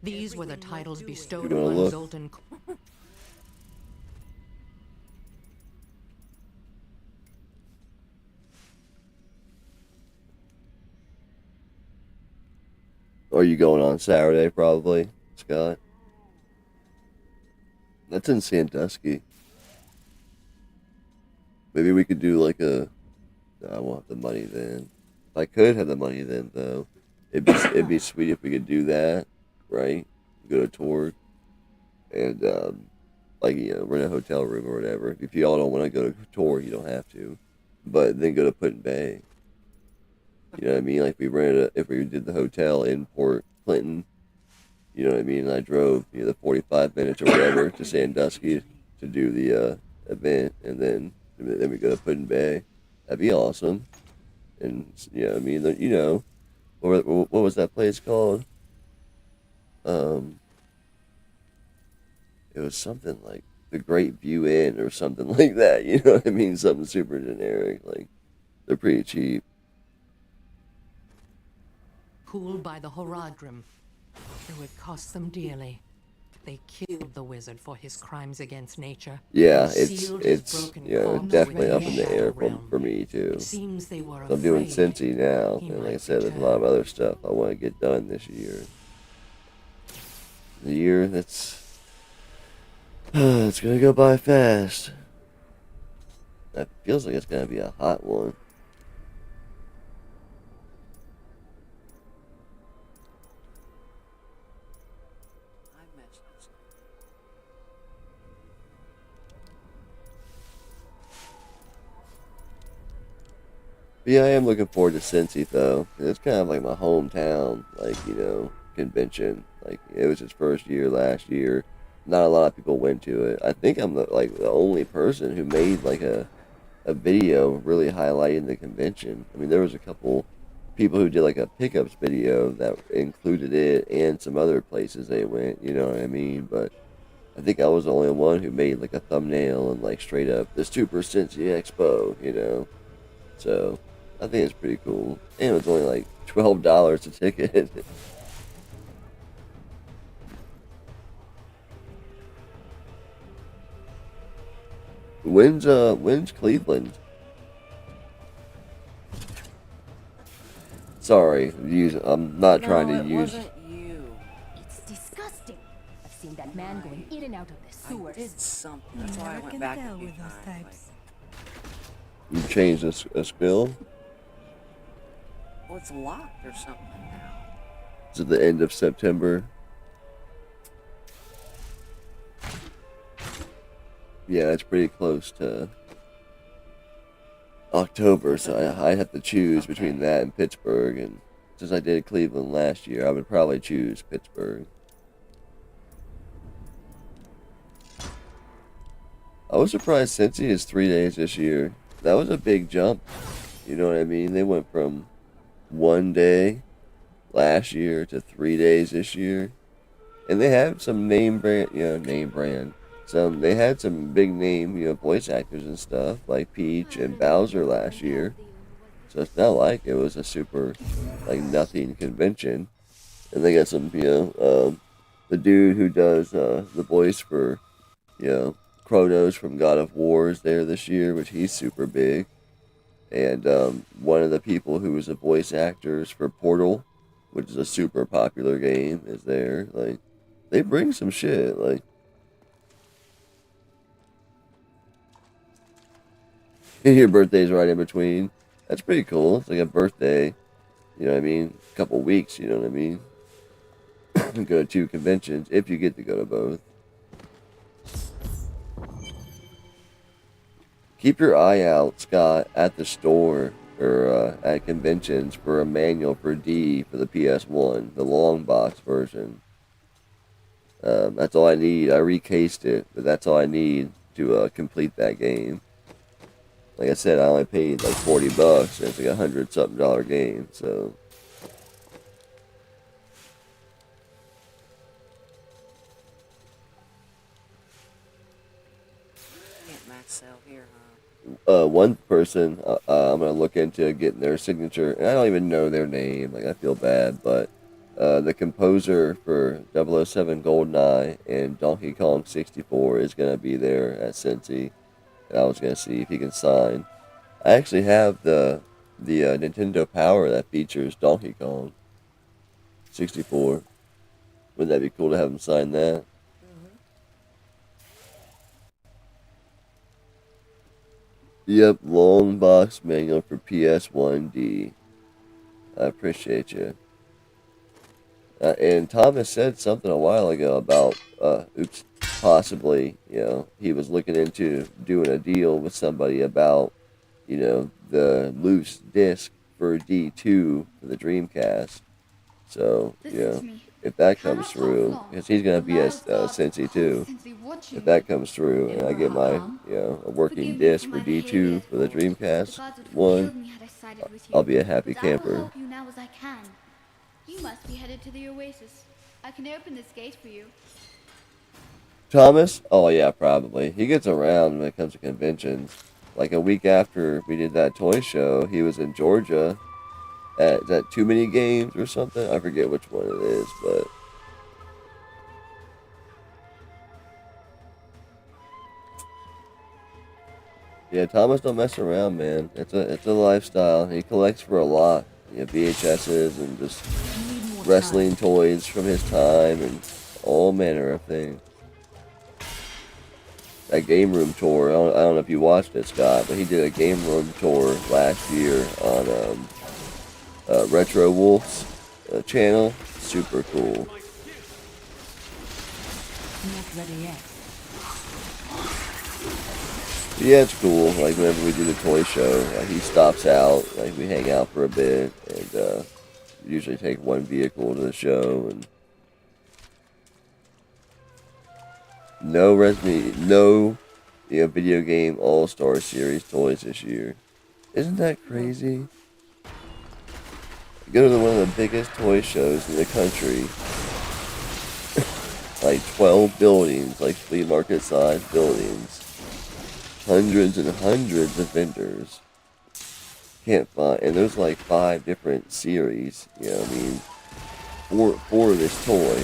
These were the titles bestowed gonna upon look? Zoltan. Are you going on Saturday, probably, Scott? That's in Sandusky. Maybe we could do like a... No, I won't have the money then. If I could have the money then, though, it'd be sweet if we could do that, right? Go to Torg and, like, you know, rent a hotel room or whatever. If y'all don't want to go to Torg, you don't have to. But then go to Put-in Bay. You know what I mean? Like, if we did the hotel in Port Clinton, you know what I mean? And I drove, you know, the 45 minutes or whatever to Sandusky to do the event, and then we go to Put-in Bay. That'd be awesome. And, you know what I mean? You know, what was that place called? It was something like the Great View Inn or something like that. You know what I mean? Something super generic. Like, they're pretty cheap. Cooled by the Horadrim. It would cost them dearly. They killed the wizard for his crimes against nature. Yeah, Sealed his broken you know, corpse definitely within up in the air realm. for me too. Seems they were So I'm doing afraid Cincy now, he and like I might said, there's a lot of other stuff I want to get done this year. The year that's it's gonna go by fast. That feels like it's gonna be a hot one. But yeah, I am looking forward to Cincy though. It's kind of like my hometown, like, you know, convention. Like, it was his first year last year. Not a lot of people went to it. I think I'm the only person who made like a video really highlighting the convention. I mean, there was a couple people who did like a pickups video that included it and some other places they went, you know what I mean? But I think I was the only one who made like a thumbnail and like straight up the Super Cincy Expo, you know? So I think it's pretty cool. And it was only like $12 a ticket. When's Cleveland? Sorry, I'm not trying to use. It's disgusting. I've seen that man going in and out of the sewers. I did something. That's why I went back a few times. You changed a spill? Well, it's locked or something now. Is it the end of September? Yeah, it's pretty close to October, so I have to choose between that and Pittsburgh. And since I did Cleveland last year, I would probably choose Pittsburgh. I was surprised Cincy is 3 days this year. That was a big jump. You know what I mean? They went from 1 day last year to 3 days this year. And they have some they had some big name, you know, voice actors and stuff, like Peach and Bowser last year. So it's not like it was a super, like, nothing convention. And they got some, you know, the dude who does the voice for, you know, Kratos from God of War is there this year, which he's super big. And one of the people who was the voice actors for Portal, which is a super popular game, is there. Like, they bring some shit, like. Your birthday's right in between. That's pretty cool. It's like a birthday, you know what I mean? A couple weeks, you know what I mean? Go to 2 conventions, if you get to go to both. Keep your eye out, Scott, at the store or at conventions for a manual for D for the PS1, the long box version. That's all I need. I recased it, but that's all I need to complete that game. Like I said, I only paid like $40, and it's like $100-something game, so. Can't max sell here, huh? One person, I'm gonna look into getting their signature, and I don't even know their name, like I feel bad, but the composer for 007 GoldenEye and Donkey Kong 64 is going to be there at Cincy. And I was going to see if he can sign. I actually have the Nintendo Power that features Donkey Kong 64. Wouldn't that be cool to have him sign that? Yep, long box manual for PS1D. I appreciate you. And Thomas said something a while ago about, possibly, he was looking into doing a deal with somebody about, the loose disc for D2 for the Dreamcast. So, if that comes through, because he's going to be at Cincy too. If that comes through and I get my, a working disc for D2 for the Dreamcast 1, I'll be a happy camper. You must be headed to the Oasis. I can open this gate for you. Thomas? Oh yeah, probably. He gets around when it comes to conventions. Like a week after we did that toy show, he was in Georgia at that Too Many Games or something. I forget which one it is, but yeah, Thomas don't mess around, man. It's a lifestyle. He collects for a lot. VHSs and just wrestling toys from his time and all manner of things. That game room tour, I don't know if you watched it, Scott, but he did a game room tour last year on Retro Wolf's channel. Super cool. Not ready yet. Yeah, it's cool. Like whenever we do the toy show, he stops out. Like we hang out for a bit, and usually take one vehicle to the show. And no video game All-Star Series toys this year. Isn't that crazy? Go to one of the biggest toy shows in the country. Like 12 buildings, like flea market sized buildings. Hundreds and hundreds of vendors. Can't find, and there's like 5 different series. For this toy.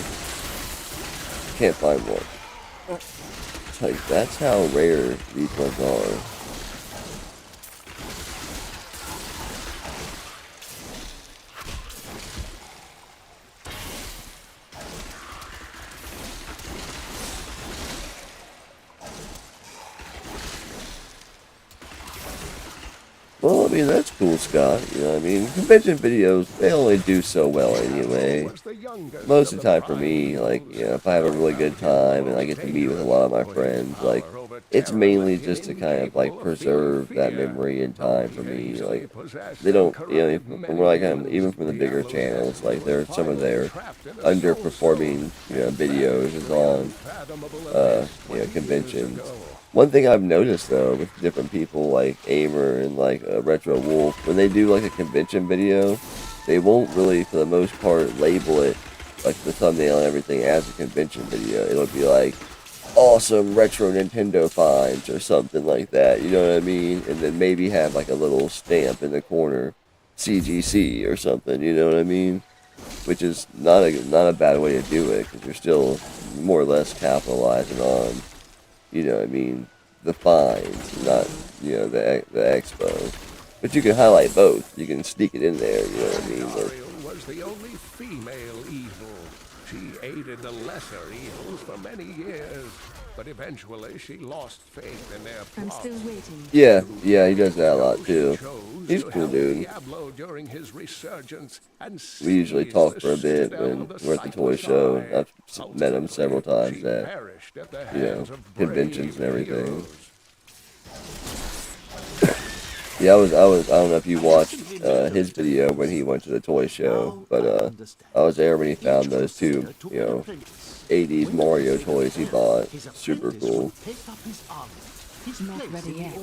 Can't find one. It's like that's how rare these ones are. Well, I mean, that's cool, Scott. Convention videos, they only do so well anyway. Most of the time for me, like, if I have a really good time and I get to meet with a lot of my friends, like, it's mainly just to kind of, like, preserve that memory in time for me. Like, they don't, from what even from the bigger channels, like, some of their underperforming, videos is on, conventions. One thing I've noticed though with different people like Aimer and like Retro Wolf, when they do like a convention video, they won't really, for the most part, label it like the thumbnail and everything as a convention video. It'll be like awesome retro Nintendo finds or something like that. You know what I mean? And then maybe have like a little stamp in the corner, CGC or something. You know what I mean? Which is not a bad way to do it because you're still more or less capitalizing on, the finds, not, the expo. But you can highlight both. You can sneak it in there, you know what I mean? Astarion was the only female evil. She aided the lesser evils for many years, but eventually she lost faith in their plot. I'm still waiting. Yeah, he does that a lot too. He's a cool dude. During his resurgence and we usually talk for a bit when we're at the toy show. I've met him several times at, conventions and everything. Yeah, I don't know if you watched his video when he went to the toy show, but I was there when he found those 2, 80s Mario toys he bought. Super cool. Not ready yet.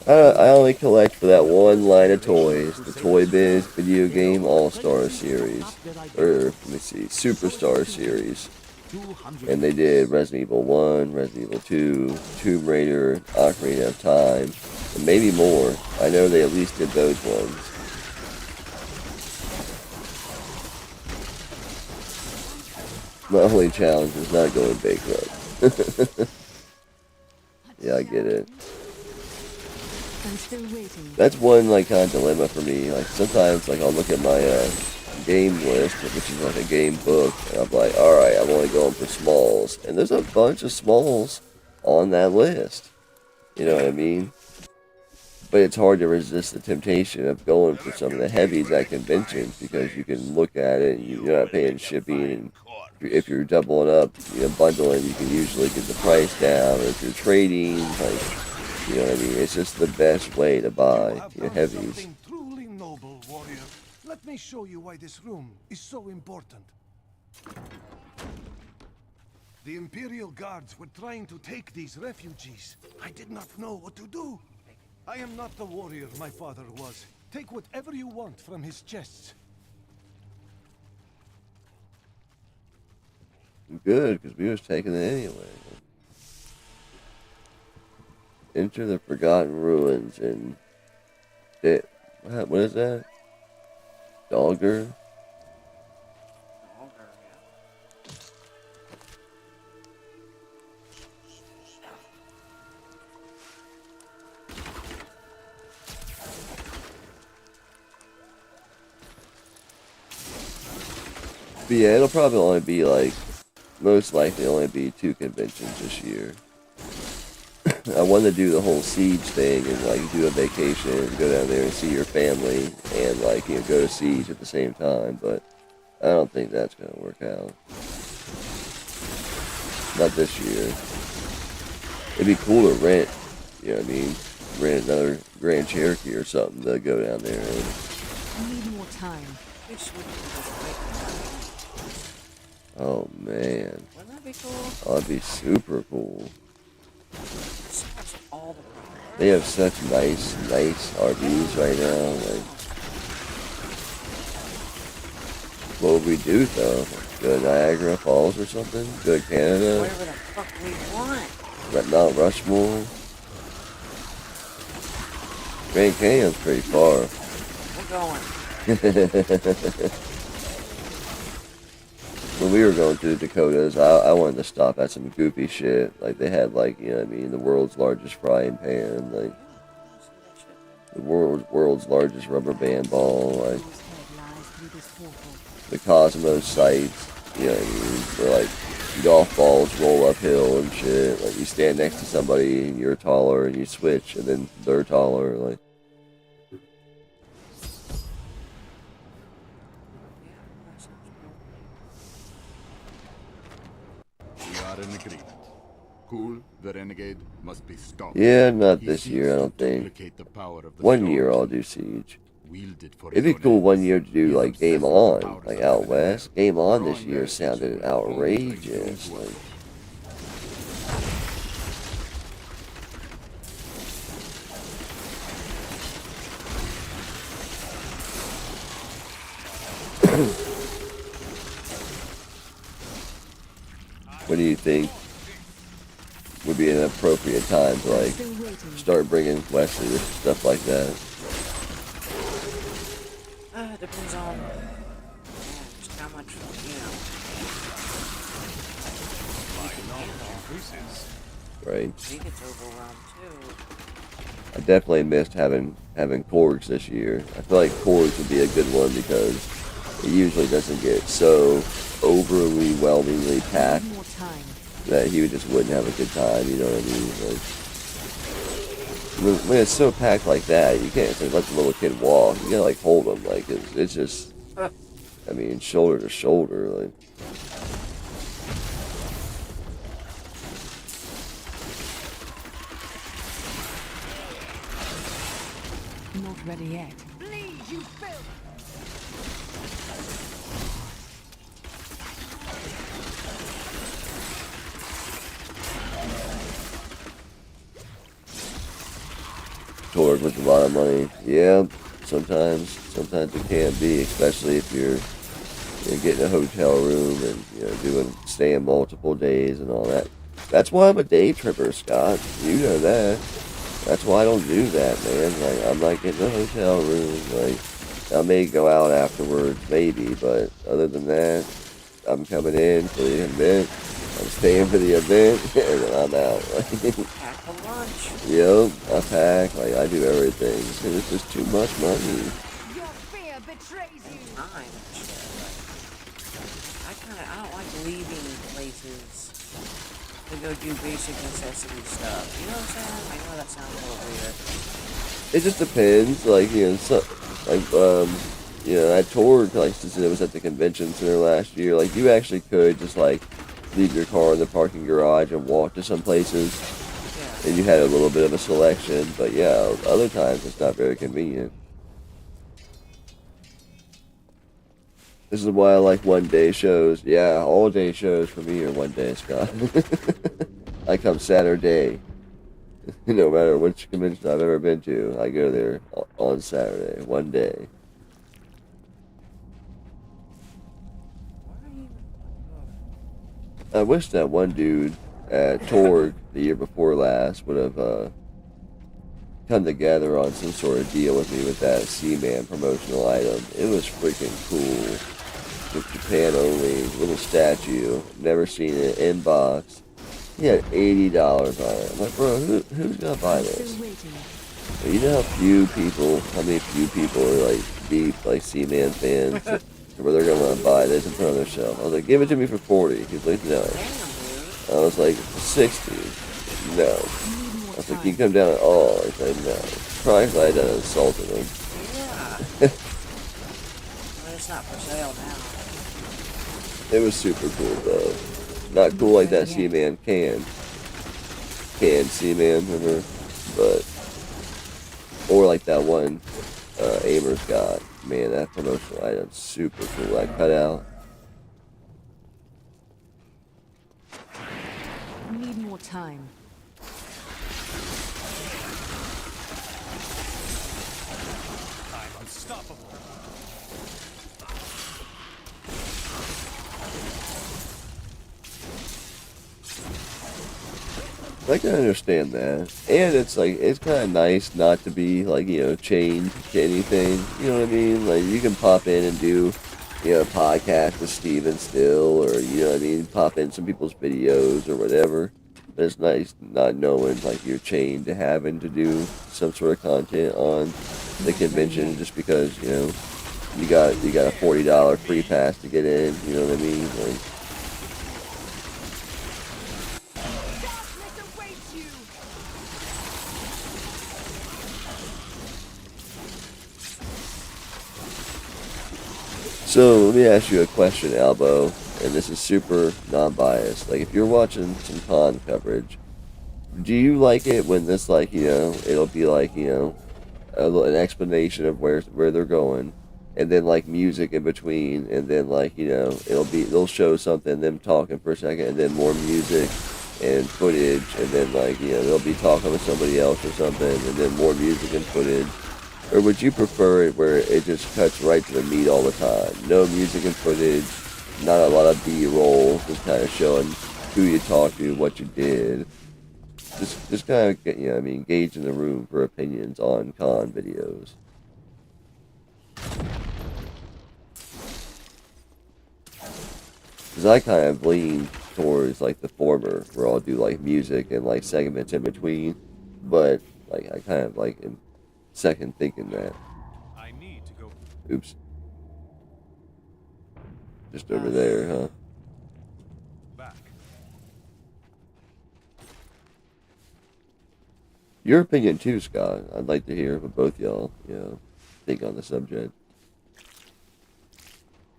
I only collect for that one line of toys, the Toy Biz Video Game All-Star Series, or let me see, Superstar Series. And they did Resident Evil 1, Resident Evil 2, Tomb Raider, Ocarina of Time, and maybe more. I know they at least did those ones. My only challenge is not going bankrupt. Yeah, I get it. I'm still waiting. That's one like kind of dilemma for me. Like sometimes like I'll look at my game list, which is like a game book, and I'm like, alright, I'm only going for smalls. And there's a bunch of smalls on that list. You know what I mean? But it's hard to resist the temptation of going for some of the heavies at conventions because you can look at it and you're not paying shipping, and if you're doubling up, bundling, you can usually get the price down. Or if you're trading, like, you know what I mean? It's just the best way to buy heavies. Something truly noble, warrior. Let me show you why this room is so important. The Imperial Guards were trying to take these refugees. I did not know what to do. I am not the warrior my father was. Take whatever you want from his chests. Good, because we was taking it anyway. Enter the Forgotten Ruins and... What is that? Dogger? But yeah, it'll probably only be like, most likely only be 2 conventions this year. I wanted to do the whole Siege thing and like do a vacation, go down there and see your family, and like, go to Siege at the same time, but I don't think that's gonna work out. Not this year. It'd be cool to rent, you know what I mean? Rent another Grand Cherokee or something to go down there and... I need more time. Oh man. Wouldn't that be cool? Oh, that'd be super cool. They have such nice RVs right now. Like, what would we do though? Go to Niagara Falls or something? Go to Canada? Whatever the fuck we want. Mount Rushmore? Grand Canyon's pretty far. We're going. When we were going through the Dakotas, I wanted to stop at some goofy shit. Like they had like, you know what I mean, the world's largest frying pan, like the world's largest rubber band ball, like the Cosmos sites, you know what I mean, where like golf balls roll uphill and shit. Like you stand next to somebody and you're taller and you switch and then they're taller, like. An agreement. Cool, the renegade must be stopped. Yeah, not this year, I don't think. 1 year I'll do Siege. It'd be cool 1 year to do like Game On, like out west. Game On this year sounded outrageous. Like, what do you think would be an appropriate time to like start bringing Wesley stuff like that? Depends on just how much, Right. He gets overwhelmed too. I definitely missed having Korgs this year. I feel like Korgs would be a good one because it usually doesn't get so overly whelmingly packed that he just wouldn't have a good time, you know what I mean? Like, when it's so packed like that, you can't just let the little kid walk. You gotta like hold him, like it's just, I mean, shoulder to shoulder, like. Not ready yet. Please, you filth! Torg with a lot of money. Yeah, sometimes it can be, especially if you're getting a hotel room and staying multiple days and all that. That's why I'm a day tripper, Scott. You know that. That's why I don't do that, man. Like, I'm not getting a hotel room. Like, I may go out afterwards, maybe, but other than that, I'm coming in for the event. I'm staying for the event, and then I'm out. Pack a lunch. Yep, I pack. Like I do everything. It's just too much money. Your fear betrays you. Time and shit. I don't like leaving places to go do basic necessity stuff. You know what I'm saying? I know that sounds a little weird. It just depends. Like at Torg, like since it was at the convention center last year, like you actually could just like leave your car in the parking garage and walk to some places, and you had a little bit of a selection. But yeah, other times it's not very convenient. This is why I like one-day shows. Yeah, all-day shows for me are one day, Scott. I come Saturday. No matter which convention I've ever been to, I go there on Saturday, one day. I wish that one dude at Torg the year before last would have come together on some sort of deal with me with that Seaman promotional item. It was freaking cool. With Japan only, little statue. Never seen it in box. He had $80 on it. I'm like, bro, who's gonna buy this? You know how many few people are like deep, like Seaman fans, where they're gonna want to buy this and put it on their shelf. I was like, give it to me for 40. He's like, no. I was like, 60. No. I was like, can you come down at all? He's like, no. Probably if I had insulted him. Yeah. But it's not for sale now. It was super cool though. Not cool like that Seaman can Seaman, remember? But or like that one Amers got. Man, that promotional item's super cool. That cutout. Need more time. I'm unstoppable. I can understand that. And it's like, it's kind of nice not to be like, chained to anything. You know what I mean? Like, you can pop in and do, a podcast with Steven still, or, pop in some people's videos or whatever. But it's nice not knowing, like, you're chained to having to do some sort of content on the convention just because, you got a $40 free pass to get in. You know what I mean? Like, so let me ask you a question, Albo, and this is super non-biased. Like, if you're watching some con coverage, do you like it when this, like, it'll be like, an explanation of where they're going, and then like music in between, and then like, they'll show something, them talking for a second, and then more music and footage, and then like, they'll be talking with somebody else or something, and then more music and footage? Or would you prefer it where it just cuts right to the meat all the time? No music and footage, not a lot of B-roll, just kind of showing who you talked to, what you did. Just kind of, engage in the room for opinions on con videos. Because I kind of lean towards like the former, where I'll do like music and like segments in between. But like I kind of like am second thinking that. I need to go. Oops. Just over there, huh? Back. Your opinion too, Scott. I'd like to hear what both y'all, think on the subject.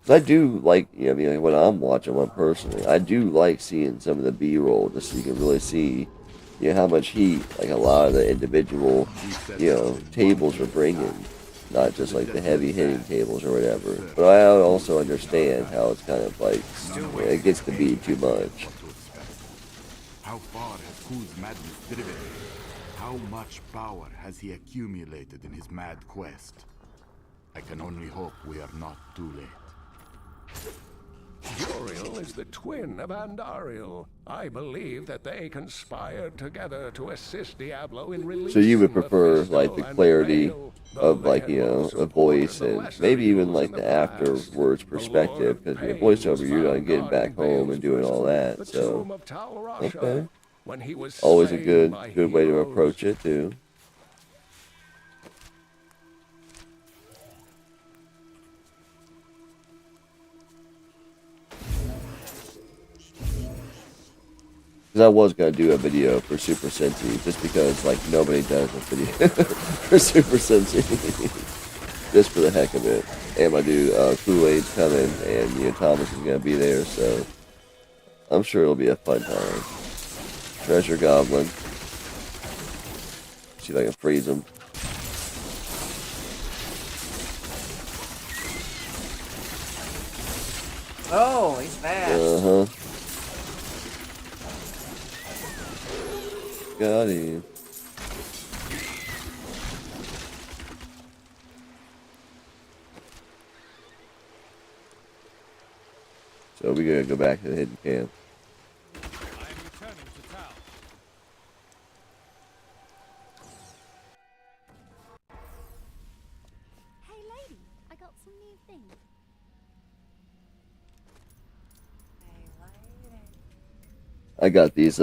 I do like, when I'm watching one personally, I do like seeing some of the B-roll just so you can really see, how much heat, like a lot of the individual, tables are bringing. Not just like the heavy hitting tables or whatever. But I also understand how it's kind of like, it gets to be too much. How far has Ku's madness driven him? How much power has he accumulated in his mad quest? I can only hope we are not too late. Joriel is the twin of Andariel. I believe that they conspired together to assist Diablo in releasing. So you would prefer like the clarity of like, you know, a voice and maybe even like the afterwards perspective, because your voiceover, you're not getting back home and doing all that. So okay, always a good way to approach it too. Because I was going to do a video for Super Sensi, just because, like, nobody does a video for Super Sensi. Just for the heck of it. And my dude, Kool-Aid's coming, and, you know, Thomas is going to be there, so I'm sure it'll be a fun time. Treasure Goblin. See if I can freeze him. Oh, he's fast. Uh-huh. Got him. So we gotta go back to the hidden camp. I am returning to town. Hey, lady, I got some new things. I got these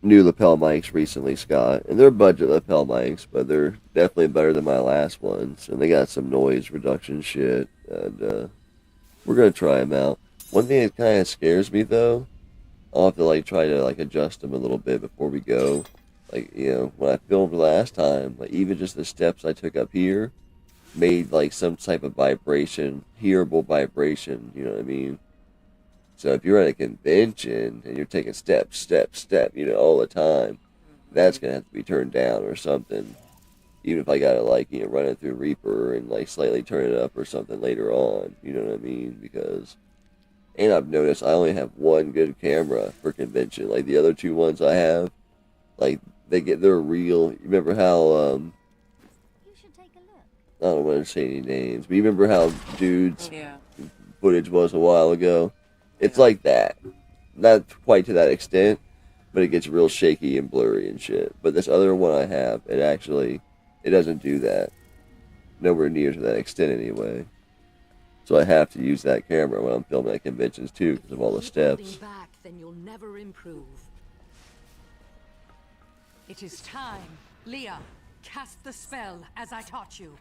new lapel mics recently, Scott, and they're budget lapel mics, but they're definitely better than my last ones, and they got some noise reduction shit, and we're gonna try them out. One thing that kind of scares me though, I'll have to like try to like adjust them a little bit before we go. Like, you know, when I filmed last time, like even just the steps I took up here made like some type of vibration, hearable vibration, you know what I mean? So if you're at a convention and you're taking step, you know, all the time, that's going to have to be turned down or something. Even if I got to, like, you know, run it through Reaper and, like, slightly turn it up or something later on. You know what I mean? Because, and I've noticed I only have one good camera for convention. Like, the other two ones I have, like, they're real. You remember how, You should take a look. I don't want to say any names, but you remember how dudes' footage was a while ago? It's like that. Not quite to that extent, but it gets real shaky and blurry and shit. But this other one I have, it doesn't do that. Nowhere near to that extent anyway. So I have to use that camera when I'm filming at conventions too, because of all the steps. Back, then you'll never improve. It is time. Leah, cast the spell as I taught you.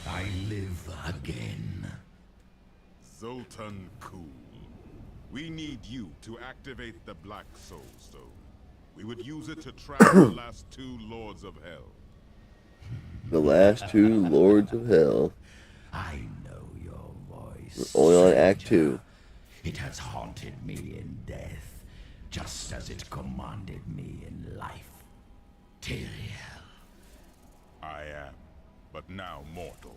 I live again. Zoltan Kuhl, we need you to activate the Black Soul Stone. We would use it to trap the last two Lords of Hell. The last two Lords of Hell. I know your voice. We're only on Act 2. It has haunted me in death, just as it commanded me in life. Tyrael. I am, but now mortal.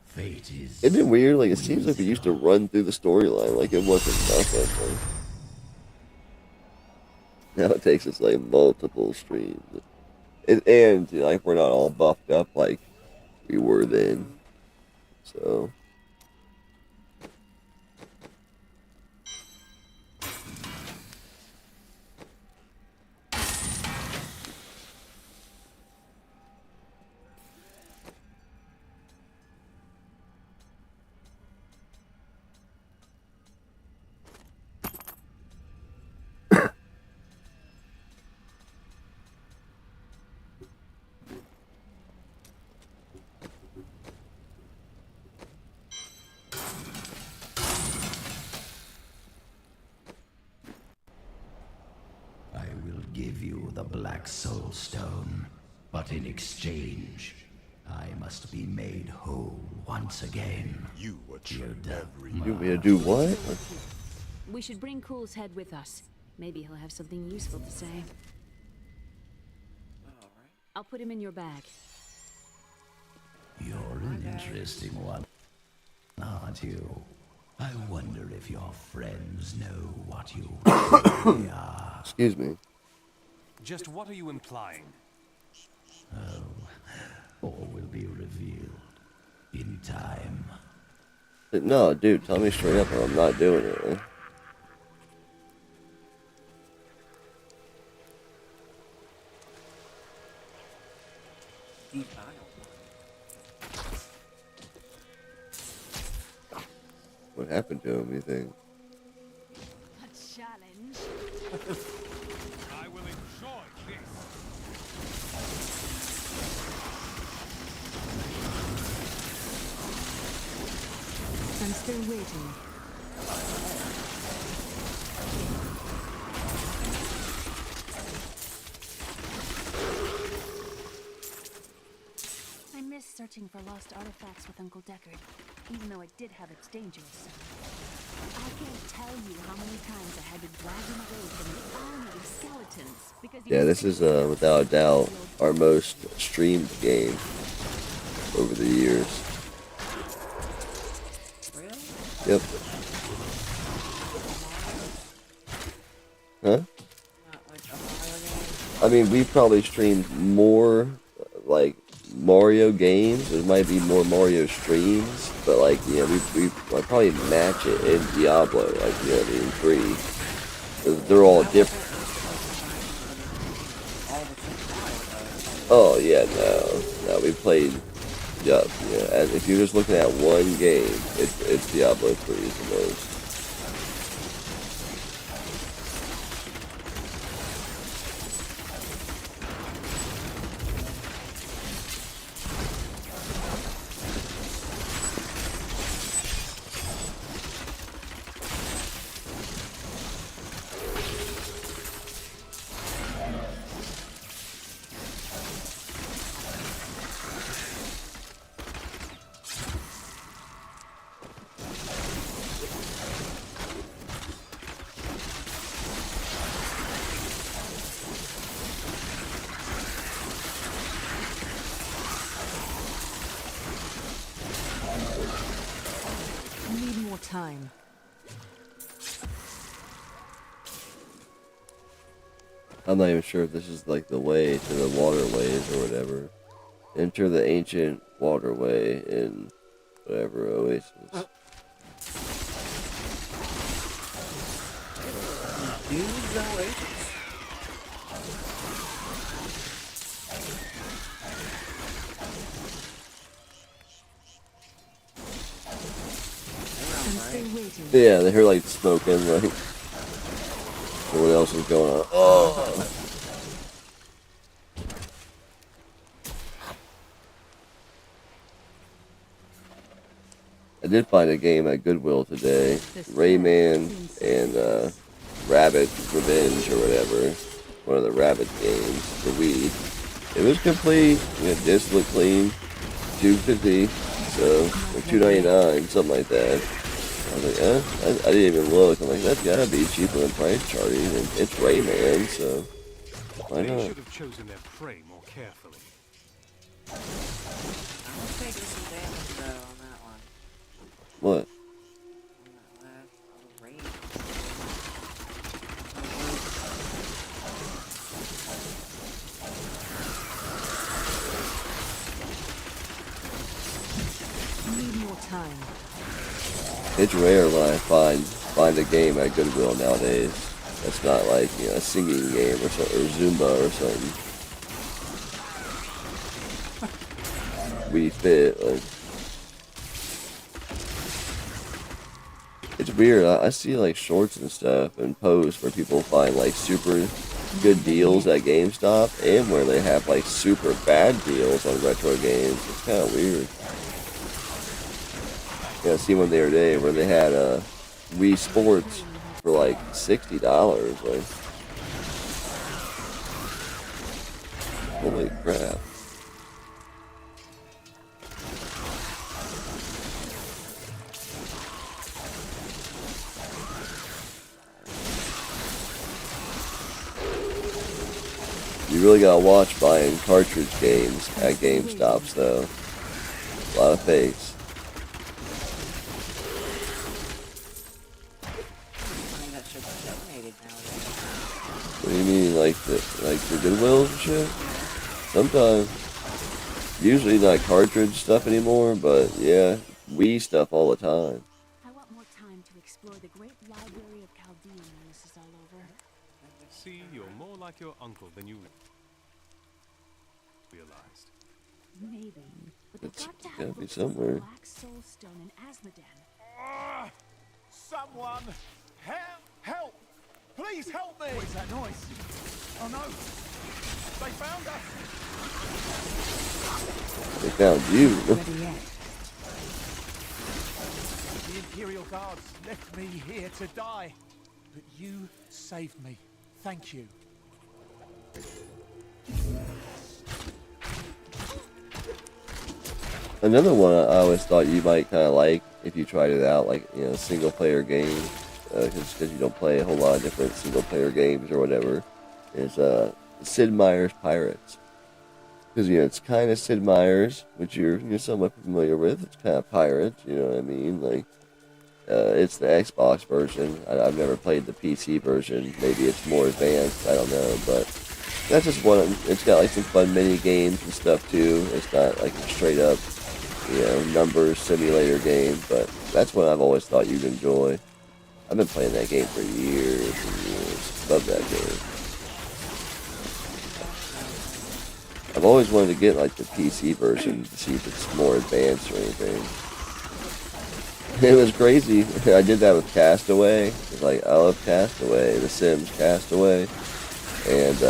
Fate is... Isn't it weird? Like, it seems like we used to run through the storyline like it wasn't nothing. Now it takes us, like, multiple streams. And like, we're not all buffed up like we were then. So... give you the Black Soul Stone, but in exchange, I must be made whole once again. You were You want me to do what? We should bring Cool's head with us. Maybe he'll have something useful to say. I'll put him in your bag. You're an interesting one, aren't you? I wonder if your friends know what you really are. Excuse me. Just what are you implying? Oh, all will be revealed in time. No, dude, tell me straight up or I'm not doing it. What happened to him, you think? A challenge. I will enjoy this. I'm still waiting. I miss searching for lost artifacts with Uncle Deckard, even though it did have its dangers. I can't tell you how many times I had to drag him away from the army of skeletons because he Yeah, was this is without a doubt our most streamed game over the years. Yep. Huh? I mean, we probably streamed more like Mario games. There might be more Mario streams, but like, you know, we I'd probably match it in Diablo, like, you know, in 3. They're all different. Oh yeah, no, we played. Yep, yeah. And if you're just looking at one game, it's Diablo 3 is the most. Time. I'm not even sure if this is like the way to the waterways or whatever. Enter the ancient waterway in whatever oasis. Yeah, they heard like smoking, like what else is going on? Oh. I did find a game at Goodwill today, Rayman and Rabbit Revenge or whatever, one of the Rabbit games for Wii. It was complete, you know, disc looked clean, $2.50, so or $2.99, something like that. I was like, I didn't even look. I'm like, that's gotta be cheaper than price charting, and it's Rayman, so why They not? should have chosen their prey more carefully. I'm taking some damage though on that one. What? Need more time. It's rare when I find a game at Goodwill nowadays. That's not like, you know, a singing game or something, or Zumba or something. Wii Fit, like. It's weird. I see like shorts and stuff and posts where people find like super good deals at GameStop and where they have like super bad deals on retro games. It's kind of weird. Yeah, I seen one the other day where they had Wii Sports for like $60. Like, holy crap! You really gotta watch buying cartridge games at GameStops, though. A lot of fakes. What do you mean, like the Goodwills and shit? Sometimes. Usually not cartridge stuff anymore, but yeah, Wii stuff all the time. I want more time to explore the great library of Chaldean when this is all over. See, you're more like your uncle than you realized. Maybe. But they've It's got to gotta have be witnesses of the somewhere. Black Soul Stone in Asmodan. Someone, help! Please help me! What is that noise? Oh no! They found us! They found you. The Imperial Guards left me here to die, but you saved me. Thank you. Another one I always thought you might kind of like if you tried it out, like, you know, single player game, because you don't play a whole lot of different single player games or whatever, is Sid Meier's Pirates. Because, you know, it's kind of Sid Meier's, which you're somewhat familiar with. It's kind of Pirates, you know what I mean? Like, it's the Xbox version. I've never played the PC version. Maybe it's more advanced. I don't know, but that's just one. It's got like some fun mini games and stuff too. It's not like a straight up, you know, numbers simulator game. But that's what I've always thought you'd enjoy. I've been playing that game for years and years. Love that game. I've always wanted to get like the PC version to see if it's more advanced or anything. It was crazy. I did that with Castaway. It's like, I love Castaway, The Sims Castaway. And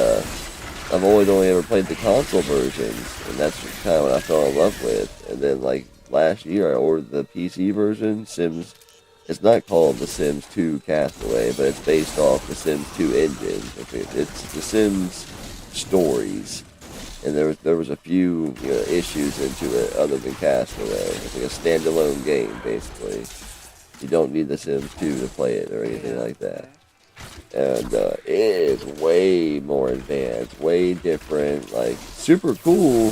I've always only ever played the console versions, and that's kind of what I fell in love with. And then like last year I ordered the PC version, Sims. It's not called The Sims 2 Castaway, but it's based off the Sims 2 engine. It's The Sims Stories. And there was a few, you know, issues into it other than Castaway. It's like a standalone game, basically. You don't need The Sims 2 to play it or anything like that. And it is way more advanced, way different, like super cool.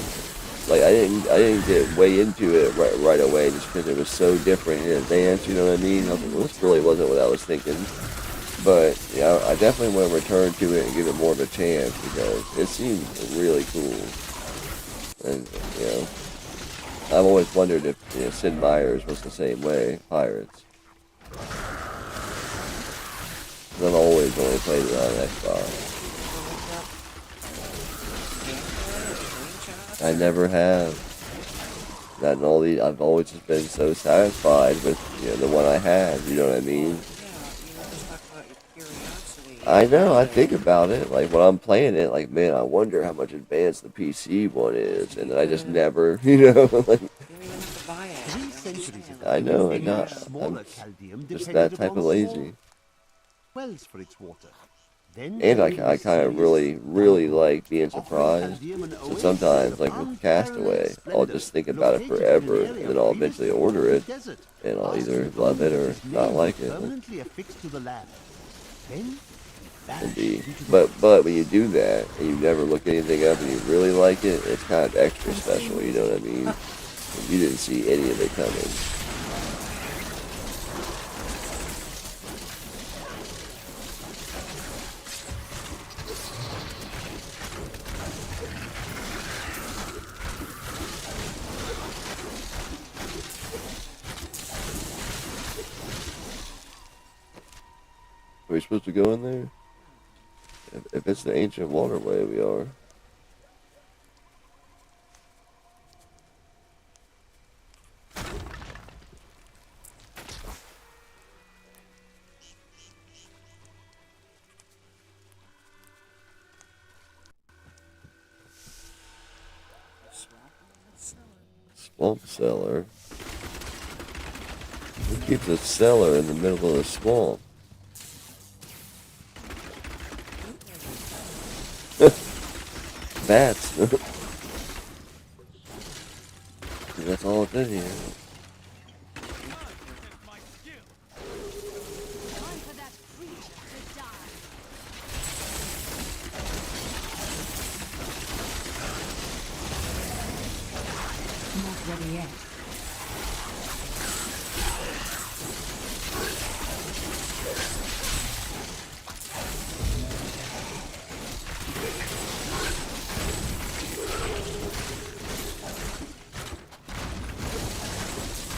Like I didn't get way into it right away just because it was so different and advanced. You know what I mean? I was like, well, this really wasn't what I was thinking. But yeah, I definitely want to return to it and give it more of a chance because it seems really cool. And you know, I've always wondered if, you know, Sid Meier's was the same way, Pirates. I've always only played it on Xbox. I never have. Not in all these. I've always just been so satisfied with, you know, the one I had. You know what I mean? I know. I think about it. Like when I'm playing it, like, man, I wonder how much advanced the PC one is, and I just never, you know, like. I know. I'm just that type of lazy. Wells for its water. And I kind of really like being surprised. So sometimes, like with Castaway, I'll just think about it forever, and then I'll eventually order it, and I'll either love it or not like it. Indeed. But when you do that, and you never look anything up, and you really like it, it's kind of extra special, you know what I mean? And you didn't see any of it coming. Are we supposed to go in there? If it's the ancient waterway, we are. Swamp cellar. Who keeps a cellar in the middle of the swamp? Bats. That's all it's in here. Not ready yet.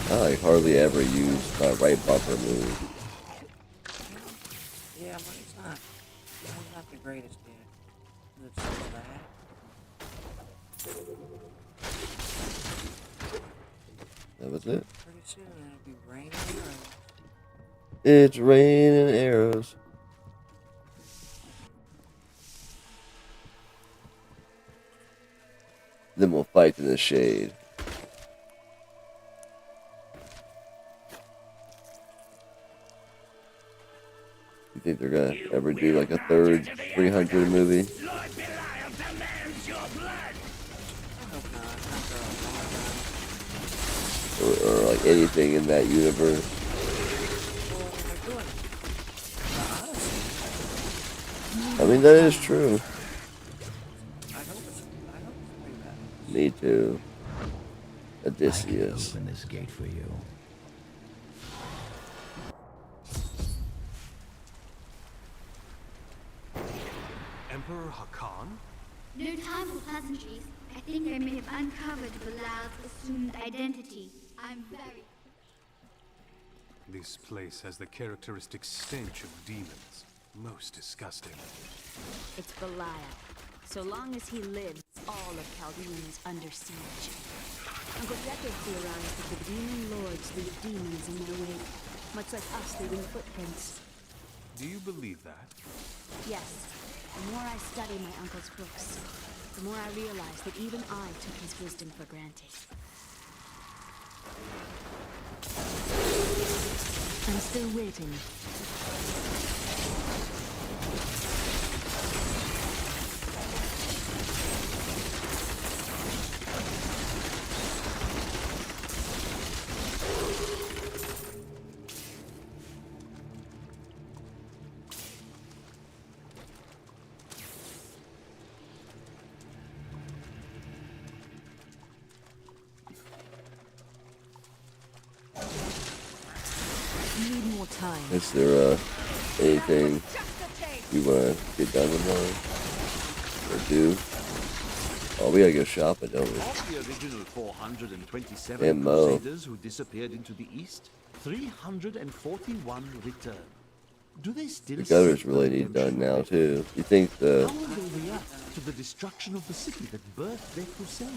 I hardly ever use my right bumper move. Yeah, but it's not the greatest yet. It's so bad. That was it. Pretty soon it'll be raining arrows. It's raining arrows. Then we'll fight in the shade. You think they're gonna ever do like a third 300 movie? Or like anything in that universe? I mean, that is true. Me too. Odysseus. Open this gate for you. Emperor Hakan? No time for pleasantries. I think I may have uncovered Bilal's assumed identity. I'm very... This place has the characteristic stench of demons. Most disgusting. It's Belial. So long as he lives, all of Chaldean is under siege. Uncle Deckard theorized that the demon lords leave demons in their wake, much like us leaving footprints. Do you believe that? Yes. The more I study my uncle's books, the more I realize that even I took his wisdom for granted. I'm still waiting. Is there anything you want to get done tomorrow? Or do? Oh, we gotta go shopping, don't we? Of the original 427 And Mo. crusaders who disappeared into the east, 341 returned. Do they still The gutters seek really need done now too. You think the How will they react to the destruction of the city that birthed their crusade?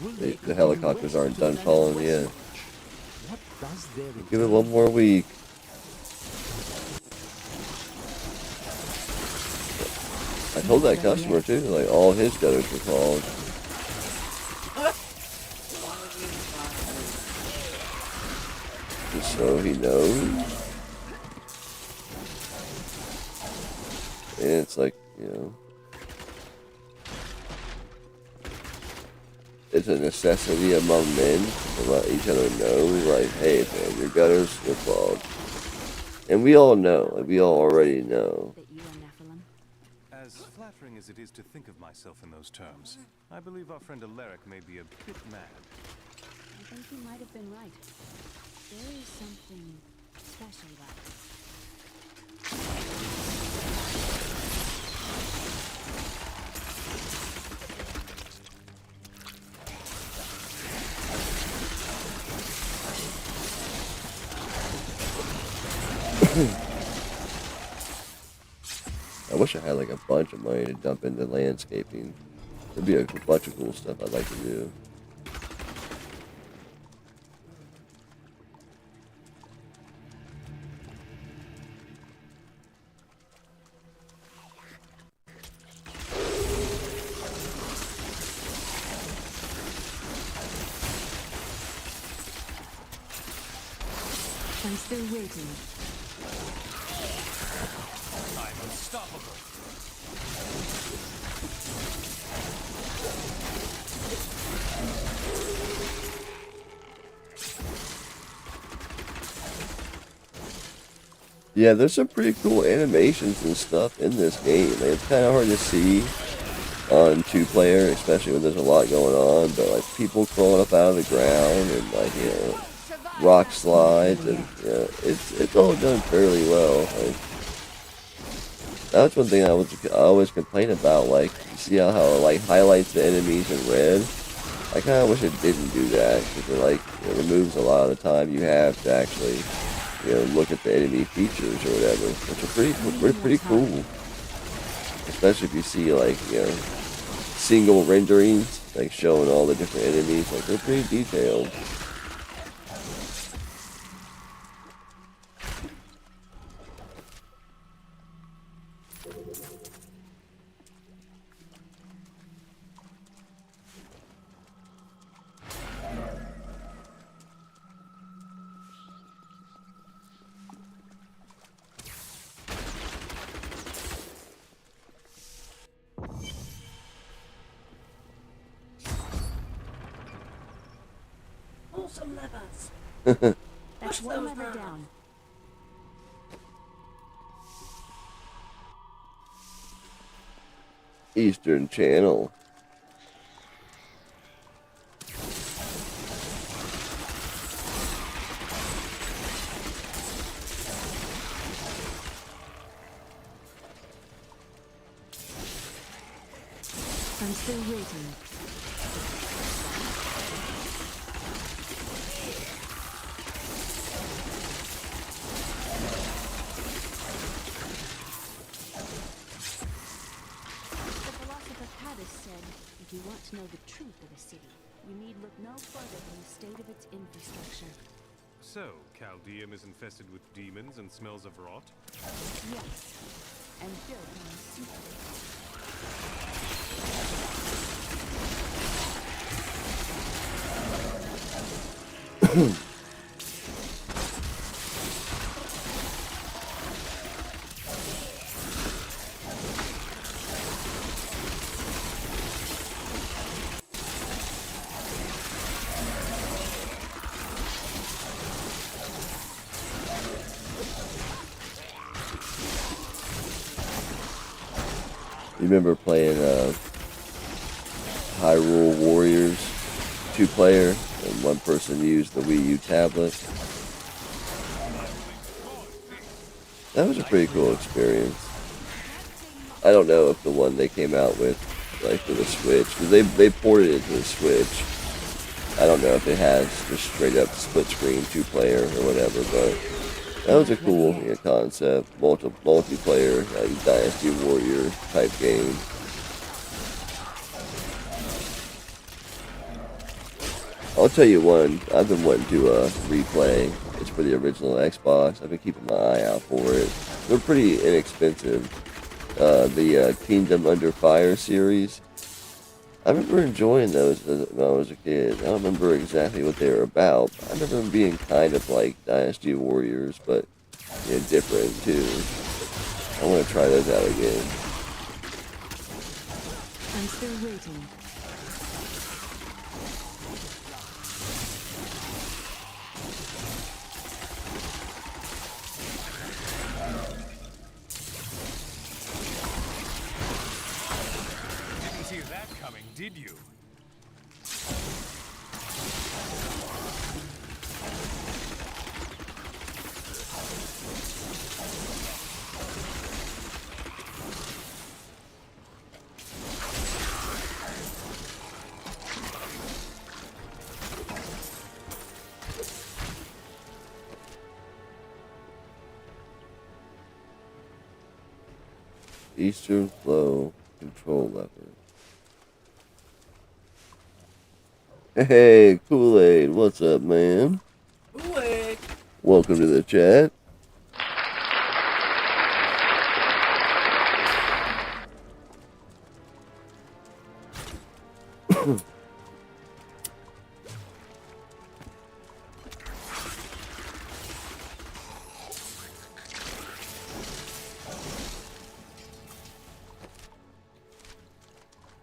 Will they the continue helicopters west aren't to done land falling west yet? march? What does their Give it one more week. I told that customer too, like all his gutters were clogged. Just so he knows. And it's like, you know, it's a necessity among men to let each other know, like, hey man, your gutters are clogged. And we all know, like we all already know. As flattering as it is to think of myself in those terms, I believe our friend Alaric may be a bit mad. I think he might have been right. There is something special about it. I wish I had like a bunch of money to dump into landscaping. There'd be a bunch of cool stuff I'd like to do. I'm still waiting. I'm unstoppable. Yeah, there's some pretty cool animations and stuff in this game. Like, it's kind of hard to see on 2-player, especially when there's a lot going on. But like people crawling up out of the ground and like, you know, rock slides, and you know, it's all done fairly well. Like, that's one thing I always complain about. Like, you see how it like highlights the enemies in red. I kind of wish it didn't do that because it like it removes a lot of the time you have to actually, you know, look at the enemy features or whatever, which are pretty cool. Especially if you see like, you know, single renderings like showing all the different enemies. Like they're pretty detailed. Pull some levers. That's one lever down. Eastern Channel. I'm still waiting. If you want to know the truth of a city, you need look no further than the state of its infrastructure. So, Caldeum is infested with demons and smells of rot? Yes, and built on a secret. You remember playing Hyrule Warriors 2-player, and one person used the Wii U tablet? That was a pretty cool experience. I don't know if the one they came out with, like for the Switch, because they ported it to the Switch. I don't know if it has just straight up split screen 2-player or whatever, but that was a cool concept, multiplayer, Dynasty Warrior type game. I'll tell you one I've been wanting to replay. It's for the original Xbox. I've been keeping my eye out for it. They're pretty inexpensive. The Kingdom Under Fire series. I remember enjoying those when I was a kid. I don't remember exactly what they were about. I remember them being kind of like Dynasty Warriors, but different too. I want to try those out again. I'm still waiting. Didn't see that coming, did you? Eastern Flow control lever. Hey, Kool-Aid, what's up, man? Kool-Aid. Welcome to the chat.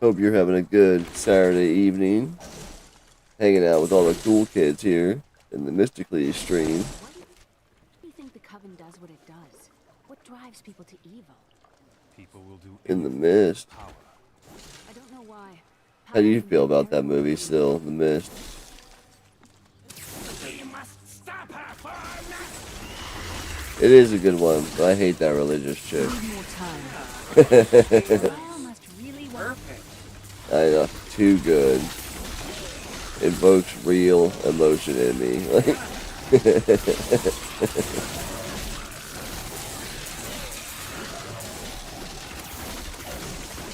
Hope you're having a good Saturday evening, hanging out with all the cool kids here in the Mystically stream. Why do you think the Coven does what it does? What drives people to evil? People will do In the Mist. I don't know why. How do you feel about that movie still, The Mist? You must stop her for It is a good one, but I hate that religious chick. I know, too good. Invokes real emotion in me.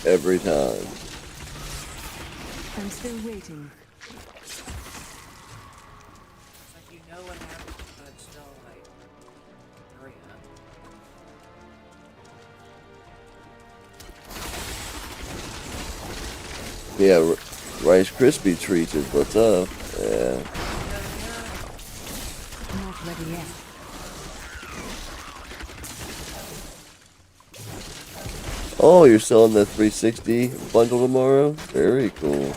Every time. I'm Still waiting. It's like you know what happens, but it's still like, hurry up. Yeah, Rice Krispie treats is what's up. Yeah. Not ready yet. Oh, you're selling the 360 bundle tomorrow? Very cool.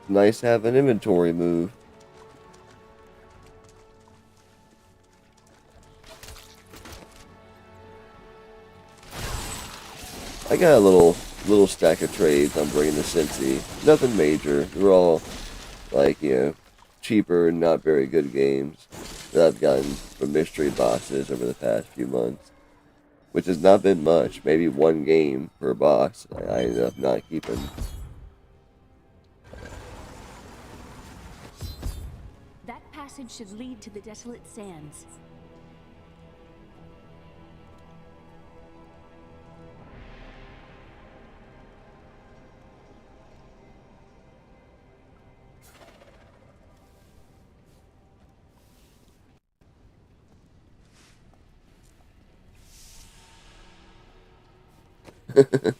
Nice to have an inventory move. I got a little stack of trades I'm bringing to Cincy. Nothing major. They're all like, you know, cheaper and not very good games that I've gotten from mystery boxes over the past few months, which has not been much. Maybe one game per box I ended up not keeping. That passage should lead to the desolate sands.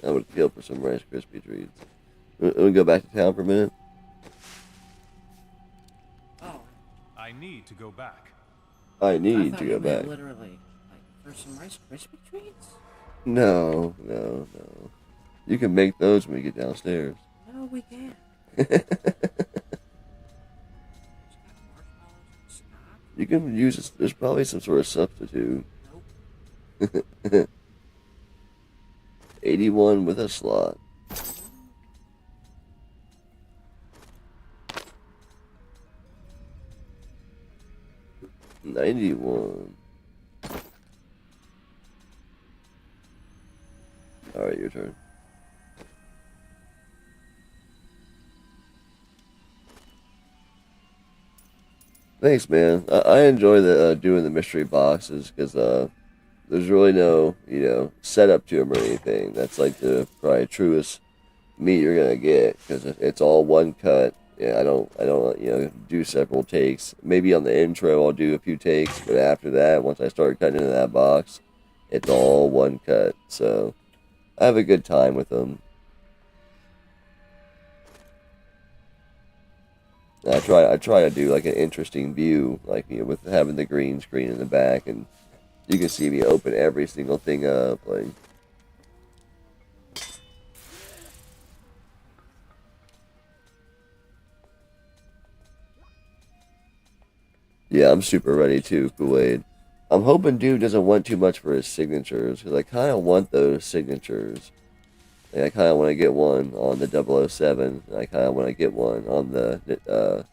I would feel for some Rice Krispie treats. Let me go back to town for a minute. Oh. I need to go back. I need thought to you go meant back. literally, like, for some Rice Krispie treats? No. You can make those when we get downstairs. No, we can't. You can use this. There's probably some sort of substitute. Nope. 81 with a slot. $91. Alright, your turn. Thanks, man. I enjoy doing the mystery boxes because there's really no, setup to them or anything. That's like the probably truest meat you're gonna get because it's all one cut. Yeah, I don't, do several takes. Maybe on the intro I'll do a few takes, but after that, once I start cutting into that box, it's all one cut. So I have a good time with them. I try to do like an interesting view, like with having the green screen in the back, and you can see me open every single thing up, like. Yeah, I'm super ready too, Kool-Aid. I'm hoping dude doesn't want too much for his signatures, because I kind of want those signatures. Like, I kind of want to get one on the 007, and I kind of want to get one on the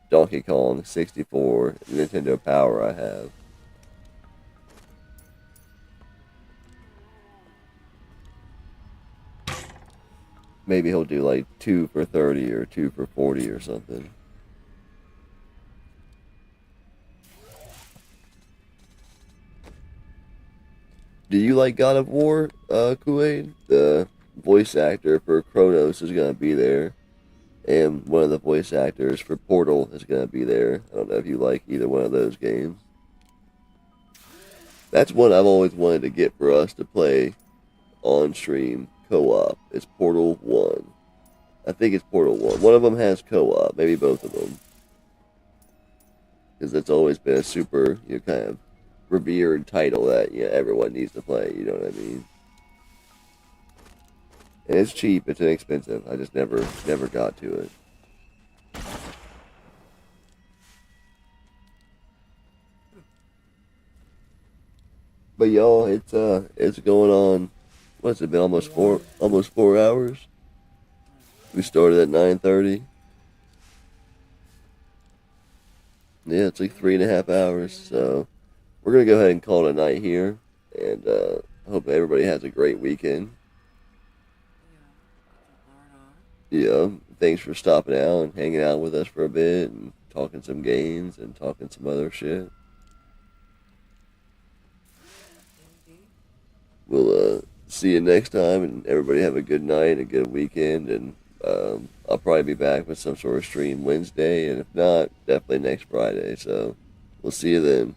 Donkey Kong 64 Nintendo Power I have. Maybe he'll do like 2 for 30 or 2 for 40 or something. Do you like God of War, Kool-Aid? The voice actor for Kronos is going to be there. And one of the voice actors for Portal is going to be there. I don't know if you like either one of those games. That's one I've always wanted to get for us to play on stream co-op. It's Portal 1. I think it's Portal 1. One of them has co-op. Maybe both of them. Because it's always been a super, kind of revered title that everyone needs to play. You know what I mean? And it's cheap. It's inexpensive. I just never got to it. But y'all, it's going on. What's it been? Almost 4 hours. We started at 9:30. Yeah, it's like 3.5 hours. So we're gonna go ahead and call it a night here, and hope everybody has a great weekend. Yeah, thanks for stopping out and hanging out with us for a bit and talking some games and talking some other shit. we'll see you next time, and everybody have a good night and a good weekend, and I'll probably be back with some sort of stream Wednesday, and if not, definitely next Friday. So we'll see you then.